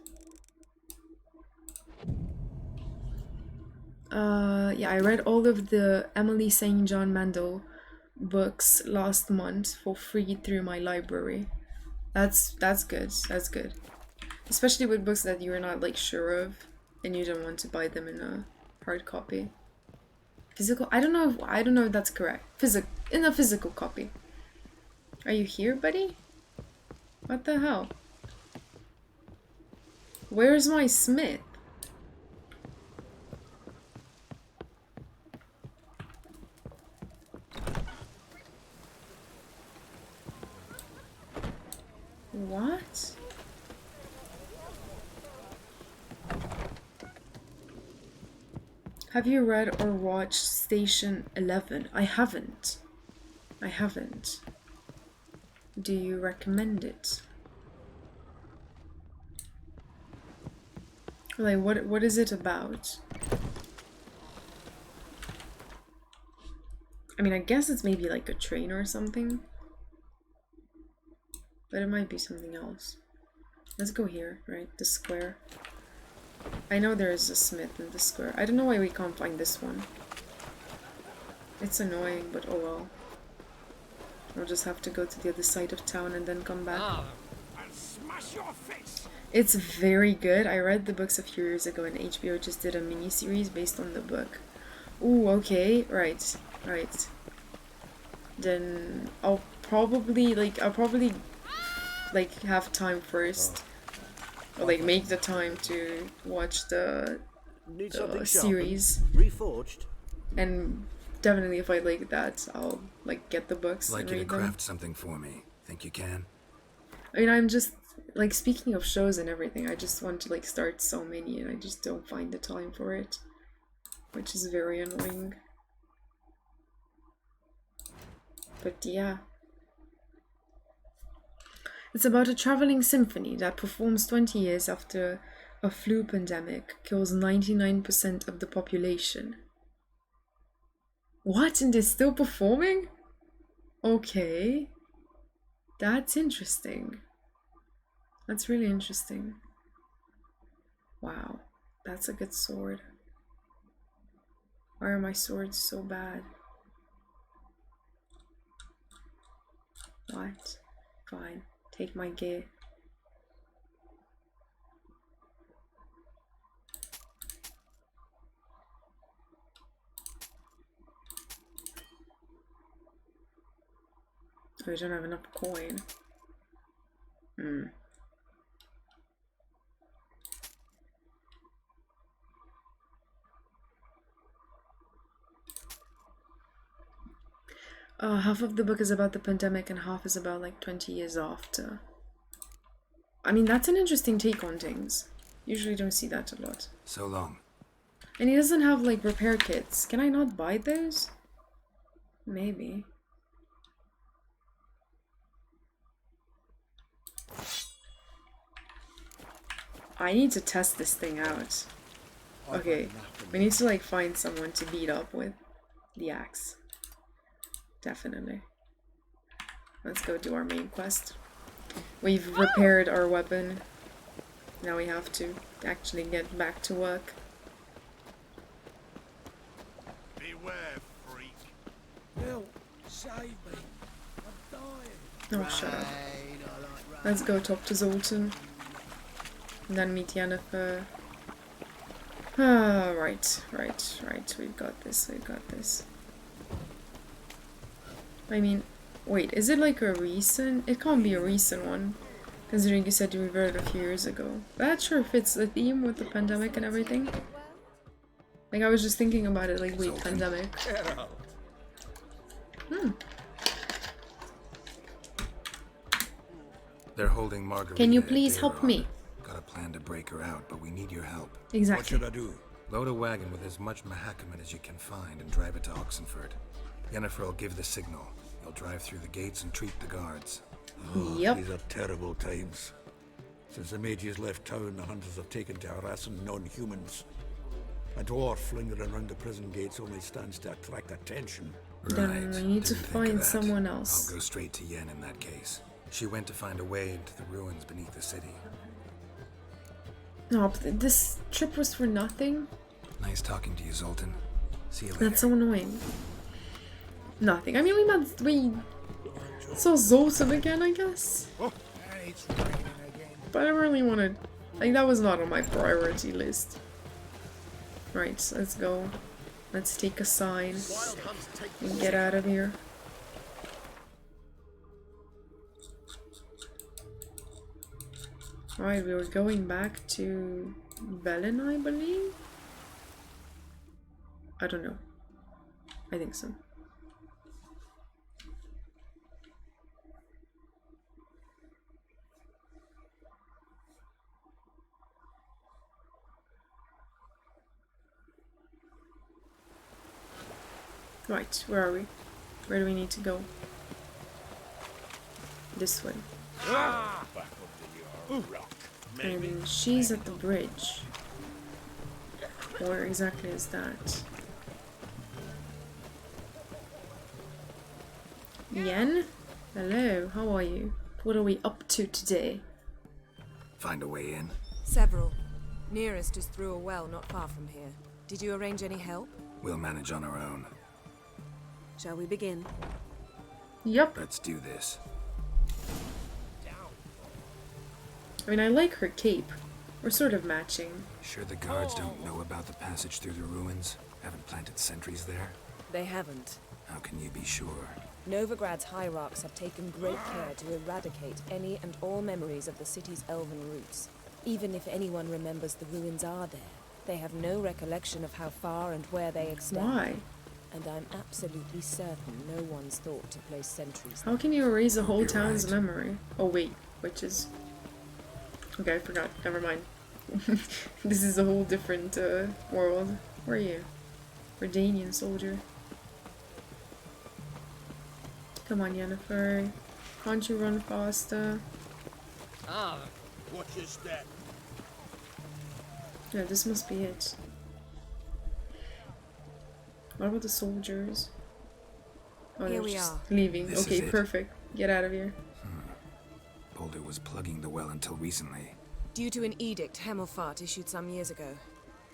Yeah, I read all of the Emily St. John Mandel books last month for free through my library. That's good. That's good. Especially with books that you're not like sure of and you don't want to buy them in a hard copy. Physical? I don't know if that's correct. In a physical copy. Are you here, buddy? What the hell? Where's my smith? What? Have you read or watched Station 11? I haven't. I haven't. Do you recommend it? Like, what is it about? I mean, I guess it's maybe like a train or something. But it might be something else. Let's go here, right? The square. I know there is a smith in the square. I don't know why we can't find this one. It's annoying, but oh well. We'll just have to go to the other side of town and then come back. I'll smash your face. It's very good. I read the books a few years ago and HBO just did a mini-series based on the book. Ooh, okay. Right. Right. Then I'll probably have time first. Or like make the time to watch the series. Reforged. And definitely if I like that, I'll like get the books I'd like and you to read them. craft something for me. Think you can? I mean, I'm just like, speaking of shows and everything, I just want to like start so many and I just don't find the time for it, which is very annoying. But yeah. It's about a traveling symphony that performs 20 years after a flu pandemic kills 99% of the population. What? And they're still performing? Okay. That's interesting. That's really interesting. Wow. That's a good sword. Why are my swords so bad? What? Fine. Take my gear. Oh, I don't have enough coin. Hmm. Half of the book is about the pandemic and half is about like 20 years after. I mean, that's an interesting take on things. Usually don't see that a lot. So long. And he doesn't have like repair kits. Can I not buy those? Maybe. I need to test this thing out. Okay, we need to like find someone to beat up with the axe. Definitely. Let's go do our main quest. We've repaired our weapon. Now we have to actually get back to work. Beware, freak. Help! Save me! I'm dying! Oh, shut up. Let's go talk to Zoltan. And then meet Yennefer. Ah, right. We've got this, I mean, wait, is it like a recent? It can't be a recent one, considering you said you reverted a few years ago. That sure fits the theme with the pandemic and everything. Like, I was just thinking about it, like, wait, pandemic. They're holding Margarita. Can you please help me? Got a plan to break her out, but we need your help. Exactly. What should I do? Load a wagon with as much Mahakaman as you can find and drive it to Oxenford. Yennefer will give the signal. You'll drive through the gates and treat the guards. Yep. These are terrible times. Since the mages left town, the hunters have taken to harassing non-humans. A dwarf lingering around the prison gates only stands to attract attention. Then we need to find someone I'll else. go straight to Yen in that case. She went to find a way into the ruins beneath the city. No, but this trip was for nothing? Nice talking to you, Zoltan. See you later. That's so annoying. Nothing. I mean, we saw Zoltan again, I guess. But I really wanted... Like, that was not on my priority list. Right, let's go. Let's take a sign and get out of here. Alright, we were going back to Velen, I believe? I don't know. I think so. Right, where are we? Where do we need to go? This way. And she's at the bridge. Where exactly is that? Yen? Hello, how are you? What are we up to today? Find a way in? Several. Nearest is through a well not far from here. Did you arrange any help? We'll manage on our own. Shall we begin? Yep. Let's do this. I mean, I like her cape. We're sort of matching. Sure the guards don't know about the passage through the ruins? Haven't planted sentries there? They haven't. How can you be sure? Novigrad's hierarchs have taken great care to eradicate any and all memories of the city's elven roots. Even if anyone remembers the ruins are there, they have no recollection of how far and where they extend. Why? And I'm absolutely certain no one's thought to place sentries How can you erase a whole town's memory? Oh wait, witches. Okay, I forgot. Never mind. This is a whole different world. Where are you? Redanian soldier. Come on, Yennefer. Can't you run faster? Watch your step. Yeah, this must be it. What about the soldiers? Oh, Here they're we just are. leaving. This Okay, is it. perfect. Get out of here. Boulder was plugging the well until recently. Due to an edict Hemmelfart issued some years ago.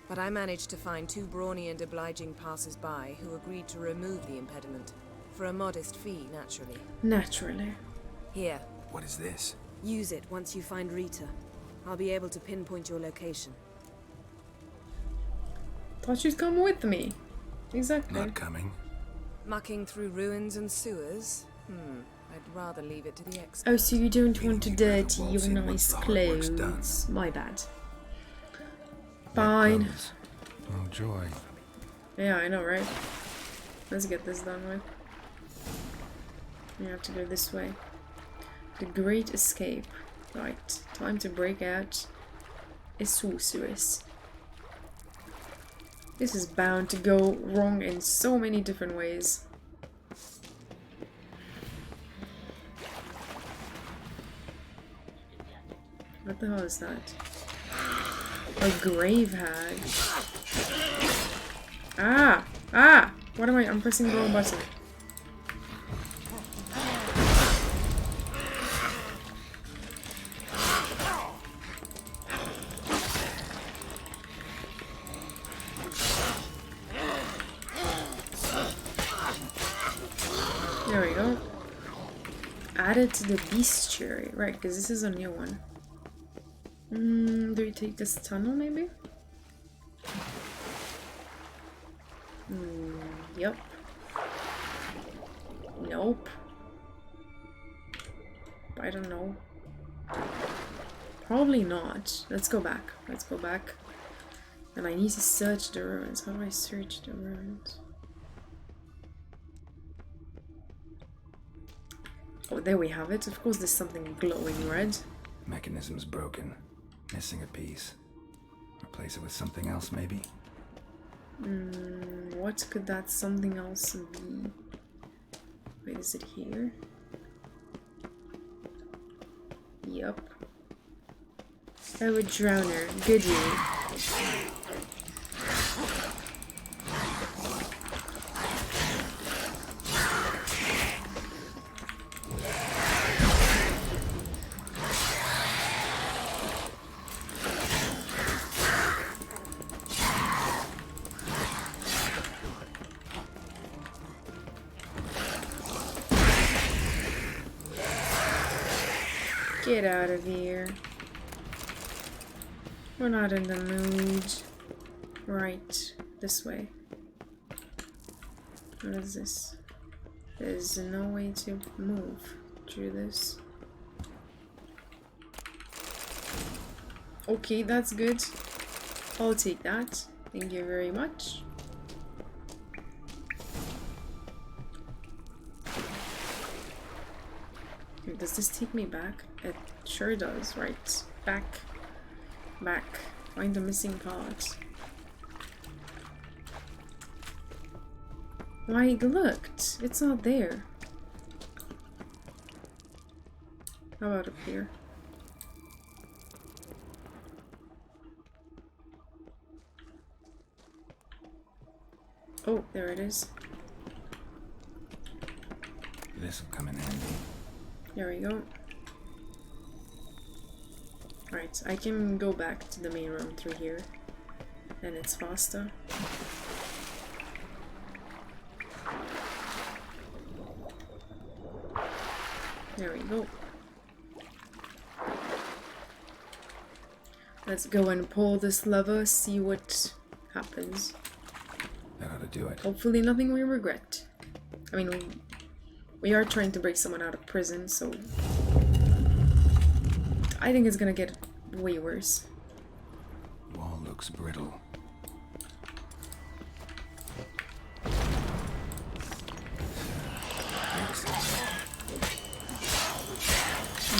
But I managed to find two brawny and obliging passers-by who agreed to remove the impediment. For a modest fee, naturally. Naturally. Here. What is this? Use it once you find Rita. I'll be able to pinpoint your location. Thought she'd come with me. Exactly. Not coming. Mucking through ruins and sewers? I'd rather leave it to the experts. Oh, so you don't want to dirty your waltz in once nice the hard work's clothes. done. My bad. Fine. Oh, joy. Yeah, I know, right? Let's get this done with. We have to go this way. The Great Escape. Right, time to break out a sorceress. This is bound to go wrong in so many different ways. What the hell is that? A grave hag. Ah! Ah! What am I? I'm pressing the wrong button. There we go. Added to the bestiary. Right, because this is a new one. Do we take this tunnel maybe? Yep. Nope. I don't know. Probably not. Let's go back. Let's go back. And I need to search the ruins. How do I search the ruins? Oh, there we have it. Of course there's something glowing red. Mechanism's broken. Missing a piece. Replace it with something else, maybe? What could that something else be? Wait, is it here? Yup. Oh, a drowner. Goody. Get out of here. We're not in the mood. Right, this way. What is this? There's no way to move through this. Okay, that's good. I'll take that. Thank you very much. Does this take me back? It sure does, right? Back. Back. Find the missing part. Why, it looked. It's not there. How about up here? Oh, there it is. This'll come in handy. There we go. Right, I can go back to the main room through here. And it's faster. There we go. Let's go and pull this lever, see what happens. That ought to do it. Hopefully nothing we regret. I mean, we are trying to break someone out of prison, so I think it's gonna get way worse. Wall looks brittle.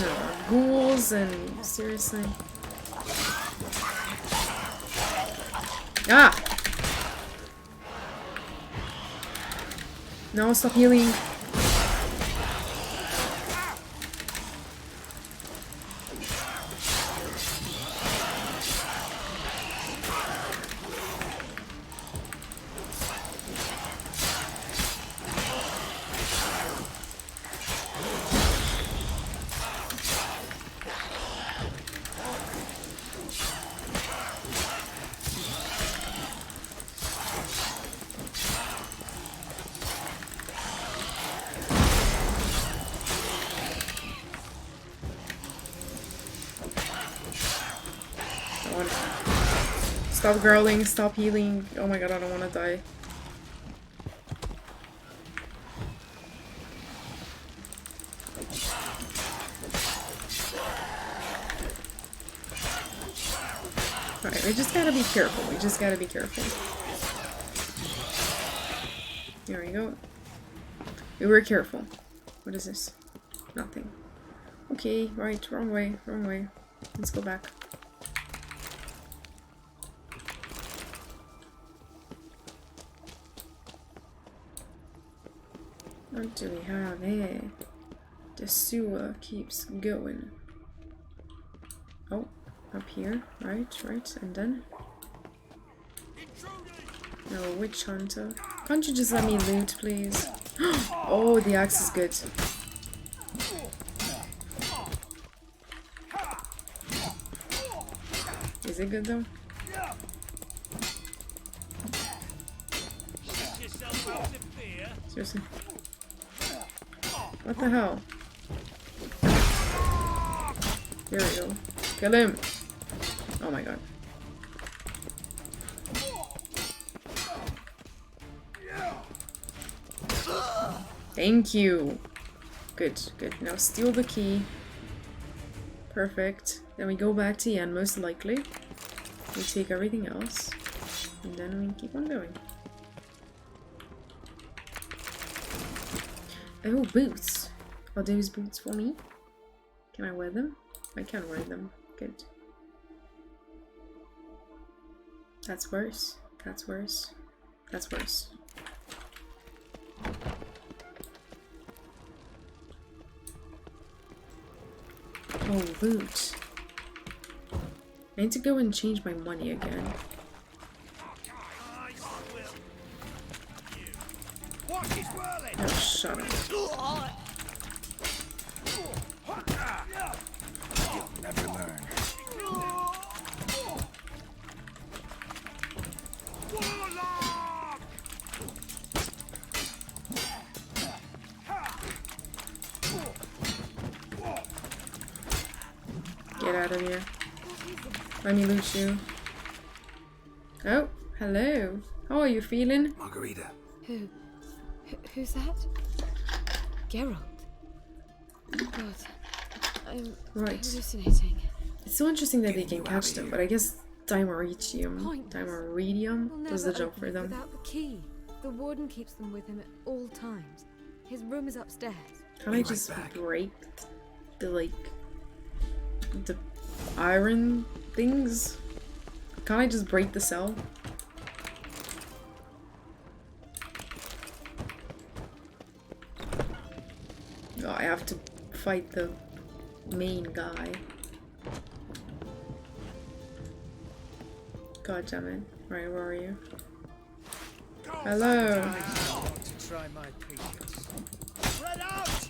No, ghouls and seriously. Ah! No, stop healing. Stop growling, stop healing. Oh my god, I don't want to die. Alright, we just gotta be careful. We just gotta be careful. There we go. We were careful. What is this? Nothing. Okay, right, wrong way, wrong way. Let's go back. What do we have here? The sewer keeps going. Oh, up here, right, and then? No, witch hunter. Can't you just let me loot, please? Oh, the axe is good. Is it good though? Seriously? What the hell? Here we go. Kill him! Oh my god. Thank you! Good, good. Now steal the key. Perfect. Then we go back to the end, most likely. We take everything else. And then we keep on going. Oh, boots! Are those boots for me? Can I wear them? I can wear them. Good. That's worse. That's worse. That's worse. Oh, loot. I need to go and change my money again. Oh, shut up. You'll never learn. Get out of here. Let me loot you. Oh, hello. How are you feeling? Margarita. Who's that? Geralt. God, I'm hallucinating. It's so interesting that they can catch them, but I guess Dynawet does the job for them. Without the key. The warden keeps them with him at all times. His room is upstairs. Can I just break the the iron things? Can't I just break the cell? Oh, I have to fight the main guy. God damn it. Right, where are you? Hello. To try my patience. Spread out!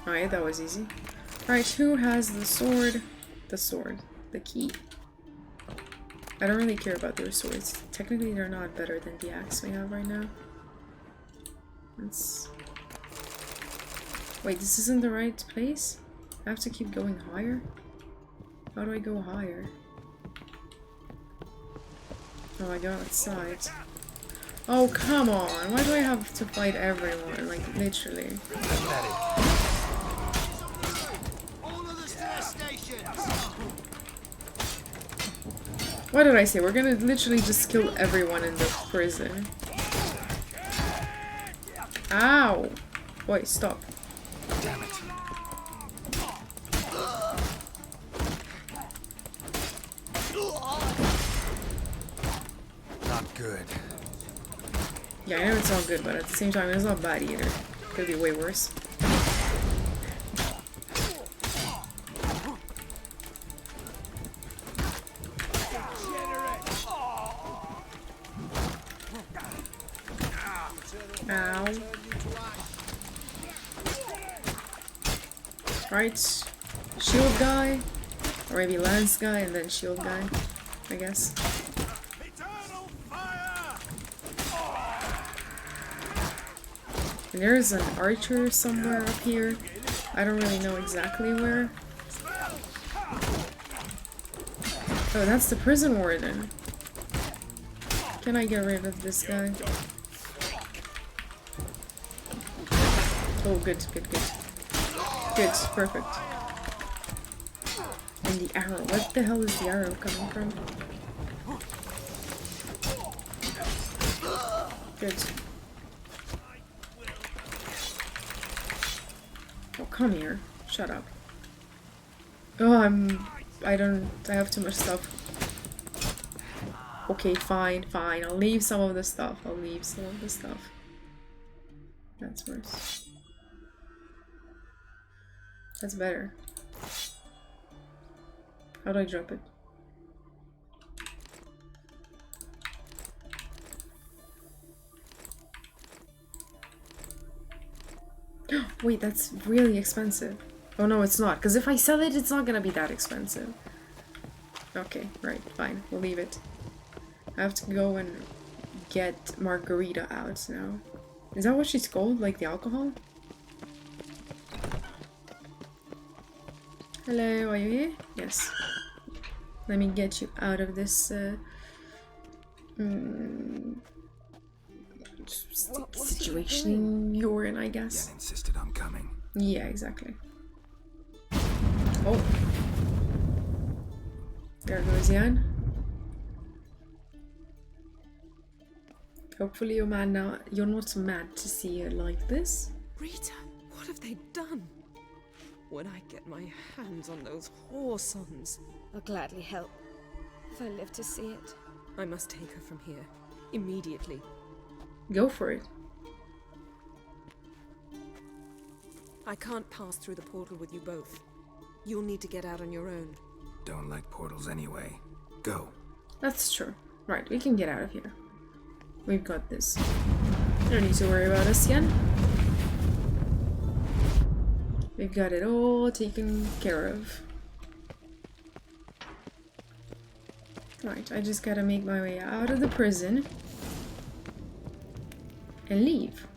Alright, that was easy. Alright, who has the sword? The sword. The key. I don't really care about their swords. Technically, they're not better than the axe we have right now. Let's... Wait, this isn't the right place? I have to keep going higher? How do I go higher? Oh, I go outside. Oh, come on! Why do I have to fight everyone? Like, literally. What did I say? We're gonna literally just kill everyone in the prison. Ow! Wait, stop. Damn it. Not good. Yeah, I know it's not good, but at the same time, it's not bad either. Could be way worse. Ow. Right. Shield guy. Or maybe lance guy and then shield guy, I guess. And there's an archer somewhere up here. I don't really know exactly where. Oh, that's the prison warden. Can I get rid of this guy? Oh, good, good, good. Good, perfect. And the arrow. What the hell is the arrow coming from? Good. Oh, come here. Shut up. Oh, I have too much stuff. Okay, fine. I'll leave some of the stuff. That's worse. That's better. How do I drop it? Wait, that's really expensive. Oh no, it's not. Because if I sell it, it's not gonna be that expensive. Okay, right, fine. We'll leave it. I have to go and get Margarita out now. Is that what she's called? Like the alcohol? Hello, are you here? Yes. Let me get you out of this situation you're in, I guess. Yen insisted on coming. Yeah, exactly. Oh. There goes Jan. Hopefully you're not mad to see her like this. Rita, what have they done? When I get my hands on those whoresons, I'll gladly help, if I live to see it. I must take her from here, immediately. Go for it. I can't pass through the portal with you both. You'll need to get out on your own. Don't like portals anyway. Go. That's true. Right, we can get out of here. We've got this. Don't need to worry about us yet. We've got it all taken care of. Right, I just gotta make my way out of the prison and leave.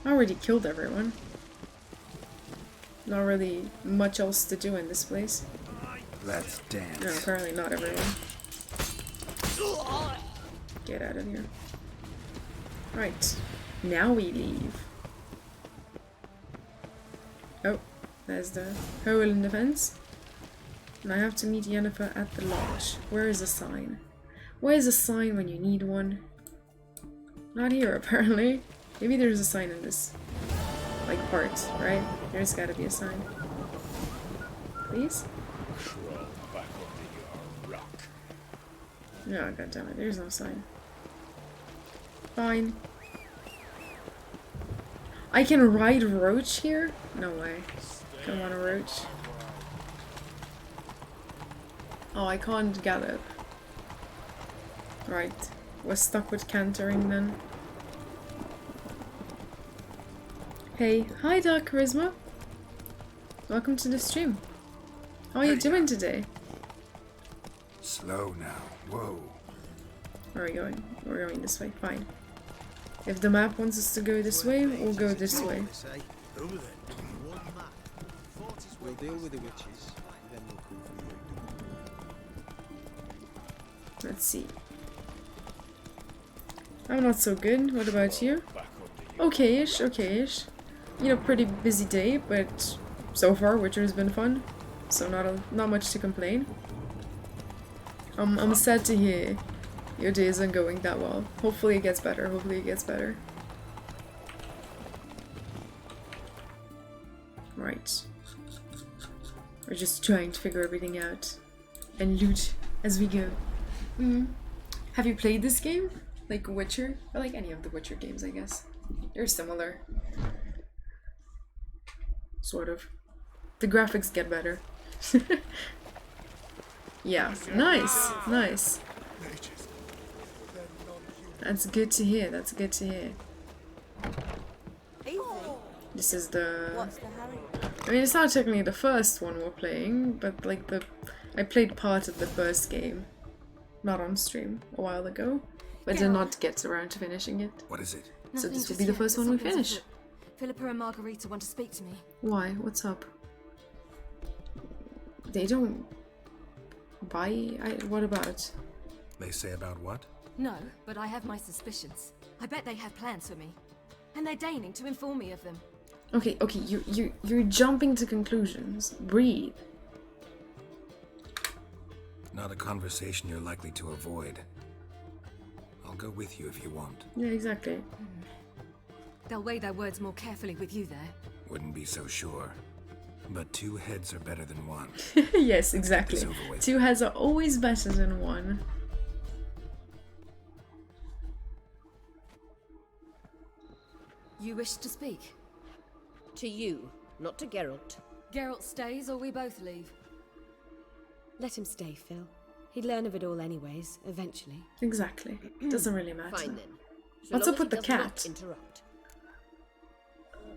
I already killed everyone. Not really much else to do in this place. Let's dance. No, apparently not everyone. Get out of here. Right, now we leave. Oh, there's the hole in the fence. And I have to meet Yennefer at the lodge. Where is a sign? Where is a sign when you need one? Not here, apparently. Maybe there's a sign in this, like, part, right? There's gotta be a sign. Please? Crawl back under your rock. No, goddammit, there's no sign. Fine. I can ride Roach here? No way. Come on, Roach. Oh, I can't gallop. Right. Was stuck with cantering then. Hey, hi Dark Charisma. Welcome to the stream. How are you doing today? Slow now. Whoa. Where are we going? We're going this way. Fine. If the map wants us to go this way, we'll go this way. We'll deal with the witches, then we'll call for you. Let's see. I'm not so good. What about you? Okay-ish, okay-ish. You know, pretty busy day, but so far Witcher's been fun. So not much to complain. I'm sad to hear your day isn't going that well. Hopefully it gets better. Hopefully it gets better. Right. We're just trying to figure everything out and loot as we go. Have you played this game? Like Witcher? Or like any of the Witcher games, I guess. They're similar. Sort of. The graphics get better. Yeah, nice, nice. That's good to hear, that's good to hear. This is the... I mean, it's not technically the first one we're playing, but like I played part of the first game. Not on stream, a while ago. But did not get around to finishing it. What is it? So this will be the first one we finish. Philippa and Margarita want to speak to me. Why? What's up? They don't... Why? What about? They say about what? No, but I have my suspicions. I bet they have plans for me. And they're deigning to inform me of them. Okay, you're jumping to conclusions. Breathe. Not a conversation you're likely to avoid. I'll go with you if you want. Yeah, exactly. they'll weigh their words more carefully with you there. Wouldn't be so sure. But 2 heads are better than 1. Yes, exactly. 2 heads are always better than 1. You wish to speak? To you, not to Geralt. Geralt stays or we both leave? Let him stay, Phil. He'd learn of it all anyways, eventually. Exactly. Doesn't really matter. Fine then. So What's long up as with he the does not cat? Interrupt.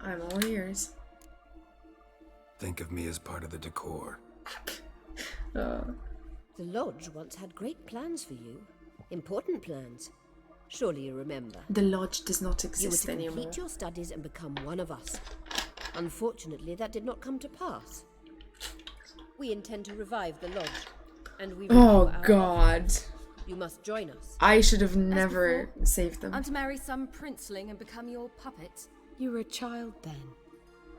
I'm all ears. Think of me as part of the decor. The Lodge once had great plans for you. Important plans. Surely you remember. The Lodge does not You were exist to complete anymore. your studies and become one of us. Unfortunately, that did not come to pass. We intend to revive the Lodge, and we Oh renew our god. efforts. You must join us. I should have never saved them. I'm to marry some princeling and become your puppet? You were a child then,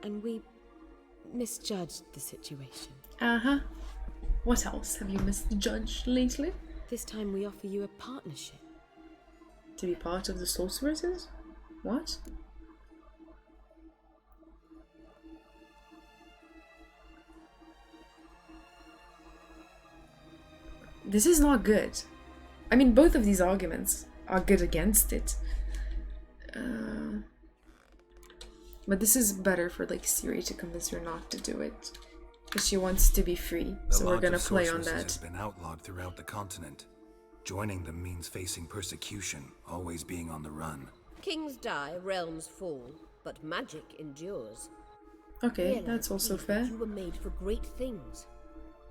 and we misjudged the situation. Uh-huh. What else have you misjudged lately? This time we offer you a partnership. To be part of the sorceresses? What? This is not good. I mean, both of these arguments are good against it. But this is better for like Ciri to convince her not to do it. Because she wants to be free, The so we're Lodge gonna of play on Sorceresses that. has been outlawed throughout the continent. Joining them means facing persecution, always being on the run. Kings die, realms fall, but magic endures. Okay, Realize, that's also please, that fair. You were made for great things.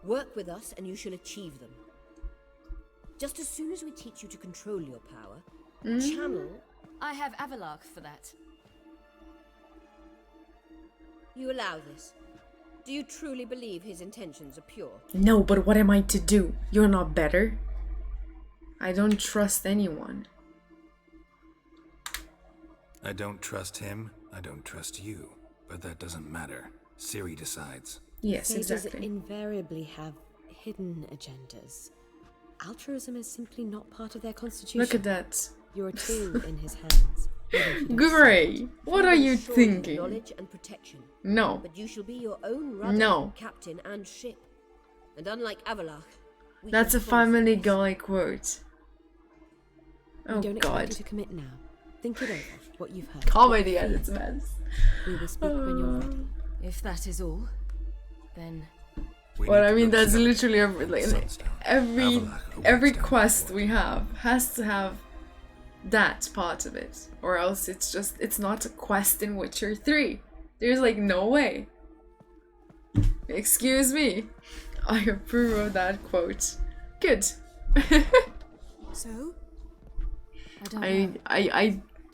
Work with us and you shall achieve them. Just as soon as we teach you to control your power, channel... I have Avalark for that. You allow this. Do you truly believe his intentions are pure? No, but what am I to do? You're not better. I don't trust anyone. I don't trust him, I don't trust you. But that doesn't matter. Ciri decides. Yes, Sages exactly. invariably have hidden agendas. Altruism is simply not part of their constitution. Look at that. You're a tool in his hands. Gray, what are you thinking? Knowledge and protection. No. But you shall be your own rudder, No. captain, and ship. And unlike Avalark, we That's a can promise Family Guy quote. Oh we don't expect god. you to commit now. Think it over, what you've heard. Comedy at its best. We will speak when you're ready. If that is all, then... Well, I mean, that's literally every quest we have has to have that part of it, or else it's not a quest in Witcher 3. There's like no way. Excuse me. I approve of that quote. Good. So? I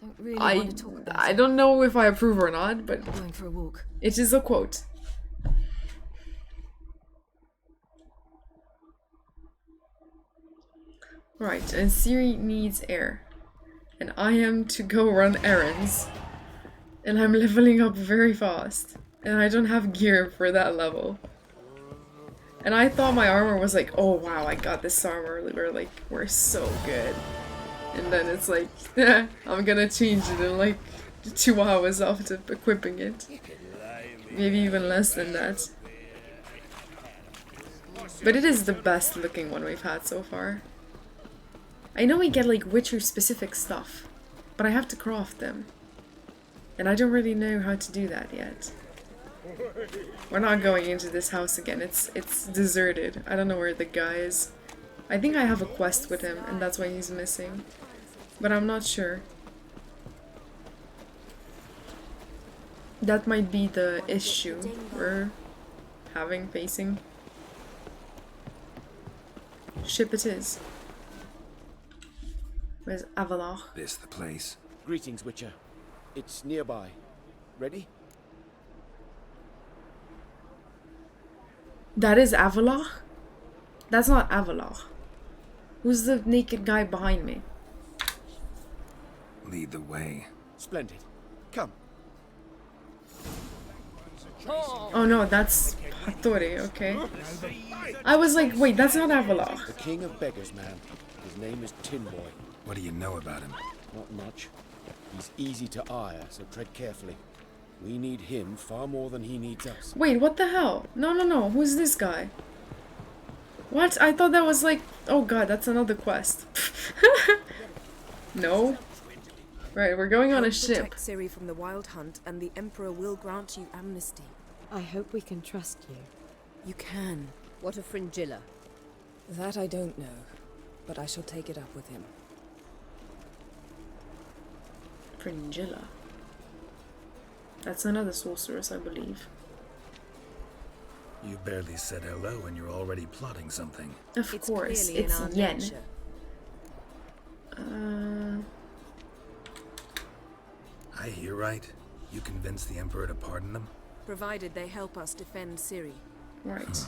don't really want to talk about I don't know if I approve or not, but going for a walk. it is a quote. Right, and Ciri needs air. And I am to go run errands. And I'm leveling up very fast. And I don't have gear for that level. And I thought my armor was like, oh wow, I got this armor. We're so good. And then it's like, I'm gonna change it in like 2 hours after equipping it. Maybe even less than that. But it is the best looking one we've had so far. I know we get like Witcher specific stuff, but I have to craft them. And I don't really know how to do that yet. We're not going into this house again, it's deserted. I don't know where the guy is. I think I have a quest with him and that's why he's missing. But I'm not sure. That might be the issue we're facing. Ship it is. Where's Avalar? This the place? Greetings, Witcher. It's nearby. Ready? That is Avalar? That's not Avalar. Who's the naked guy behind me? Lead the way. Splendid. Come. Oh no, that's Hattori, okay. I was like, wait, that's not Avalar. The king of beggars, man. His name is Tin Boy. What do you know about him? Not much. He's easy to ire, so tread carefully. We need him far more than he needs us. Wait, what the hell? No. Who's this guy? What? I thought that was like... Oh god, that's another quest. No. Right, we're going on a ship. Protect Ciri from the Wild Hunt, and the Emperor will grant you amnesty. I hope we can trust you. You can. What of Fringilla? That I don't know, but I shall take it up with him. Fringilla. That's another sorceress, I believe. You barely said hello and you're already plotting something. Of course, it's Yen. I hear right? You convinced the Emperor to pardon them? Provided they help us defend Ciri. Right.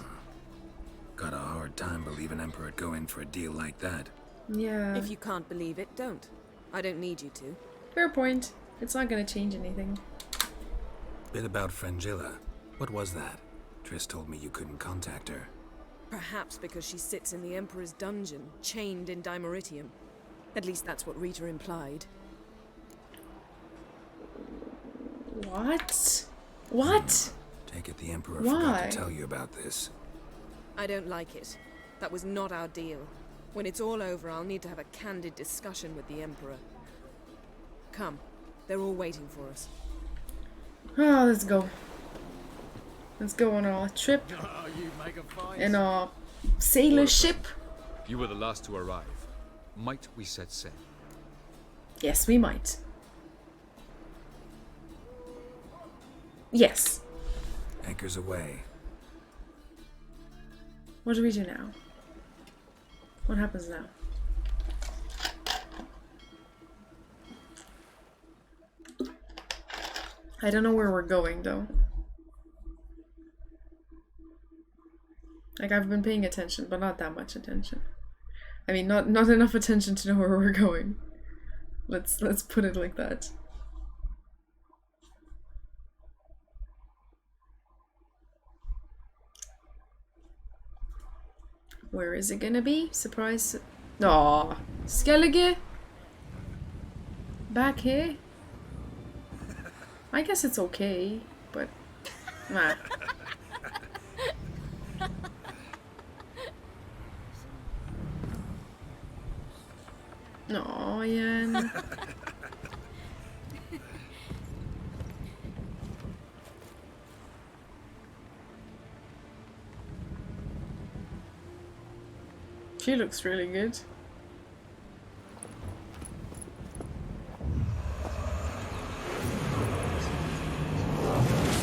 Got a hard time believing Emperor'd go in for a deal like that. Yeah. If you can't believe it, don't. I don't need you to. Fair point. It's not gonna change anything. Bit about Fringilla. What was that? Triss told me you couldn't contact her. Perhaps because she sits in the Emperor's dungeon, chained in Dimeritium. At least that's what Rita implied. What? What? Take it the Emperor Why? forgot to tell you about this. I don't like it. That was not our deal. When it's all over, I'll need to have a candid discussion with the Emperor. Come. They're all waiting for us. Oh, let's go. Let's go on our trip. In our sailor ship. You were the last to arrive. Might we set sail? Yes, we might. Yes. Anchors away. What do we do now? What happens now? I don't know where we're going though. Like, I've been paying attention, but not that much attention. I mean, not enough attention to know where we're going. Let's put it like that. Where is it gonna be? Surprise. Aw, Skellige? Back here? I guess it's okay, but nah. Aw, Yen. She looks really good.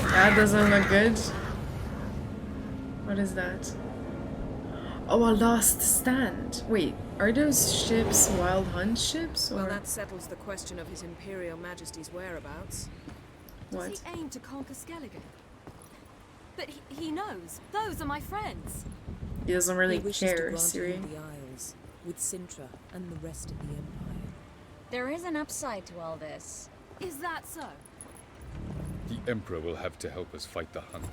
That doesn't look good. What is that? Oh, a last stand. Wait, are those ships Wild Hunt ships? Or? Well, that settles the question of His Imperial Majesty's whereabouts. What? Does he aim to conquer Skellige? But he knows. Those are my friends. He doesn't really He wishes care, to grant Ciri. him the Isles, with Sintra and the rest of the Empire. There is an upside to all this. Is that so? The Emperor will have to help us fight the Hunt.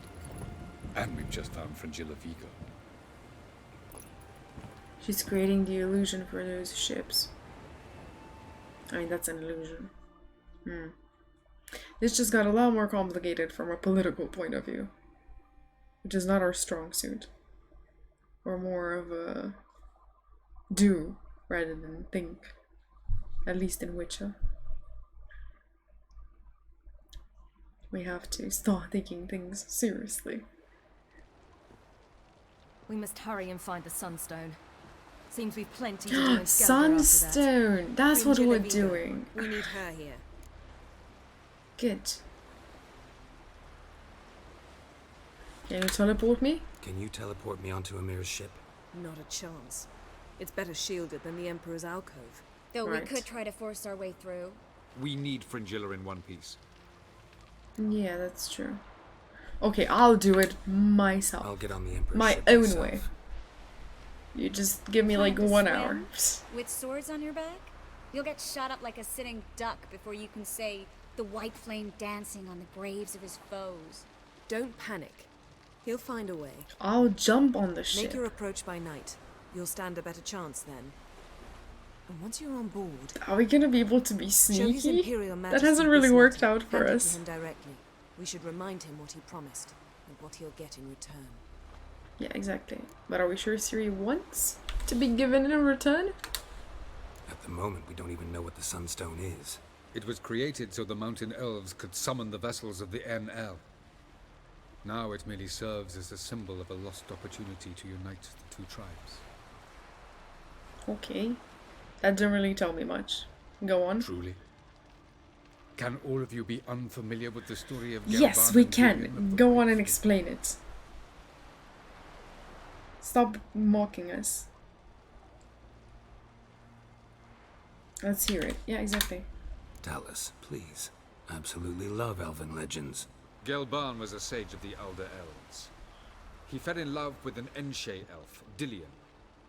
And we've just found Fringilla Vigo. She's creating the illusion for those ships. I mean, that's an illusion. This just got a lot more complicated from a political point of view. Which is not our strong suit. Or more of a do rather than think. At least in Witcher. We have to start taking things seriously. We must hurry and find the Sunstone. Seems we've plenty to do in Skellige after that. Sunstone! That's what Fringilla we're Vigo. doing. We need her here. Good. Can you teleport me? Can you teleport me onto Amir's ship? Not a chance. It's better shielded than the Emperor's alcove. Though Right. we could try to force our way through. We need Fringilla in one piece. Yeah, that's true. Okay, I'll do it myself. I'll get on the Emperor's My ship own myself. way. You just give me like Plan to 1 swim hour. With swords on your back? You'll get shot up like a sitting duck before you can say the white flame dancing on the graves of his foes. Don't panic. He'll find a way. I'll jump on the Make ship. your approach by night. You'll stand a better chance then. And once you're on board, Are we gonna be able to be show His sneaky? Imperial That Majesty hasn't really this worked letter. out for Hand it to us. him directly. We should remind him what he promised and what he'll get in return. Yeah, exactly. But are we sure Siri wants to be given in return? At the moment, we don't even know what the Sunstone is. It was created so the mountain elves could summon the vessels of the NL. Now it merely serves as a symbol of a lost opportunity to unite the two tribes. Okay. That didn't really tell me much. Go on. Truly? Can all of you be unfamiliar with the story of Yes, Gelban we and Dillion can. of the Go White on and Fleet? explain it. Stop mocking us. Let's hear it. Yeah, exactly. Tell us, please. Absolutely love elven legends. Gelban was a sage of the Elder Elves. He fell in love with an Enshe elf, Dillion,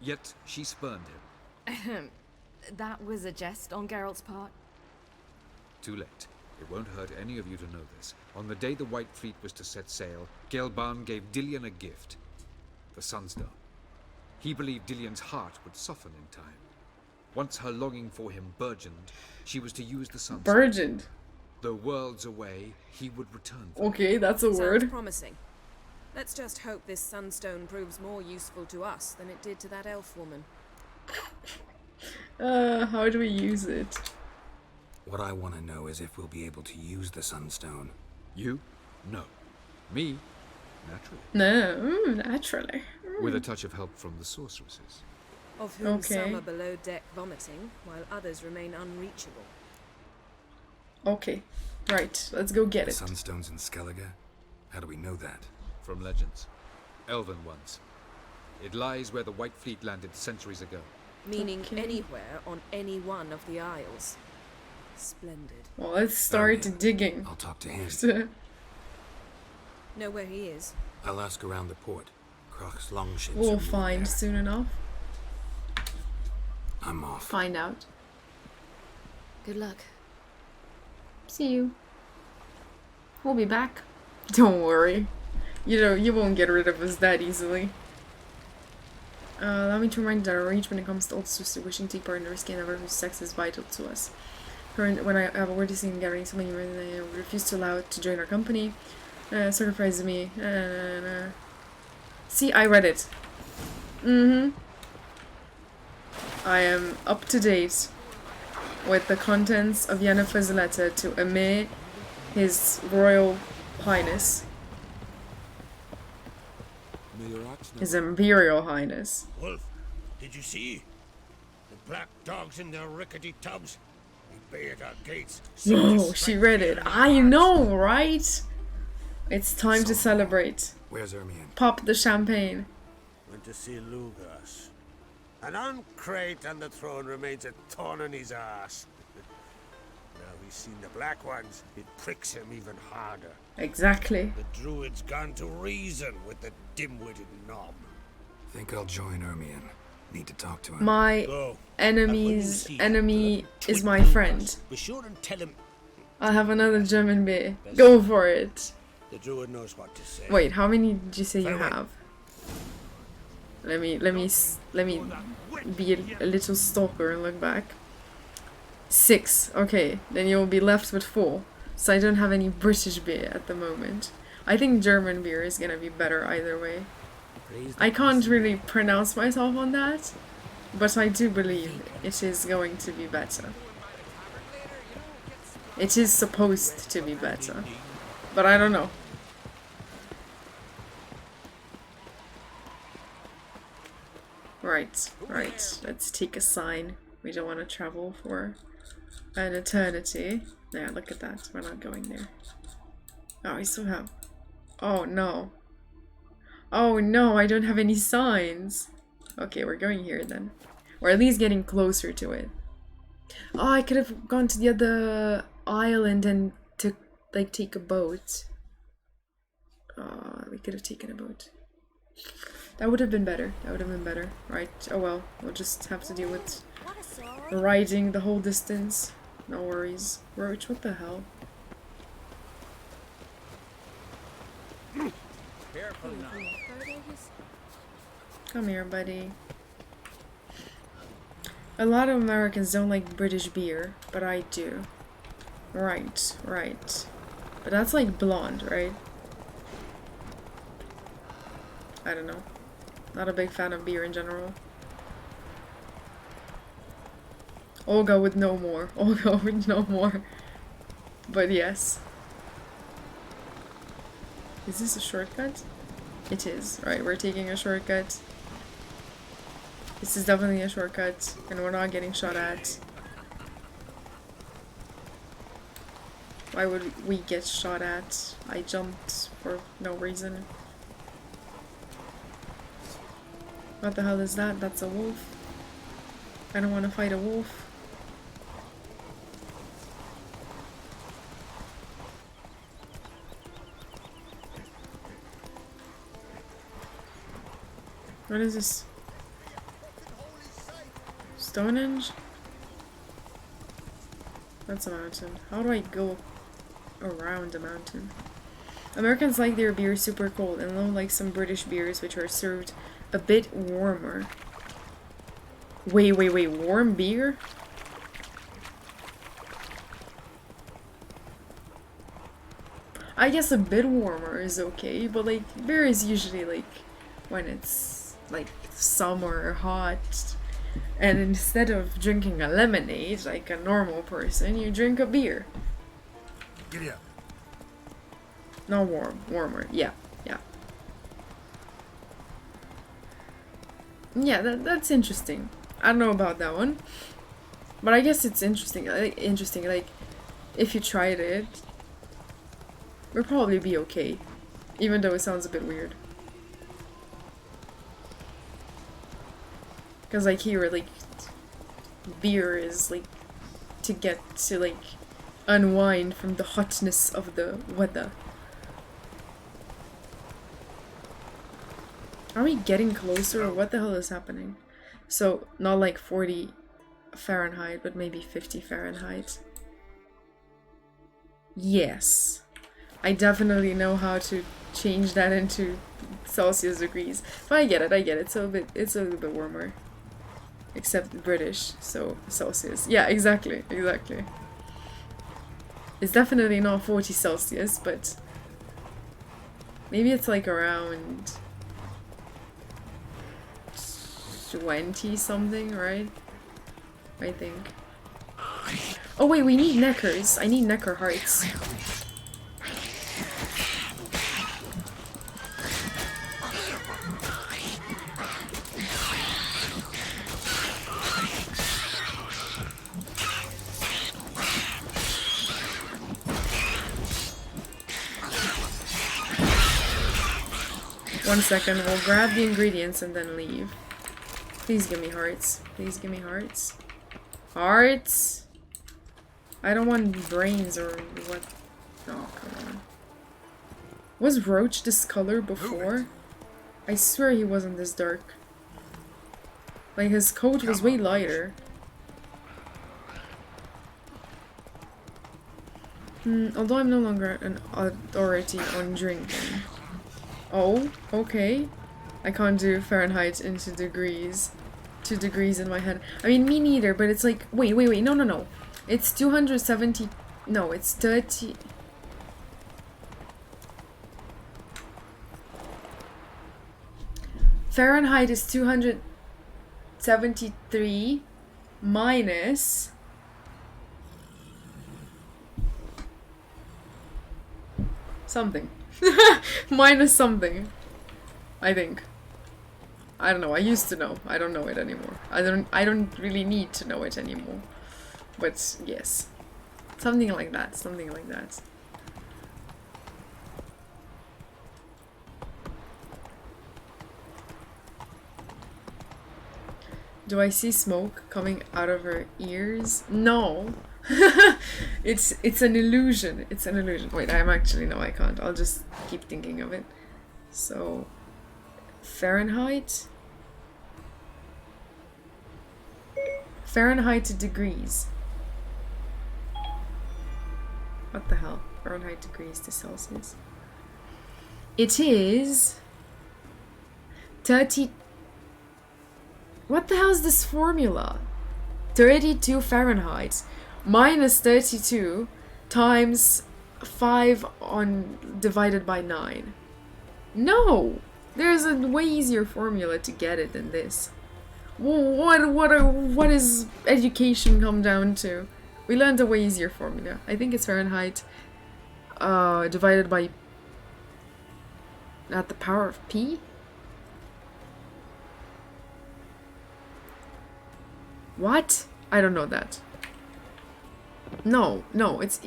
yet she spurned him. That was a jest on Geralt's part. Too late. It won't hurt any of you to know this. On the day the White Fleet was to set sail, Gelban gave Dillion a gift. The Sunstone. He believed Dillion's heart would soften in time. Once her longing for him burgeoned, she was to use the Sunstone. Burgeoned. Though worlds away, he would return. Okay, that's a Sounds word. promising. Let's just hope this sunstone proves more useful to us than it did to that elf woman. How do we use it? What I want to know is if we'll be able to use the Sunstone. You? No. Me? Naturally. No, naturally. With a touch of help from the sorceresses. Of whom some are below deck vomiting, while others remain unreachable. Okay, right. Let's go get The it. Sunstone's in Skellige? How do we know that? From legends. Elven ones. It lies where the White Fleet landed centuries ago. Meaning anywhere on any one of the isles. Splendid. Well, let's start digging. I'll talk to him. Know where he is? I'll ask around the port. Croc's longships. We'll find soon enough. I'm off. Find out. Good luck. See you. We'll be back. Don't worry. You won't get rid of us that easily. Allow me to remind you that our age when it comes to old sister wishing to take part in the risky endeavor whose sex is vital to us. When I have already seen gathering so many women, I refuse to allow it to join our company. Sacrifice me. See, I read it. I am up to date with the contents of Yennefer's letter to Emir, His Royal Highness. His Imperial Highness. Wolf, did you see? The black dogs in their rickety tubs. We bay at our gates. Whoa, she read it. I know, right? It's time to celebrate. Where's Ermion? Pop the champagne. Went to see Lugas. An uncrate on the throne remains a thorn in his ass. Now he's seen the black ones, it pricks him even harder. Exactly. The druid's gone to reason with the dim-witted knob. Think I'll join Ermion. Need to talk to him. My enemy's enemy is my friend. Be sure and tell him I'll have another German beer. Go for it. the druid knows what to say. Wait, how many did you say you have? Let me be a little stalker and look back. 6. Okay, then you'll be left with 4. So I don't have any British beer at the moment. I think German beer is gonna be better either way. I can't really pronounce myself on that, but I do believe it is going to be better. It is supposed to be better, but I don't know. Right, let's take a sign. We don't want to travel for an eternity. Yeah, look at that, we're not going there. Oh, we still have... Oh no. Oh no, I don't have any signs. Okay, we're going here then. Or at least getting closer to it. Oh, I could have gone to the other island and take a boat. Oh, we could have taken a boat. That would have been better. Right, oh well. We'll just have to deal with riding the whole distance. No worries. Roach, what the hell? Careful now. Come here, buddy. A lot of Americans don't like British beer, but I do. Right, right. But that's like blonde, right? I don't know. Not a big fan of beer in general. Olga would know more. Olga would know more. But yes. Is this a shortcut? It is. Right, we're taking a shortcut. This is definitely a shortcut, and we're not getting shot at. Why would we get shot at? I jumped for no reason. What the hell is that? That's a wolf. I don't want to fight a wolf. What is this? Stonehenge? That's a mountain. How do I go around a mountain? Americans like their beer super cold and don't like some British beers which are served a bit warmer. Wait, warm beer? I guess a bit warmer is okay, but like beer is usually like when it's like summer or hot, and instead of drinking a lemonade like a normal person, you drink a beer. Giddy up. Not warmer. Yeah. Yeah, that's interesting. I don't know about that one, but I guess it's interesting. Like, if you tried it, it'll probably be okay, even though it sounds a bit weird. Because like here, like, beer is like to get to like unwind from the hotness of the weather. Are we getting closer, or what the hell is happening? So, not like 40 Fahrenheit, but maybe 50 Fahrenheit. Yes. I definitely know how to change that into Celsius degrees. But I get it. So it's a little bit warmer. Except British, so Celsius. Yeah, exactly. It's definitely not 40 Celsius, but maybe it's like around 20 something, right? I think. Oh wait, we need neckers. I need necker hearts. One second, we'll grab the ingredients and then leave. Please give me hearts. Please give me hearts. Hearts! I don't want brains or what. Oh, come on. Was Roach this color before? I swear he wasn't this dark. Like, his coat was way lighter. Although I'm no longer an authority on drinking. Oh, okay. I can't do Fahrenheit into degrees. 2 degrees in my head. I mean, me neither, but it's like... Wait, no. It's 270... No, it's 30... Fahrenheit is 273 minus... something. Minus something. I think. I don't know. I used to know. I don't know it anymore. I don't really need to know it anymore. But yes. Something like that. Something like that. Do I see smoke coming out of her ears? No. It's an illusion. It's an illusion. Wait, I'm actually... No, I can't. I'll just keep thinking of it. So... Fahrenheit to degrees. What the hell? Fahrenheit degrees to Celsius. It is 30... What the hell is this formula? 32 Fahrenheit minus 32 times 5 divided by 9. No! There's a way easier formula to get it than this. What is education come down to? We learned a way easier formula. I think it's Fahrenheit divided by at the power of P? What? I don't know that. No, it's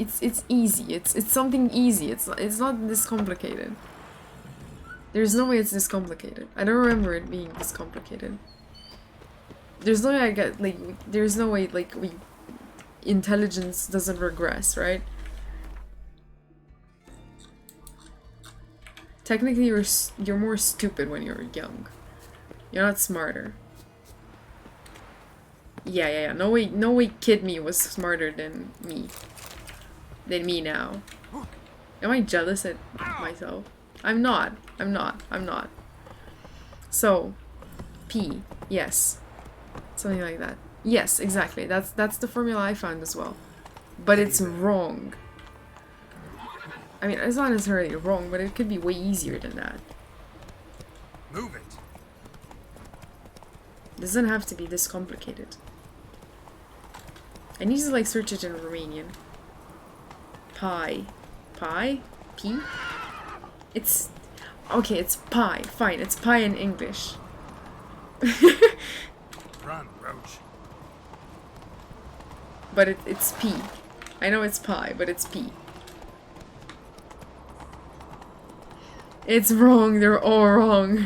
easy. It's something easy. It's not this complicated. There's no way it's this complicated. I don't remember it being this complicated. There's no way I get there's no way intelligence doesn't regress, right? Technically you're more stupid when you're young. You're not smarter. Yeah. No way Kid Me was smarter than me. Now. Am I jealous at myself? I'm not. So, P, yes. Something like that. Yes, exactly. That's the formula I found as well. But it's wrong. I mean, it's not necessarily wrong, but it could be way easier than that. Move it. It doesn't have to be this complicated. I need to search it in Romanian. Pi. P? It's... Okay, it's pi. Fine, it's pi in English. Run, Roach. But it's P. I know it's pi, but it's P. It's wrong, they're all wrong.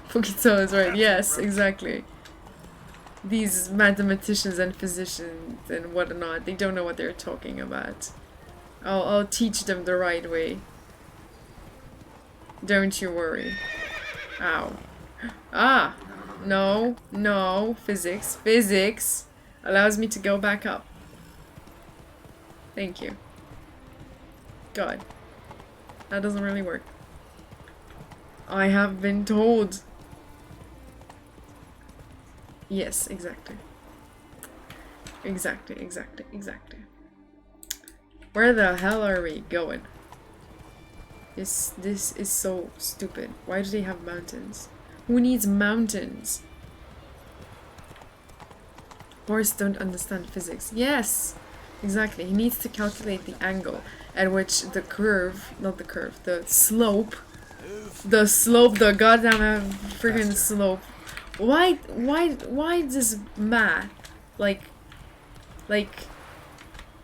Pukitzel is right, yes, exactly. These mathematicians and physicians and whatnot, they don't know what they're talking about. I'll teach them the right way. Don't you worry. Ow. Ah! No. Physics allows me to go back up. Thank you. God. That doesn't really work. I have been told. Yes, exactly. Exactly. Where the hell are we going? This is so stupid. Why do they have mountains? Who needs mountains? Boris don't understand physics. Yes! Exactly. He needs to calculate the angle at which the slope, the goddamn friggin' slope. Why does math,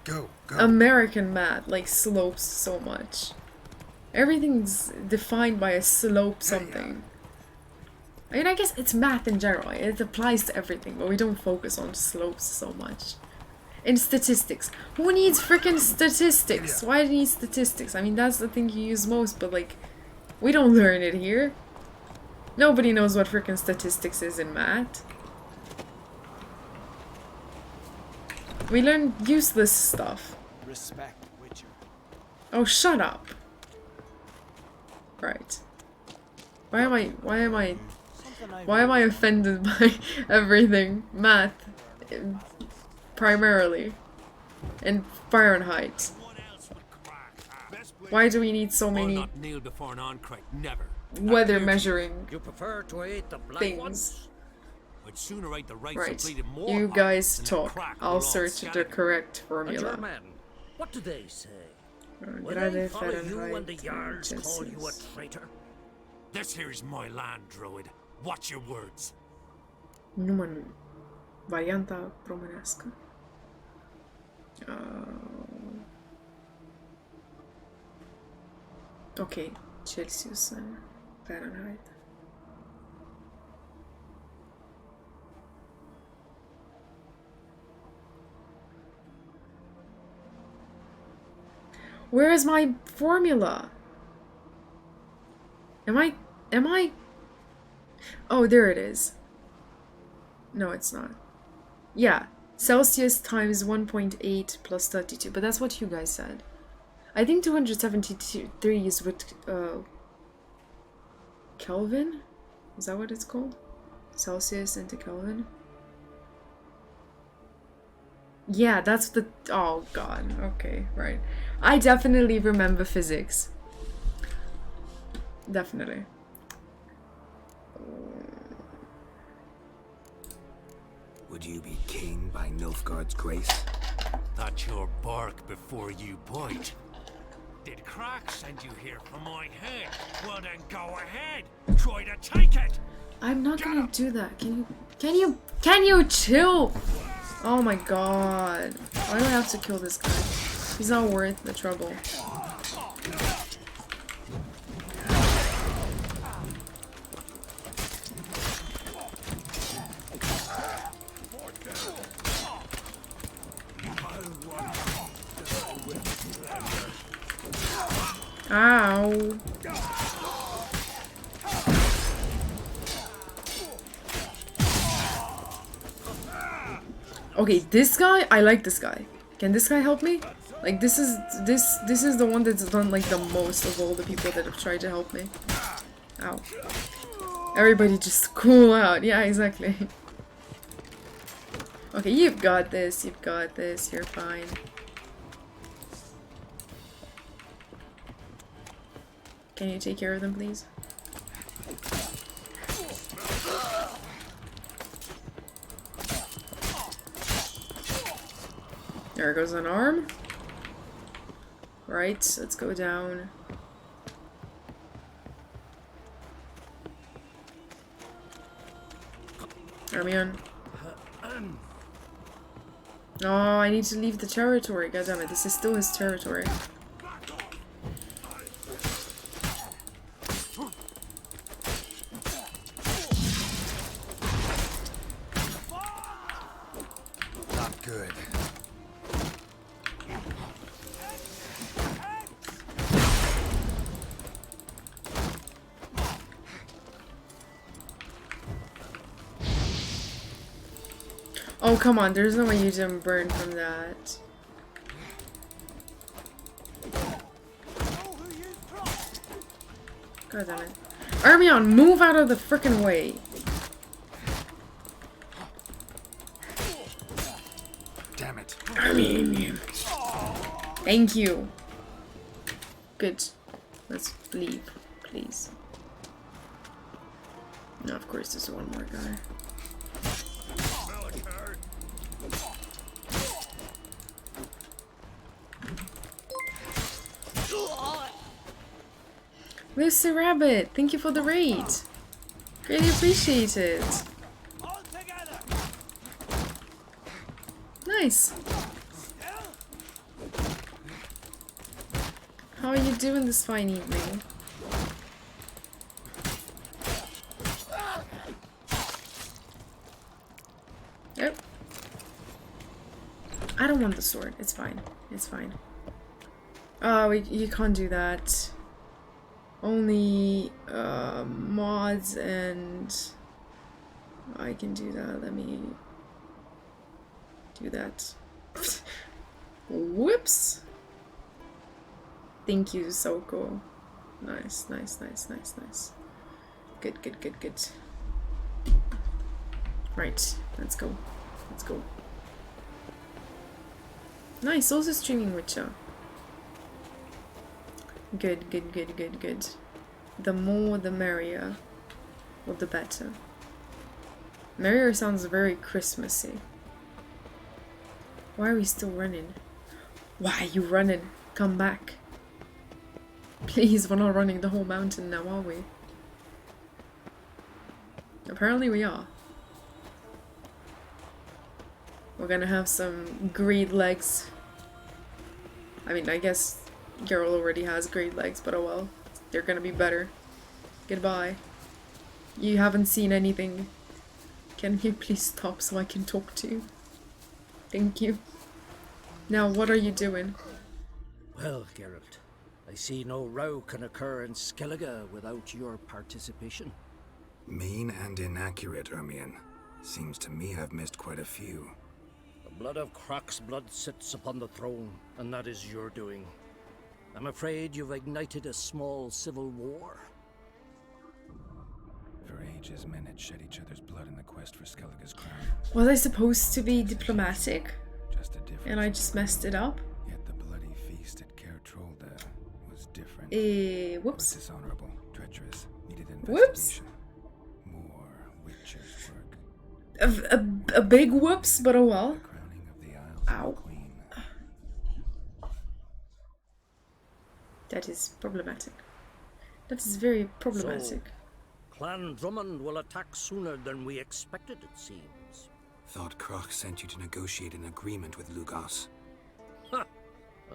Go. American math, slopes so much? Everything's defined by a slope something. I mean, I guess it's math in general. It applies to everything, but we don't focus on slopes so much. In statistics. Who needs freaking statistics? Why do you need statistics? I mean, that's the thing you use most, but we don't learn it here. Nobody knows what freaking statistics is in math. We learn useless stuff. Respect, Witcher. Oh, shut up. Right. Why am I offended by everything? Math. Primarily. And Fahrenheit. Why do we need so many weather measuring things? I'd sooner eat the rights Right. of bleeding more You hot guys than talk. crack I'll we're all search the scattered. correct And formula. your men, what do they say? Will Grade they follow you when the Fahrenheit Jarls call you a Celsius. traitor? This here's my land, druid. Watch your words. Numan. Varianta românească. Ok, Celsius and Fahrenheit. Where is my formula? Am I? Oh, there it is. No, it's not. Yeah, Celsius times 1.8 plus 32, but that's what you guys said. I think 273 is with Kelvin? Is that what it's called? Celsius into Kelvin? Yeah, that's the... Oh, God. Okay, right. I definitely remember physics. Definitely. Would you be king by Nilfgaard's grace? That's your bark before you bite. Did Crack send you here for my head? Well then go ahead. Try to take it. I'm not gonna do that. Can you chill? Oh my god. Why do I have to kill this guy? He's not worth the trouble. Ow. Okay, this guy, I like this guy. Can this guy help me? Like this is the one that's done like the most of all the people that have tried to help me. Ow. Everybody just cool out. Yeah, exactly. Okay, you've got this, you're fine. Can you take care of them, please? There goes an arm. Right, let's go down. Armion. Oh, I need to leave the territory. God damn it, this is still his territory. Not good. Oh, come on, there's no way you didn't burn from that. God damn it. Armion, move out of the frickin' way. Damn it. Armion. Thank you. Good. Let's leave, please. No, of course, there's one more guy. Lucy Rabbit, thank you for the raid. Really appreciate it. Nice. How are you doing this fine evening? Yep. I don't want the sword. It's fine. It's fine. Oh, you can't do that. Only mods and I can do that. Let me do that. Whoops. Thank you, Soko. Nice, nice, nice, nice, nice. Good, good, good, good. Right, let's go. Let's go. Nice, also streaming Witcher. Good, good, good, good, good. The more the merrier. Or the better. Merrier sounds very Christmassy. Why are we still running? Why are you running? Come back. Please, we're not running the whole mountain now, are we? Apparently we are. We're gonna have some great legs. I mean, I guess Geralt already has great legs, but oh well. They're gonna be better. Goodbye. You haven't seen anything. Can you please stop so I can talk to you? Thank you. Now, what are you doing? Well, Geralt, I see no row can occur in Skellige without your participation. Mean and inaccurate, Ermion. Seems to me I've missed quite a few. The blood of Croc's blood sits upon the throne, and that is your doing. I'm afraid you've ignited a small civil war. For ages, men had shed each other's blood in the quest for Skellige's crown. Was I supposed to be diplomatic? Just a And I just messed it up. Yet the bloody feast at Caer Trolda was different. Whoops. It was dishonorable, treacherous, needed Whoops. investigation. More witcher's work. A big whoops, but oh well. Ow. That is problematic. That is very problematic. So, Clan Drummond will attack sooner than we expected, it seems. Thought Croc sent you to negotiate an agreement with Lugas. Ha!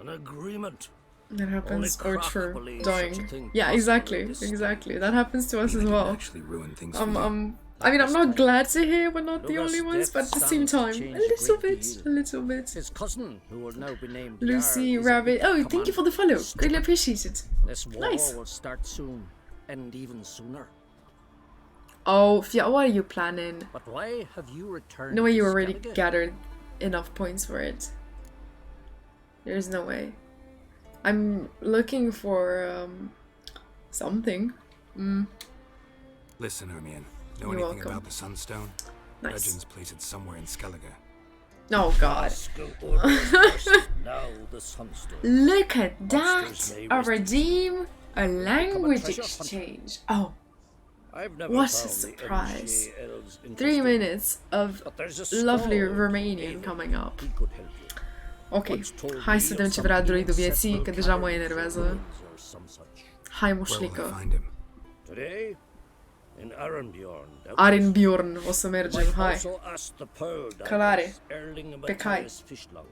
An agreement. That happens. Only Or Croc for believes such a dying. thing Yeah, possible exactly. at this Exactly. That happens to us as well. Actually ruin things for you. I mean, I'm not glad to hear we're not the Lugas' only ones, death but at the same stands to time, change a little great bit. deal. A little bit. His cousin, who will now be named Lucy, Jarl, is a Rabbit. big Oh, thank you for the follow. command. Greatly appreciated. This war Nice. will start soon, end even sooner. Oh, yeah, what are you planning? But why have you returned? No way you to already Skellige? gathered enough points for it. There's no way. I'm looking for something. Listen, Ermion. Know You're anything welcome. about the Sunstone? Nice. Legends place it somewhere in Skellige. Oh god. Now the sunstone. Look at Monsters that! may A rest in redeem a language treasure hunter. exchange. Oh, I've never what a found the surprise. MJ elves 3 interesting, minutes of but there's a lovely scroll. Romanian coming up. He could help you. Ok, Once told hai me să of vedem ce some vrea druidul inaccessible vieții, că deja mă caverns or enervează. ruins or some such. Hai, mușlică. Today, in Arenbjorn, Arenbjorn, o să mergem, hai. also ask the pearl Călare. divers, Erling and Pe cai. Matthias Fishlung.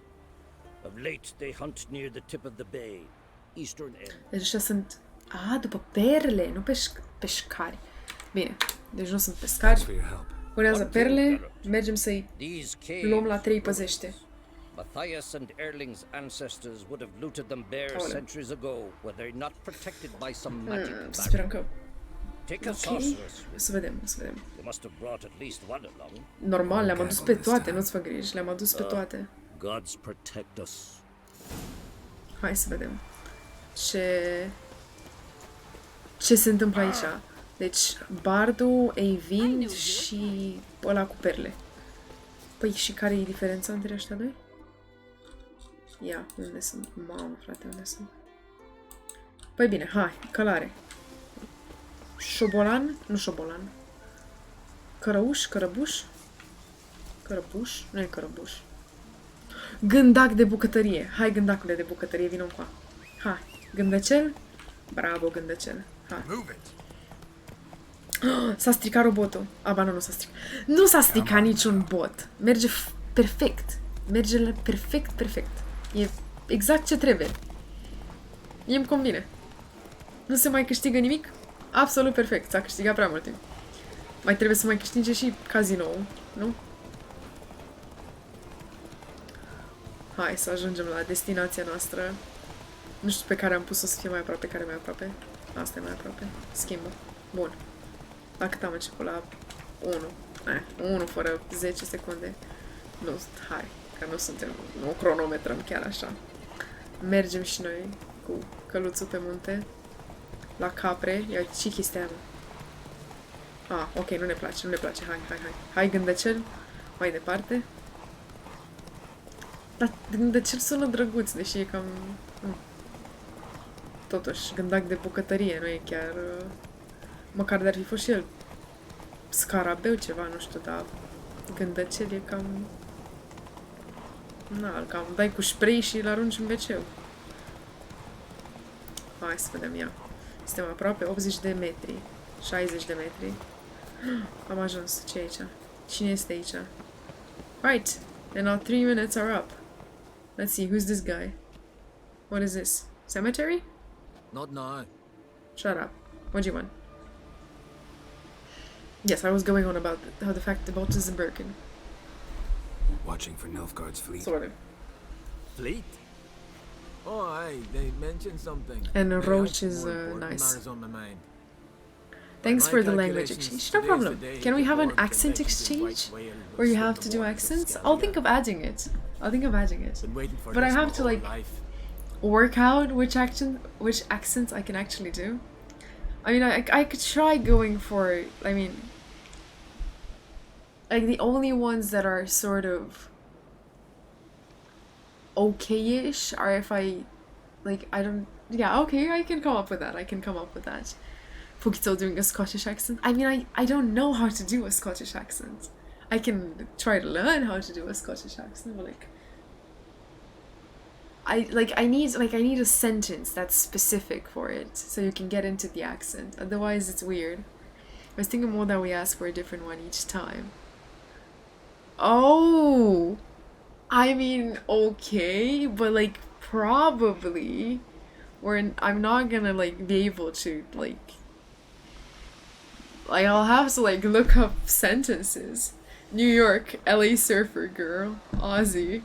Of late, they hunt near the tip of the bay, eastern end. Deci ăștia sunt... după perle, nu peșcari. Bine, deci nu sunt pescari. Urează perle, mergem să-i luăm la 3 păzește. Matthias and Erling's ancestors would have looted them bare Aoleu. centuries ago, were they not protected by some magic Să sperăm barrier. că... Take a Ok, sorceress. o să vedem, o să vedem. They must have brought at least one along. Normal, le-am adus pe toate, nu-ți fă griji, le-am adus pe toate. Gods protect us. Hai să vedem. Ce se întâmplă aici? Deci, bardul, Eivind și ăla cu perle. Păi și care e diferența între ăștia doi? Ia, unde sunt? Mamă, frate, unde sunt? Păi bine, hai, călare. Șobolan? Nu șobolan. Cărăuș? Cărăbuș? Cărăbuș? Nu e cărăbuș. Gândac de bucătărie. Hai, gândacule de bucătărie, vină încoa. Hai, gândăcel? Bravo, gândăcel. Hai. S-a stricat robotul. Ba nu, nu s-a stricat. Nu s-a stricat niciun bot. Merge perfect. Merge perfect. E exact ce trebuie. Mie îmi convine. Nu se mai câștigă nimic? Absolut perfect. S-a câștigat prea mult timp. Mai trebuie să mai câștige și cazinoul, nu? Hai să ajungem la destinația noastră. Nu știu pe care am pus-o să fie mai aproape, care mai aproape. Asta e mai aproape. Schimbă. Bun. La cât am început? La 1. 1 fără 10 secunde. Nu, hai, că nu suntem, nu cronometrăm chiar așa. Mergem și noi cu căluțul pe munte. La capre. Ia ce chestia aia, mă? Ok, nu ne place. Hai. Hai, gândăcel. Mai departe. Dar gândăcel sună drăguț, deși e cam... Totuși, gândac de bucătărie, nu e chiar... Măcar de-ar fi fost și el scarabeu ceva, nu știu, dar gândăcel e cam... îl cam dai cu spray și îl arunci în wc. Hai să vedem, ia. Suntem aproape 80 de metri. 60 de metri. Am ajuns. Ce e aici? Cine este aici? Right. And our 3 minutes are up. Let's see, who's this guy? What is this? Cemetery? Not now. Shut up. What do you want? Yes, I was going on about how the fact about this is broken. Watching for Nilfgaard's fleet. Sort of. Fleet? Oh, aye, they mentioned something. And They Roach have is more important nice. matters on my mind. Thanks My for the language calculations, exchange. No today's problem. the day Can we have an before accent connections in exchange? White Whale Where you will have slip to the do water accents? of I'll think Skellige. of adding it. I'll think of adding it. Been waiting for But I this have my to whole like life. work out which accents I can actually do. I mean, I could try going for, I mean, like the only ones that are sort of okay-ish, or if I, like, I don't, yeah, okay, I can come up with that, Pukitzel doing a Scottish accent. I mean, I don't know how to do a Scottish accent. I can try to learn how to do a Scottish accent, but like, I need a sentence that's specific for it, so you can get into the accent. Otherwise, it's weird. I was thinking more that we ask for a different one each time. Oh, I mean, okay, but like, probably, I'm not gonna like be able to like I'll have to like look up sentences. New York, LA surfer girl, Aussie.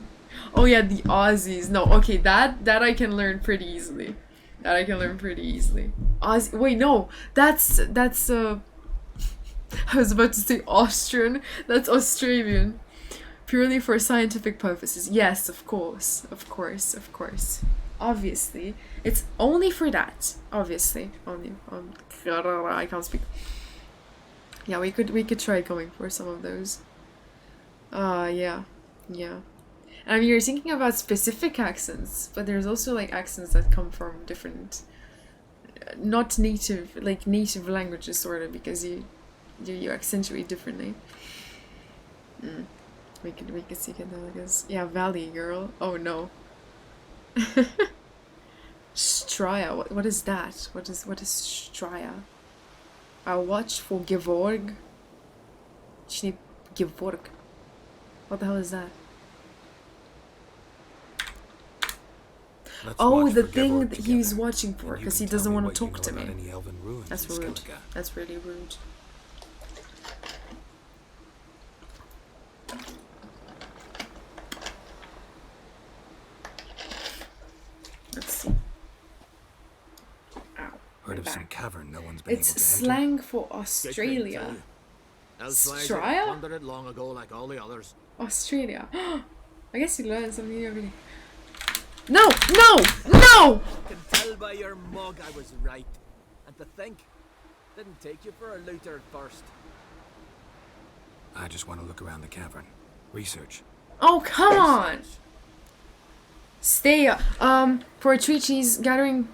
Oh yeah, the Aussies. No, okay, that I can learn pretty easily. Aussie. Wait, no, that's I was about to say Austrian. That's Australian. Purely for scientific purposes. Yes, of course. Obviously, it's only for that. Obviously, only. I can't speak. Yeah, we could try going for some of those. Yeah. I mean, you're thinking about specific accents, but there's also like accents that come from different, not native languages, sort of, because you accentuate differently. We could see it though, I guess. Yeah, Valley girl. Oh no. Straya. What is that? What is Straya? I watch for Gevorg. Gevorg. What the hell is that? Oh, the thing that he was watching for, because he doesn't want to talk to me. That's rude. That's really rude. Let's see. Ow. Heard of some cavern no one's been able to enter? It's slang for Australia. Australia? Wandered it long ago like all the others. Australia. I guess you learned something new every day. No! No! No! I can tell by your mug I was right. And to think, didn't take you for a looter at first. I just want to look around the cavern. Research. Oh, come on! Stay, for a treaties gathering.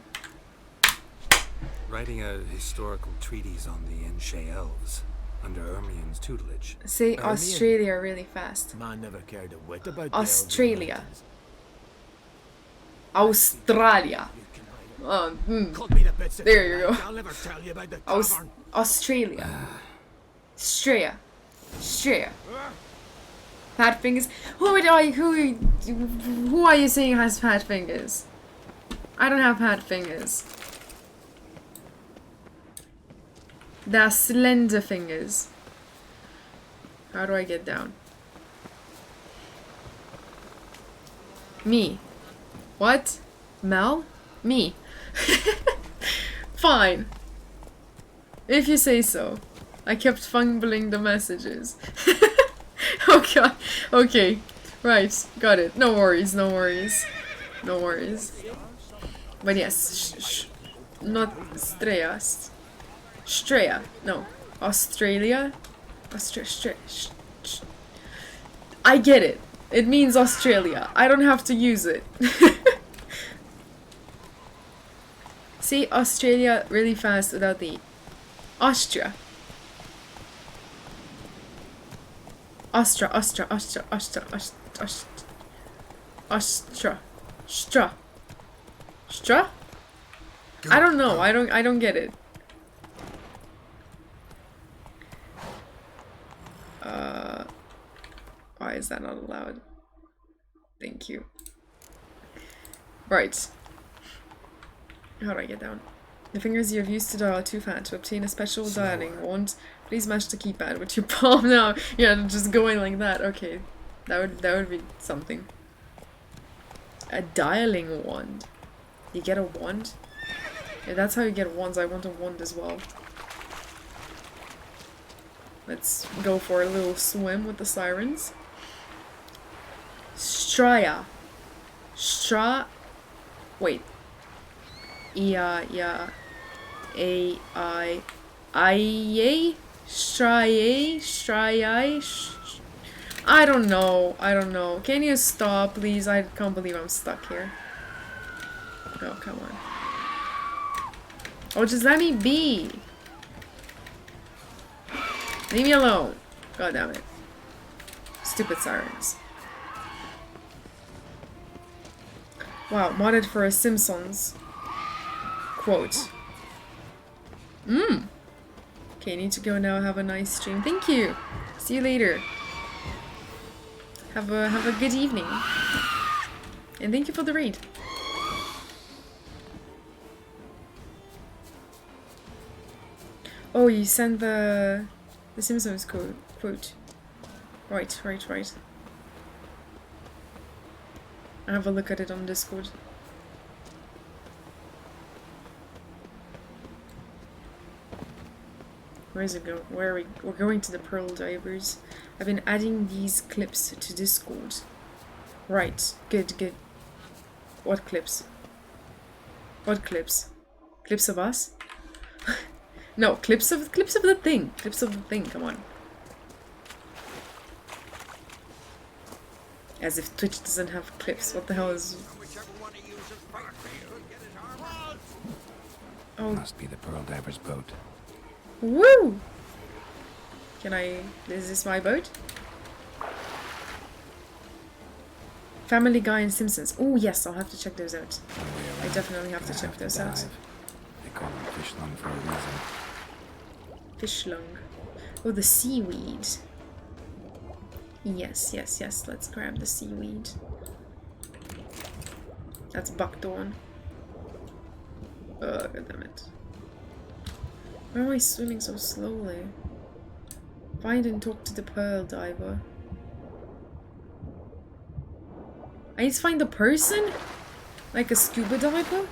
Writing a historical treatise on the Enshe elves under Ermien's tutelage. Say Australia really fast. Man never cared a whit about Australia. Australia. There you go. Australia. Straya. Fat fingers. Who are you saying has fat fingers? I don't have fat fingers. They're slender fingers. How do I get down? Me. What? Mel? Me. Fine. If you say so. I kept fumbling the messages. Okay. Okay. Right. Got it. No worries. But yes. Not Straya. Straya. No. Australia. I get it. It means Australia. I don't have to use it. Say Australia really fast without the Austria. Astra. I don't know. I don't get it. Why is that not allowed? Thank you. Right. How do I get down? The fingers you have used to dial are too fat. To obtain a special dialing wand, please mash the keypad with your palm now. Yeah, just going like that. Okay. That would be something. A dialing wand. You get a wand? Yeah, that's how you get wands. I want a wand as well. Let's go for a little swim with the sirens. Straya. Wait. Straya. I don't know. I don't know. Can you stop, please? I can't believe I'm stuck here. Oh, come on. Oh, just let me be. Leave me alone. God damn it. Stupid sirens. Wow, modded for a Simpsons quote. Okay, need to go now. Have a nice stream. Thank you. See you later. Have a good evening. And thank you for the raid. Oh, you sent the Simpsons quote. Right. I'll have a look at it on Discord. Where is it go? Where are we? We're going to the Pearl Divers. I've been adding these clips to Discord. Right. Good. What clips? What clips? Clips of us? No, clips of the thing. Clips of the thing, come on. As if Twitch doesn't have clips. What the hell is... Oh. Must be the Pearl Diver's boat. Woo! Can I... Is this my boat? Family Guy and Simpsons. Oh yes, I'll have to check those out. I definitely have to check those out. They call them fish lung for a reason. Fish lung. Oh, the seaweed. Yes. Let's grab the seaweed. That's buckthorn. Oh, god damn it. Why am I swimming so slowly? Find and talk to the pearl diver. I need to find the person? Like a scuba diver?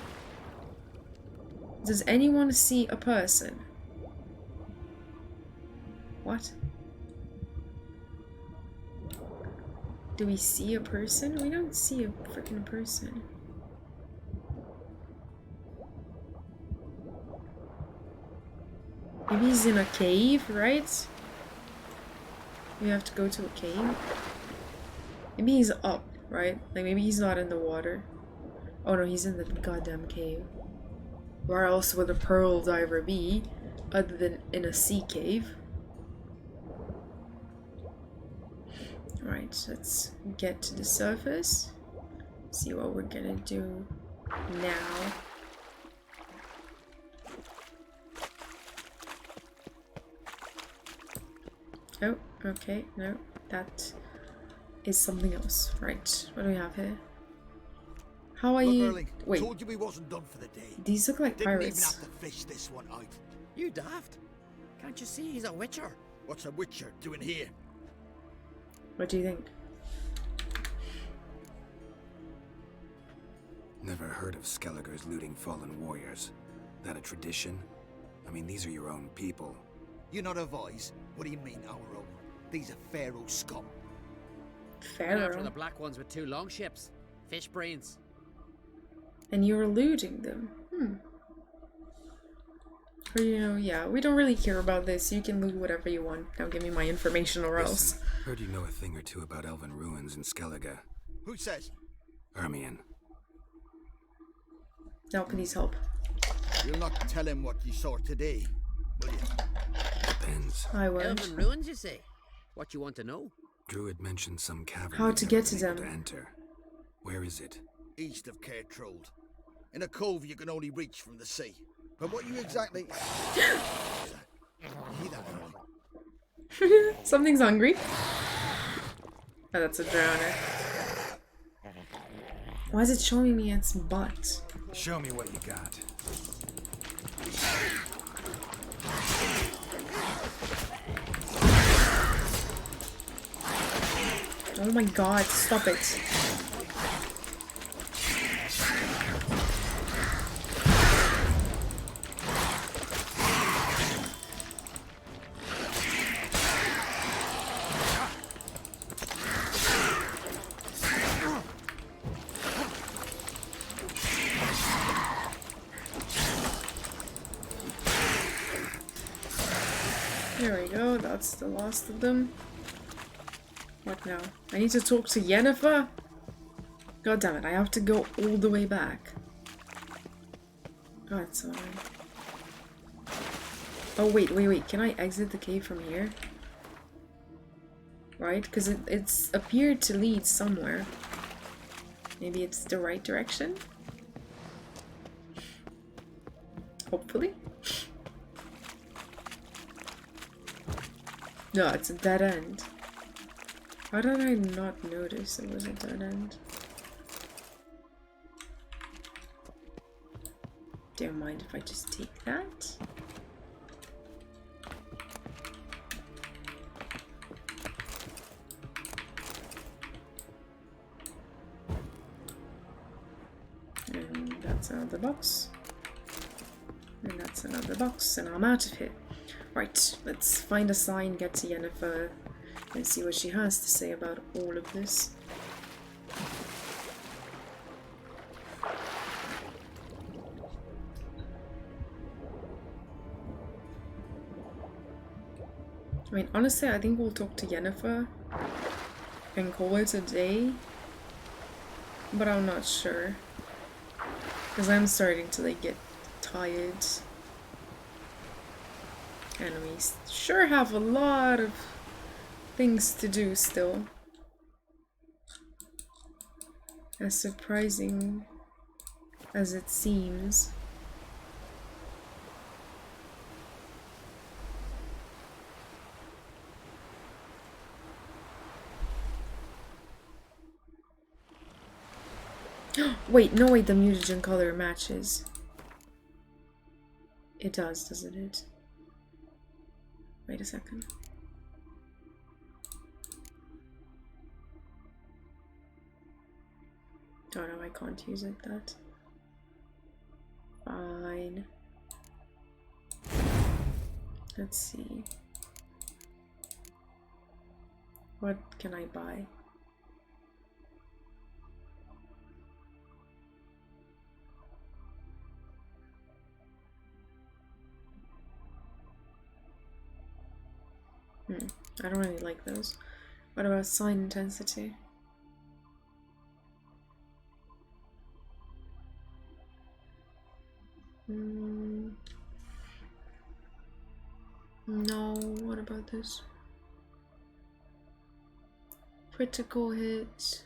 Does anyone see a person? What? Do we see a person? We don't see a freaking person. Maybe he's in a cave, right? We have to go to a cave. Maybe he's up, right? Like maybe he's not in the water. Oh no, he's in the goddamn cave. Where else would a pearl diver be other than in a sea cave? Right, let's get to the surface. See what we're gonna do now. Oh, okay, no, that is something else. Right, what do we have here? How are you? Erling, Wait, told you we wasn't done for the day. these look like Didn't pirates. even have to fish this one out. You daft. Can't you see he's a witcher? What's a witcher doing here? What do you think? Never heard of Skelligers looting fallen warriors. That a tradition? I mean, these are your own people. You're not of ours. What do you mean, our own? These are Pharaoh scum. After the black ones with 2 longships. Fish brains. And you're looting them. Or, you know, yeah, we don't really care about this. You can loot whatever you want. Now give me my information or else. Listen, heard you know a thing or two about elven ruins in Skellige. Who says? Ermion. Now please help. You'll not tell him what you saw today, will you? Depends. I won't. Elven ruins, you say? What you want to know? Druid mentioned some cavern. How to get to you've never them. been able to enter. Where is it? East of Caer Trold. In a cove you can only reach from the sea. But what you exactly... Something's hungry. Oh, that's a drowner. Why is it showing me its butt? Show me what you got. Oh my god, stop it. There we go, that's the last of them. What now? I need to talk to Yennefer? God damn it, I have to go all the way back. God, sorry. Oh, wait. Can I exit the cave from here? Right? Because it's appeared to lead somewhere. Maybe it's the right direction? Hopefully. No, it's a dead end. How did I not notice it was a dead end? Don't mind if I just take that. And that's another box. And that's another box, and I'm out of here. Right, let's find a sign, get to Yennefer, and see what she has to say about all of this. I mean, honestly, I think we'll talk to Yennefer and call it a day, but I'm not sure. Because I'm starting to, like, get tired. And we sure have a lot of things to do still. As surprising as it seems. Wait, no, wait, the mutagen color matches. It does, doesn't it? Wait a second. Oh no, I can't use it, that. Fine. Let's see. What can I buy? I don't really like those. What about sign intensity? No, what about this? Critical hit.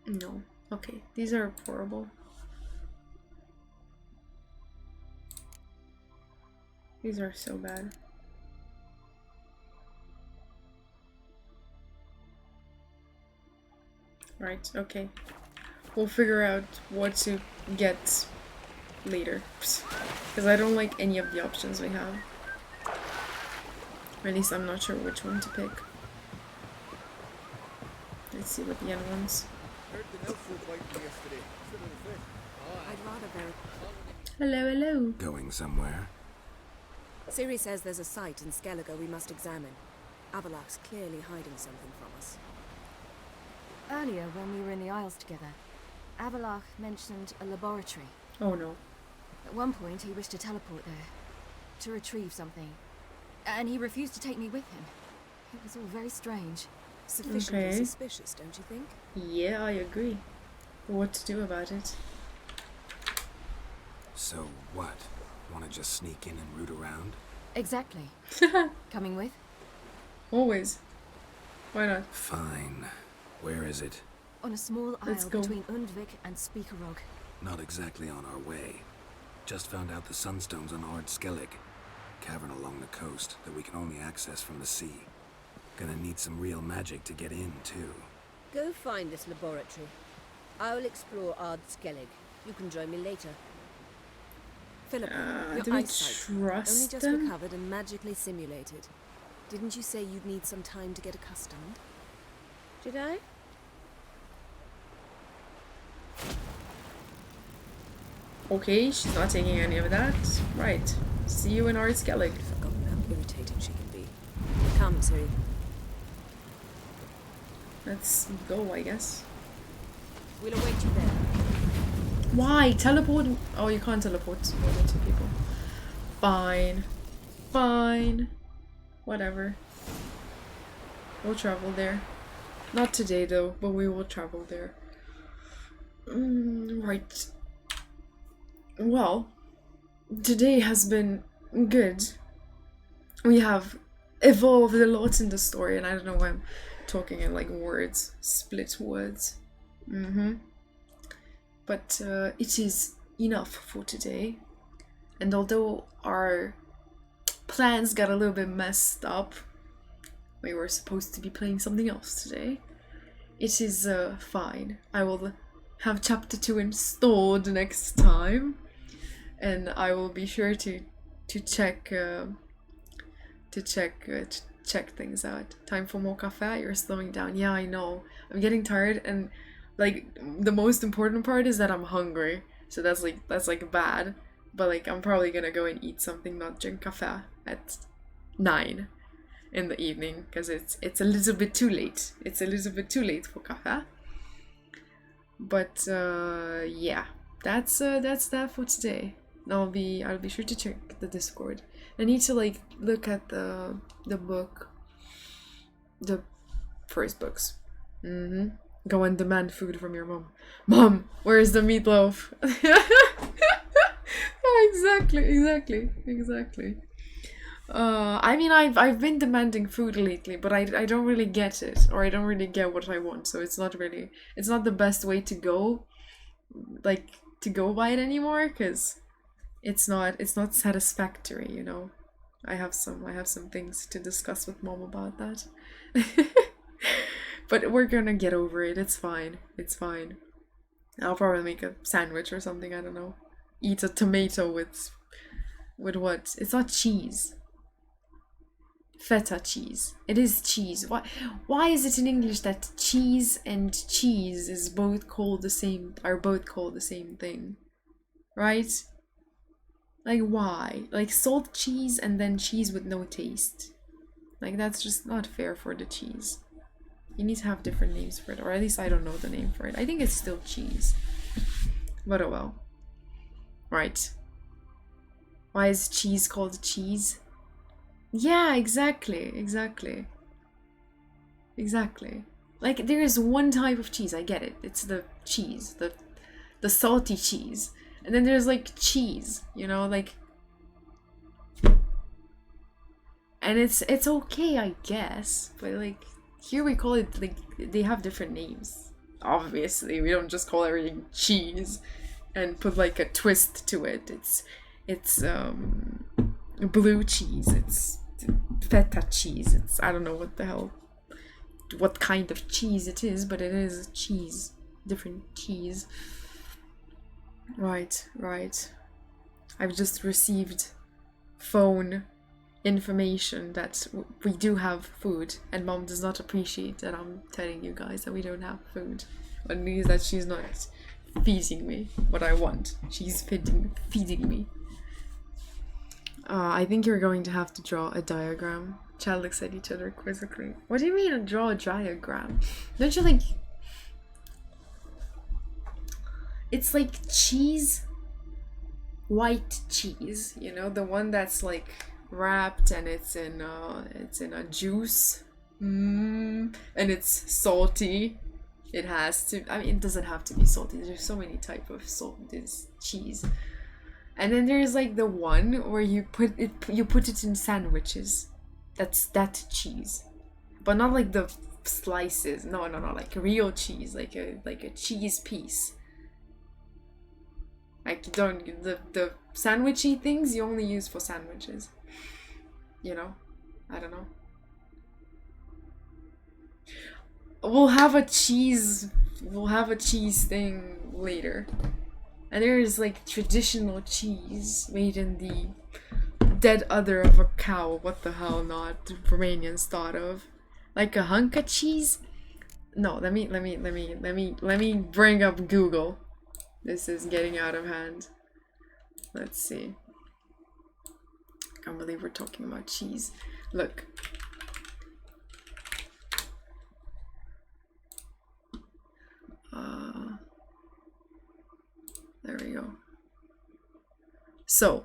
No. Okay, these are horrible. These are so bad. Right, okay. We'll figure out what to get later. Because I don't like any of the options we have. Or at least I'm not sure which one to pick. Let's see what the end ones. I'd rather go. Hello, hello. Going somewhere? Ciri says there's a site in Skellige we must examine. Avallac's clearly hiding something from us. Earlier, when we were in the Isles together, Avallach mentioned a laboratory. Oh no. At one point, he wished to teleport there, to retrieve something. And he refused to take me with him. It was all very strange. Sufficiently suspicious, don't you think? Yeah, I agree. What to do about it? So what? Want to just sneak in and root around? Exactly. Coming with? Always. Why not? Fine. Where is it? On a small isle between Undvik and Speakerog. Not exactly on our way. Just found out the sunstones on Ard Skellig. Cavern along the coast that we can only access from the sea. Gonna need some real magic to get in, too. Go find this laboratory. I'll explore Ard Skellig. You can join me later. Philip, do your we eyesight trust only just them? recovered and magically simulated. Didn't you say you'd need some time to get accustomed? Did I? Okay, she's not taking any of that. Right. See you in Ard Skellig. Forgotten how irritating she can be. Come, Ciri. Let's go, I guess. We'll await you there. Why? Teleport? Oh, you can't teleport more than 2 people. Fine. Fine. Whatever. We'll travel there. Not today though, but we will travel there. Right. Well, today has been good. We have evolved a lot in the story, and I don't know why I'm talking in like words, split words. But it is enough for today. And although our plans got a little bit messed up, we were supposed to be playing something else today. It is fine. I will have chapter 2 installed next time, and I will be sure to check check things out. Time for more cafe. You're slowing down. Yeah, I know. I'm getting tired, and like the most important part is that I'm hungry. So that's like bad. But like I'm probably gonna go and eat something, not drink cafe at 9 in the evening, because it's a little bit too late. It's a little bit too late for cafe. But yeah, that's that for today. I'll be sure to check the Discord. I need to like look at the book, the first books. Go and demand food from your mom. Mom, where's the meatloaf? Exactly. I mean, I've been demanding food lately, but I don't really get it, or I don't really get what I want. So it's not the best way to go, like to go by it anymore, because it's not satisfactory, you know. I have some things to discuss with mom about that. But we're gonna get over it. It's fine. I'll probably make a sandwich or something, I don't know. Eat a tomato with what? It's not cheese. Feta cheese. It is cheese. Why is it in English that cheese and cheese are both called the same thing? Right? Like why? Like salt cheese and then cheese with no taste. Like that's just not fair for the cheese. You need to have different names for it, or at least I don't know the name for it. I think it's still cheese. But oh well. Right. Why is cheese called cheese? Yeah, exactly. Like there is one type of cheese, I get it. It's the cheese, the salty cheese. And then there's like cheese, you know, like, and it's okay, I guess, but like here we call it, like, they have different names. Obviously, we don't just call everything cheese and put like a twist to it. It's blue cheese, it's feta cheese, it's I don't know what kind of cheese it is, but it is cheese, different cheese. Right. I've just received phone information that we do have food, and mom does not appreciate that I'm telling you guys that we don't have food. It means that she's not feeding me what I want. She's feeding me. I think you're going to have to draw a diagram. Child looks at each other quizzically. What do you mean draw a diagram? Don't you like... It's like cheese, white cheese, you know, the one that's like wrapped and it's in a juice, and it's salty. It has to. I mean, it doesn't have to be salty. There's so many types of salt. This cheese, and then there's like the one where you put it in sandwiches. That's that cheese, but not like the slices. No, like real cheese, like a cheese piece. Like you don't, the sandwichy things you only use for sandwiches. You know? I don't know. We'll have a cheese thing later. And there's like traditional cheese made in the dead udder of a cow. What the hell not Romanians thought of. Like a hunk of cheese? No, let me bring up Google. This is getting out of hand. Let's see. I can't believe we're talking about cheese. Look. There we go. So.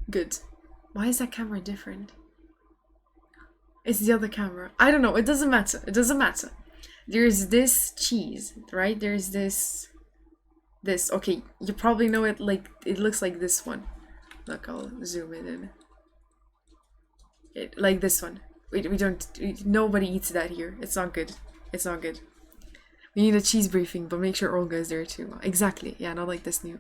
Good. Why is that camera different? It's the other camera. I don't know. It doesn't matter. It doesn't matter. There's this cheese, right? There's this. Okay, you probably know it. Like it looks like this one. Look, I'll zoom it in. Like this one. We don't. Nobody eats that here. It's not good. It's not good. We need a cheese briefing, but make sure Olga is there too. Exactly. Yeah, not like this new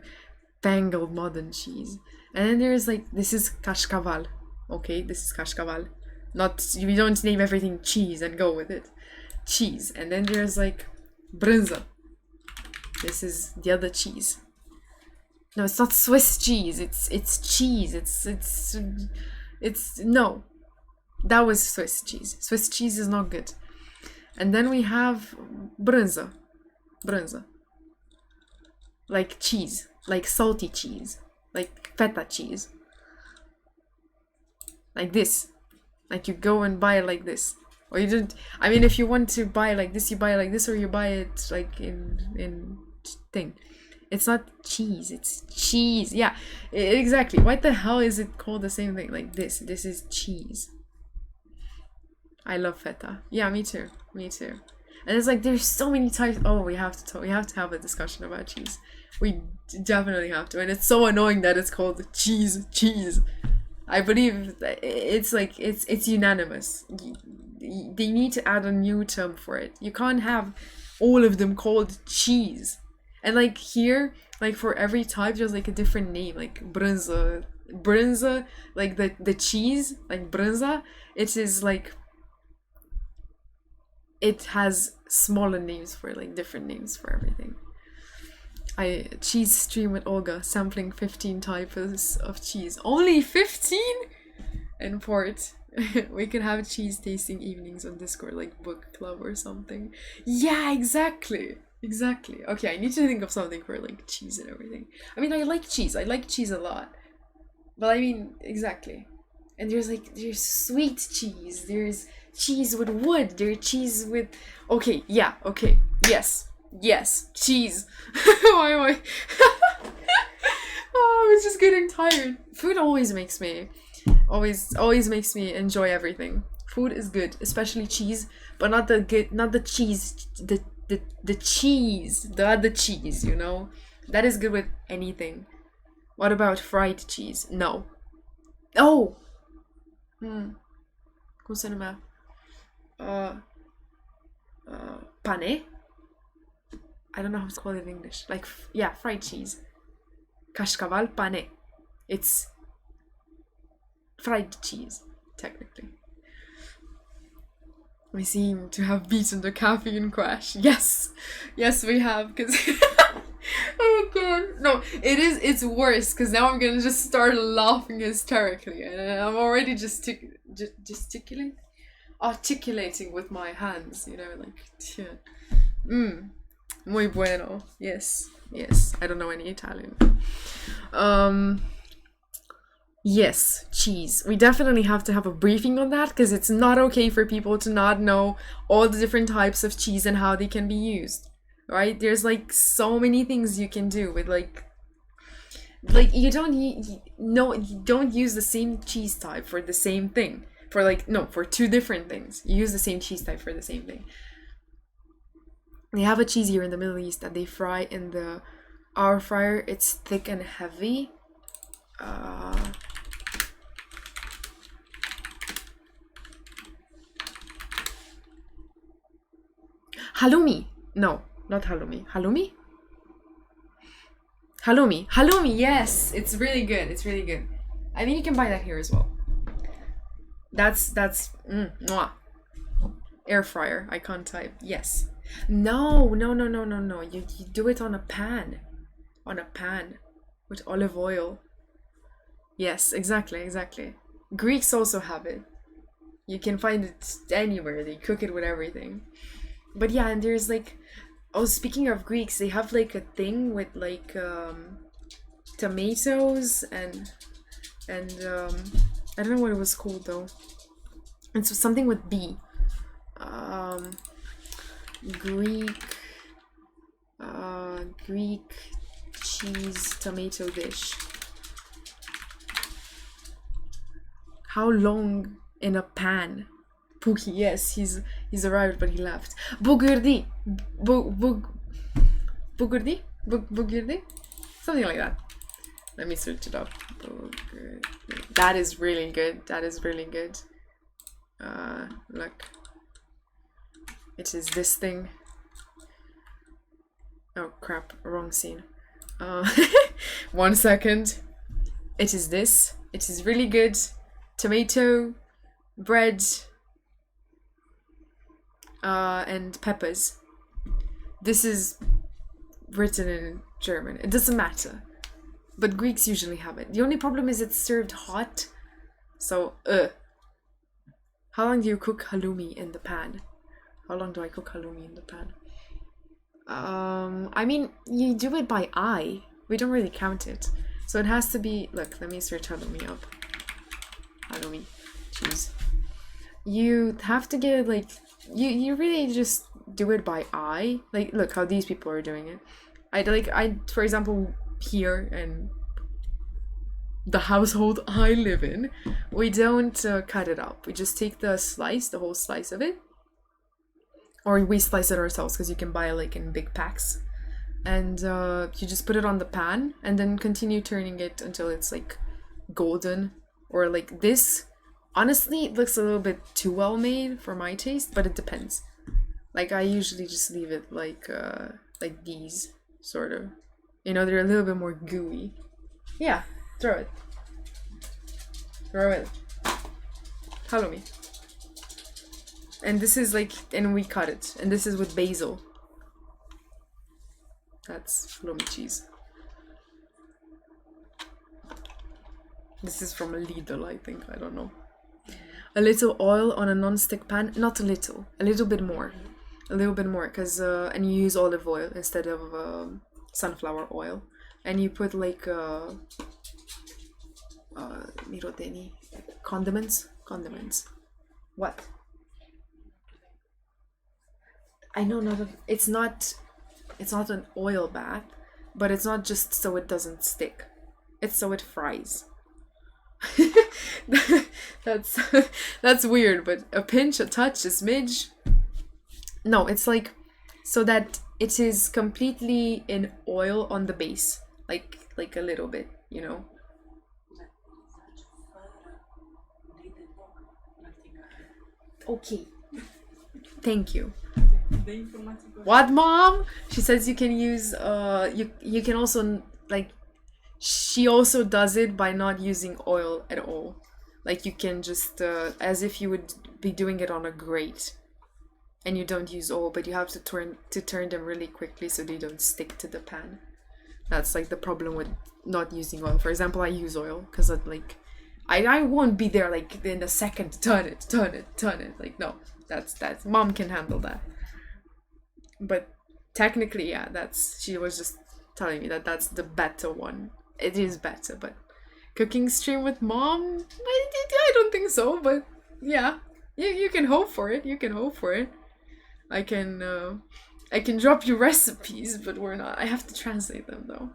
fangled modern cheese. And then there's like, this is kashkaval. Okay, this is kashkaval. Not, we don't name everything cheese and go with it. Cheese. And then there's like brynza. This is the other cheese. No, it's not Swiss cheese. It's cheese. It's no. That was Swiss cheese. Swiss cheese is not good. And then we have brynza. Brynza. Like cheese. Like salty cheese. Like feta cheese. Like this. Like you go and buy it like this. Or you don't. I mean, if you want to buy it like this, you buy it like this, or you buy it like in thing. It's not cheese. It's cheese. Yeah, exactly. Why the hell is it called the same thing? Like this. This is cheese. I love feta. Yeah, me too. Me too. And it's like there's so many types. Oh, we have to have a discussion about cheese. We definitely have to. And it's so annoying that it's called cheese. I believe that it's like it's unanimous. They need to add a new term for it. You can't have all of them called cheese. And like here, like for every type, there's like a different name. Like brynza, like the cheese, like brynza. It is like it has smaller names for it, like different names for everything. Cheese stream with Olga, sampling 15 types of cheese. Only 15? And port. We can have cheese tasting evenings on Discord, like book club or something. Yeah, exactly. Exactly. Okay, I need to think of something for like cheese and everything. I mean, I like cheese. I like cheese a lot. But I mean, exactly. And there's sweet cheese. There's cheese with wood. There's cheese with... Okay, yeah, okay. Yes, cheese. Why am I... Oh, I was just getting tired. Food always makes me enjoy everything. Food is good, especially cheese, but not the cheese, the cheese, the other cheese, you know? That is good with anything. What about fried cheese? No. Oh! Cum se numea? Pane? I don't know how to call it in English. Like, yeah, fried cheese. Kashkaval pane. It's fried cheese, technically. We seem to have beaten the caffeine crash. Yes, we have. Cause oh god, no, it's worse. Cause now I'm gonna just start laughing hysterically, and I'm already articulating with my hands. You know, like yeah. Muy bueno. Yes. I don't know any Italian. Yes, cheese. We definitely have to have a briefing on that because it's not okay for people to not know all the different types of cheese and how they can be used. Right? There's like so many things you can do with like you don't use the same cheese type for the same thing. For two different things. You use the same cheese type for the same thing. They have a cheese here in the Middle East that they fry in the air fryer. It's thick and heavy. Halloumi. No, not halloumi. Halloumi? Halloumi, yes. It's really good. I mean, you can buy that here as well. That's mwah. Air fryer. I can't type. Yes. No. You do it on a pan. With olive oil. Yes, exactly. Greeks also have it. You can find it anywhere. They cook it with everything. But yeah, and there's like... Oh, speaking of Greeks, they have like a thing with like tomatoes and I don't know what it was called though. It's something with B. Greek cheese tomato dish. How long in a pan? Pookie, yes, he's arrived, but he left. Bugurdi, bugurdi, bugurdi, something like that. Let me search it up. Bugurdi. That is really good. That is really good. Look, it is this thing. Oh crap! Wrong scene. 1 second. It is this. It is really good. Tomato, bread, and peppers. This is written in German. It doesn't matter. But Greeks usually have it. The only problem is it's served hot. So, How long do you cook halloumi in the pan? How long do I cook halloumi in the pan? I mean, you do it by eye. We don't really count it. So it has to be... Look, let me search halloumi up. Halloumi. Cheese. You have to get, like... You really just do it by eye. Like, look how these people are doing it. For example, here in the household I live in, we don't cut it up. We just take the whole slice of it. Or we slice it ourselves, because you can buy it like in big packs. And you just put it on the pan and then continue turning it until it's like golden or like this. Honestly, it looks a little bit too well made for my taste, but it depends. Like I usually just leave it like these, sort of. You know, they're a little bit more gooey. Yeah, throw it. Throw it. Halloumi. And this is like, and we cut it. And this is with basil. That's halloumi cheese. This is from Lidl, I think. I don't know. A little oil on a non-stick pan. Not a little bit more. A little bit more, because and you use olive oil instead of sunflower oil. And you put like mirodeni, condiments. What? I know it's not an oil bath, but it's not just so it doesn't stick. It's so it fries. That's weird, but a pinch, a touch, a smidge. No, it's like so that it is completely in oil on the base, like a little bit, you know. Okay. Thank you. What, Mom? She says you can use you can also like she also does it by not using oil at all. Like you can just as if you would be doing it on a grate. And you don't use oil, but you have to turn them really quickly so they don't stick to the pan. That's like the problem with not using oil. For example, I use oil because I won't be there like in a second to turn it. Like no, that's Mom can handle that. But technically, yeah, she was just telling me that's the better one. It is better, but cooking stream with Mom, I don't think so. But yeah, you can hope for it. I can drop you recipes, but we're not. I have to translate them though.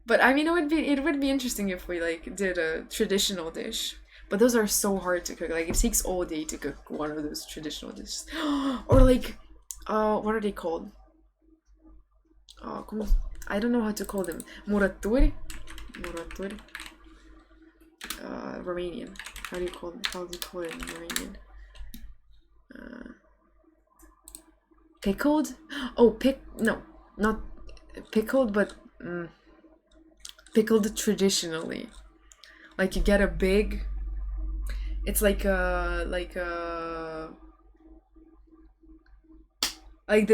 But I mean, it would be interesting if we like did a traditional dish. But those are so hard to cook. Like it takes all day to cook one of those traditional dishes. Or like, what are they called? I don't know how to call them. Muraturi. Romanian. How do you call it in Romanian? Pickled? Oh, no, not pickled, but pickled traditionally. Like you get a big. It's like the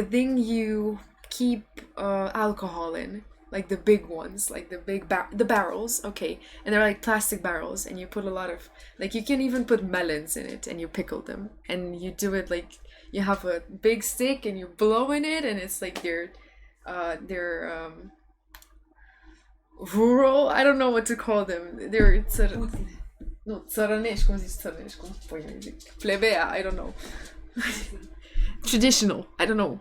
thing you keep alcohol in, like the big ones, like the barrels. Okay, and they're like plastic barrels, and you put a lot of like you can even put melons in it, and you pickle them, and you do it like. You have a big stick and you blow in it, and it's like they're rural. I don't know what to call them. They're sort of Nu, țărănești, cum zici țărănești, cum pui eu zic. Plebea, I don't know. Traditional, I don't know.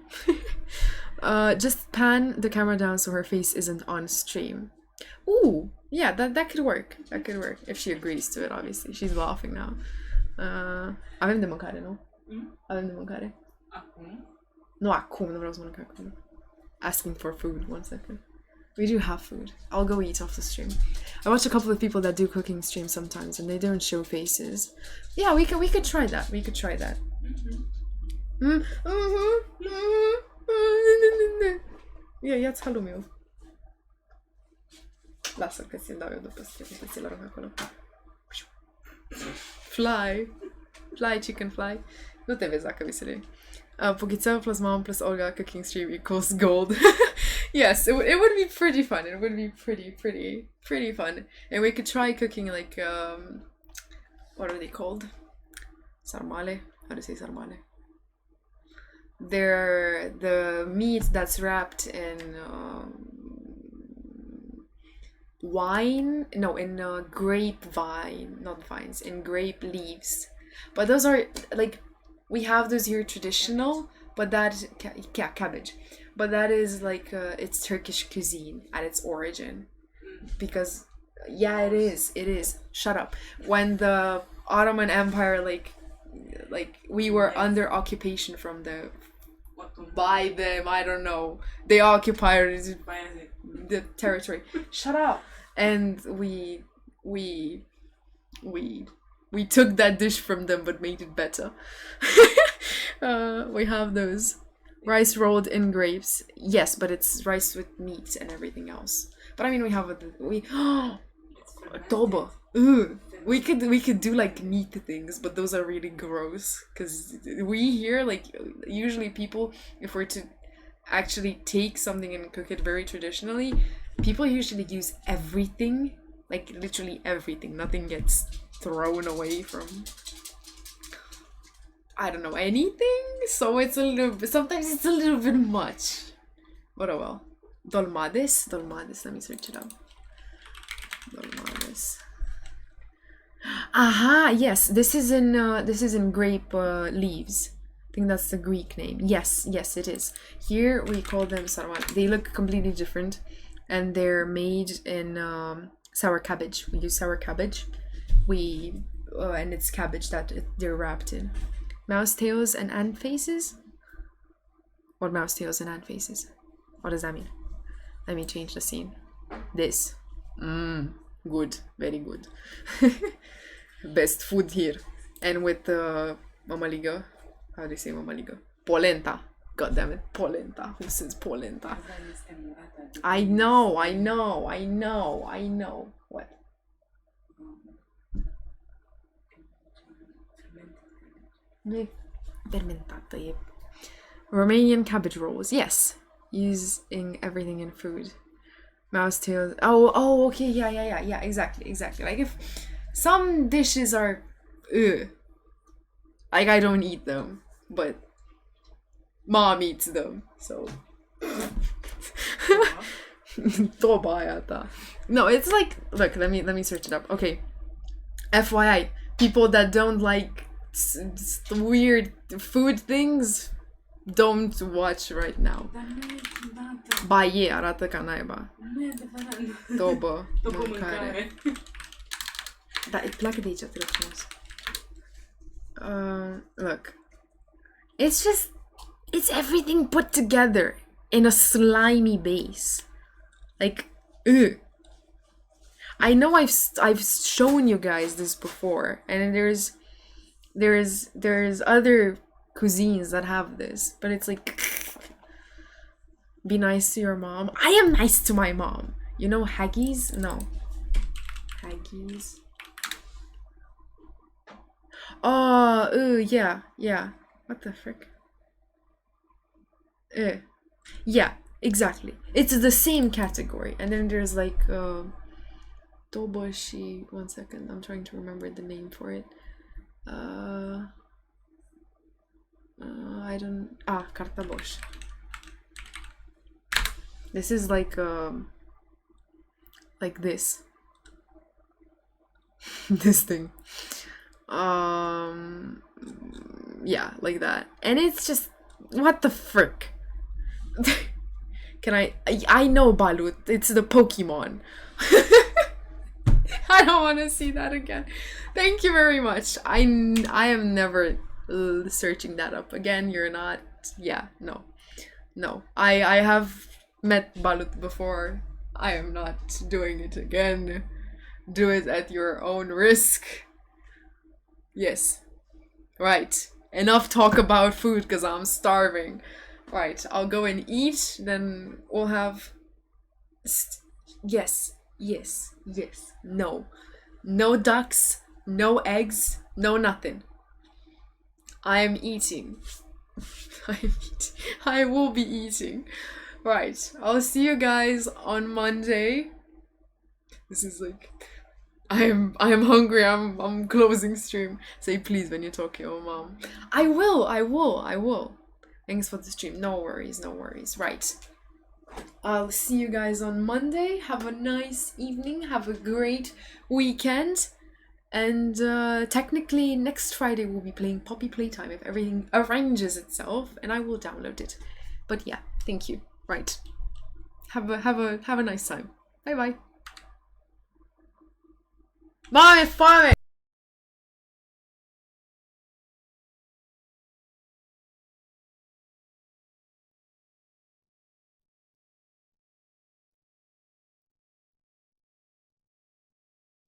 Just pan the camera down so her face isn't on stream. Ooh, yeah, that could work. That could work if she agrees to it. Obviously, she's laughing now. Avem de mâncare, nu? Avem de mâncare. Acum? Nu acum, nu vreau să mănânc acum. Asking for food, one second. We do have food. I'll go eat off the stream. I watch a couple of people that do cooking streams sometimes, and they don't show faces. Yeah, we could try that. We could try that. Ia, ia-ți halumul. Lasă că ți-l dau eu după stream, că ți-l arunc acolo. Fly. Fly, chicken fly. Nu te vezi dacă visele. Pukitzel plus mom plus Olga cooking stream equals gold. Yes, it would be pretty fun. It would be pretty fun. And we could try cooking like, what are they called? Sarmale? How do you say sarmale? They're the meat that's wrapped in wine. No, in grapevine, not vines, in grape leaves. But those are like, we have those here traditional, but that cabbage. But that is like it's Turkish cuisine at its origin, because yeah, it is. Shut up. When the Ottoman Empire, like we were under occupation from by them. I don't know. They occupied the territory. Shut up. And we took that dish from them, but made it better. We have those. Rice rolled in grapes. Yes, but it's rice with meat and everything else. But I mean, we have toba. We could do like meat things, but those are really gross. Cause we here, like, usually people, if we're to actually take something and cook it very traditionally, people usually use everything, like literally everything. Nothing gets thrown away from, I don't know, anything. So it's sometimes it's a little bit much. But oh well. Dolmades, let me search it up. Dolmades. Aha, yes, this is in grape leaves. I think that's the Greek name. Yes, it is. Here we call them sarmale. They look completely different, and they're made in sour cabbage. We use sour cabbage. And it's cabbage that they're wrapped in. Mouse tails and ant faces? What mouse tails and ant faces? What does that mean? Let me change the scene. This. Good. Very good. Best food here. And with mamaliga. How do you say mamaliga? Polenta. God damn it. Polenta. Who says polenta? I know. What? Fermentată e. Romanian cabbage rolls, yes, using everything in food. Mouse tails. Oh, okay, yeah, exactly. Like if some dishes are, like I don't eat them, but mom eats them, so. Toba aia ta. No, it's like, look, let me search it up. Okay, FYI, people that don't like weird food things, don't watch right now. Ba e, arată ca naiba. Tobă, mâncare. Da, îți placă de aici, te rog frumos. Look. It's everything put together in a slimy base. Like, I know I've shown you guys this before, and there's other cuisines that have this, but it's like, be nice to your mom. I am nice to my mom. You know haggis? No. Haggis. Oh, yeah. What the frick? Yeah, exactly. It's the same category. And then there's like, Toboshi. 1 second, I'm trying to remember the name for it. Kartabosh. This is like this. this thing. Yeah, like that. And it's just, what the frick? Can I know Balut, it's the Pokemon. I don't want to see that again. Thank you very much. I am never searching that up again. You're not. Yeah, no. I have met Balut before. I am not doing it again. Do it at your own risk. Yes. Right. Enough talk about food because I'm starving. Right. I'll go and eat. Then we'll have... Yes. No. No ducks. No eggs. No nothing. I am eating. I will be eating. Right. I'll see you guys on Monday. This is like... I am hungry. I'm closing stream. Say please when you're talking, oh mom. I will. Thanks for the stream. No worries. Right. I'll see you guys on Monday. Have a nice evening. Have a great weekend. And technically next Friday we'll be playing Poppy Playtime if everything arranges itself, and I will download it. But yeah, thank you. Right. Have a nice time. Bye bye. Bye, fire!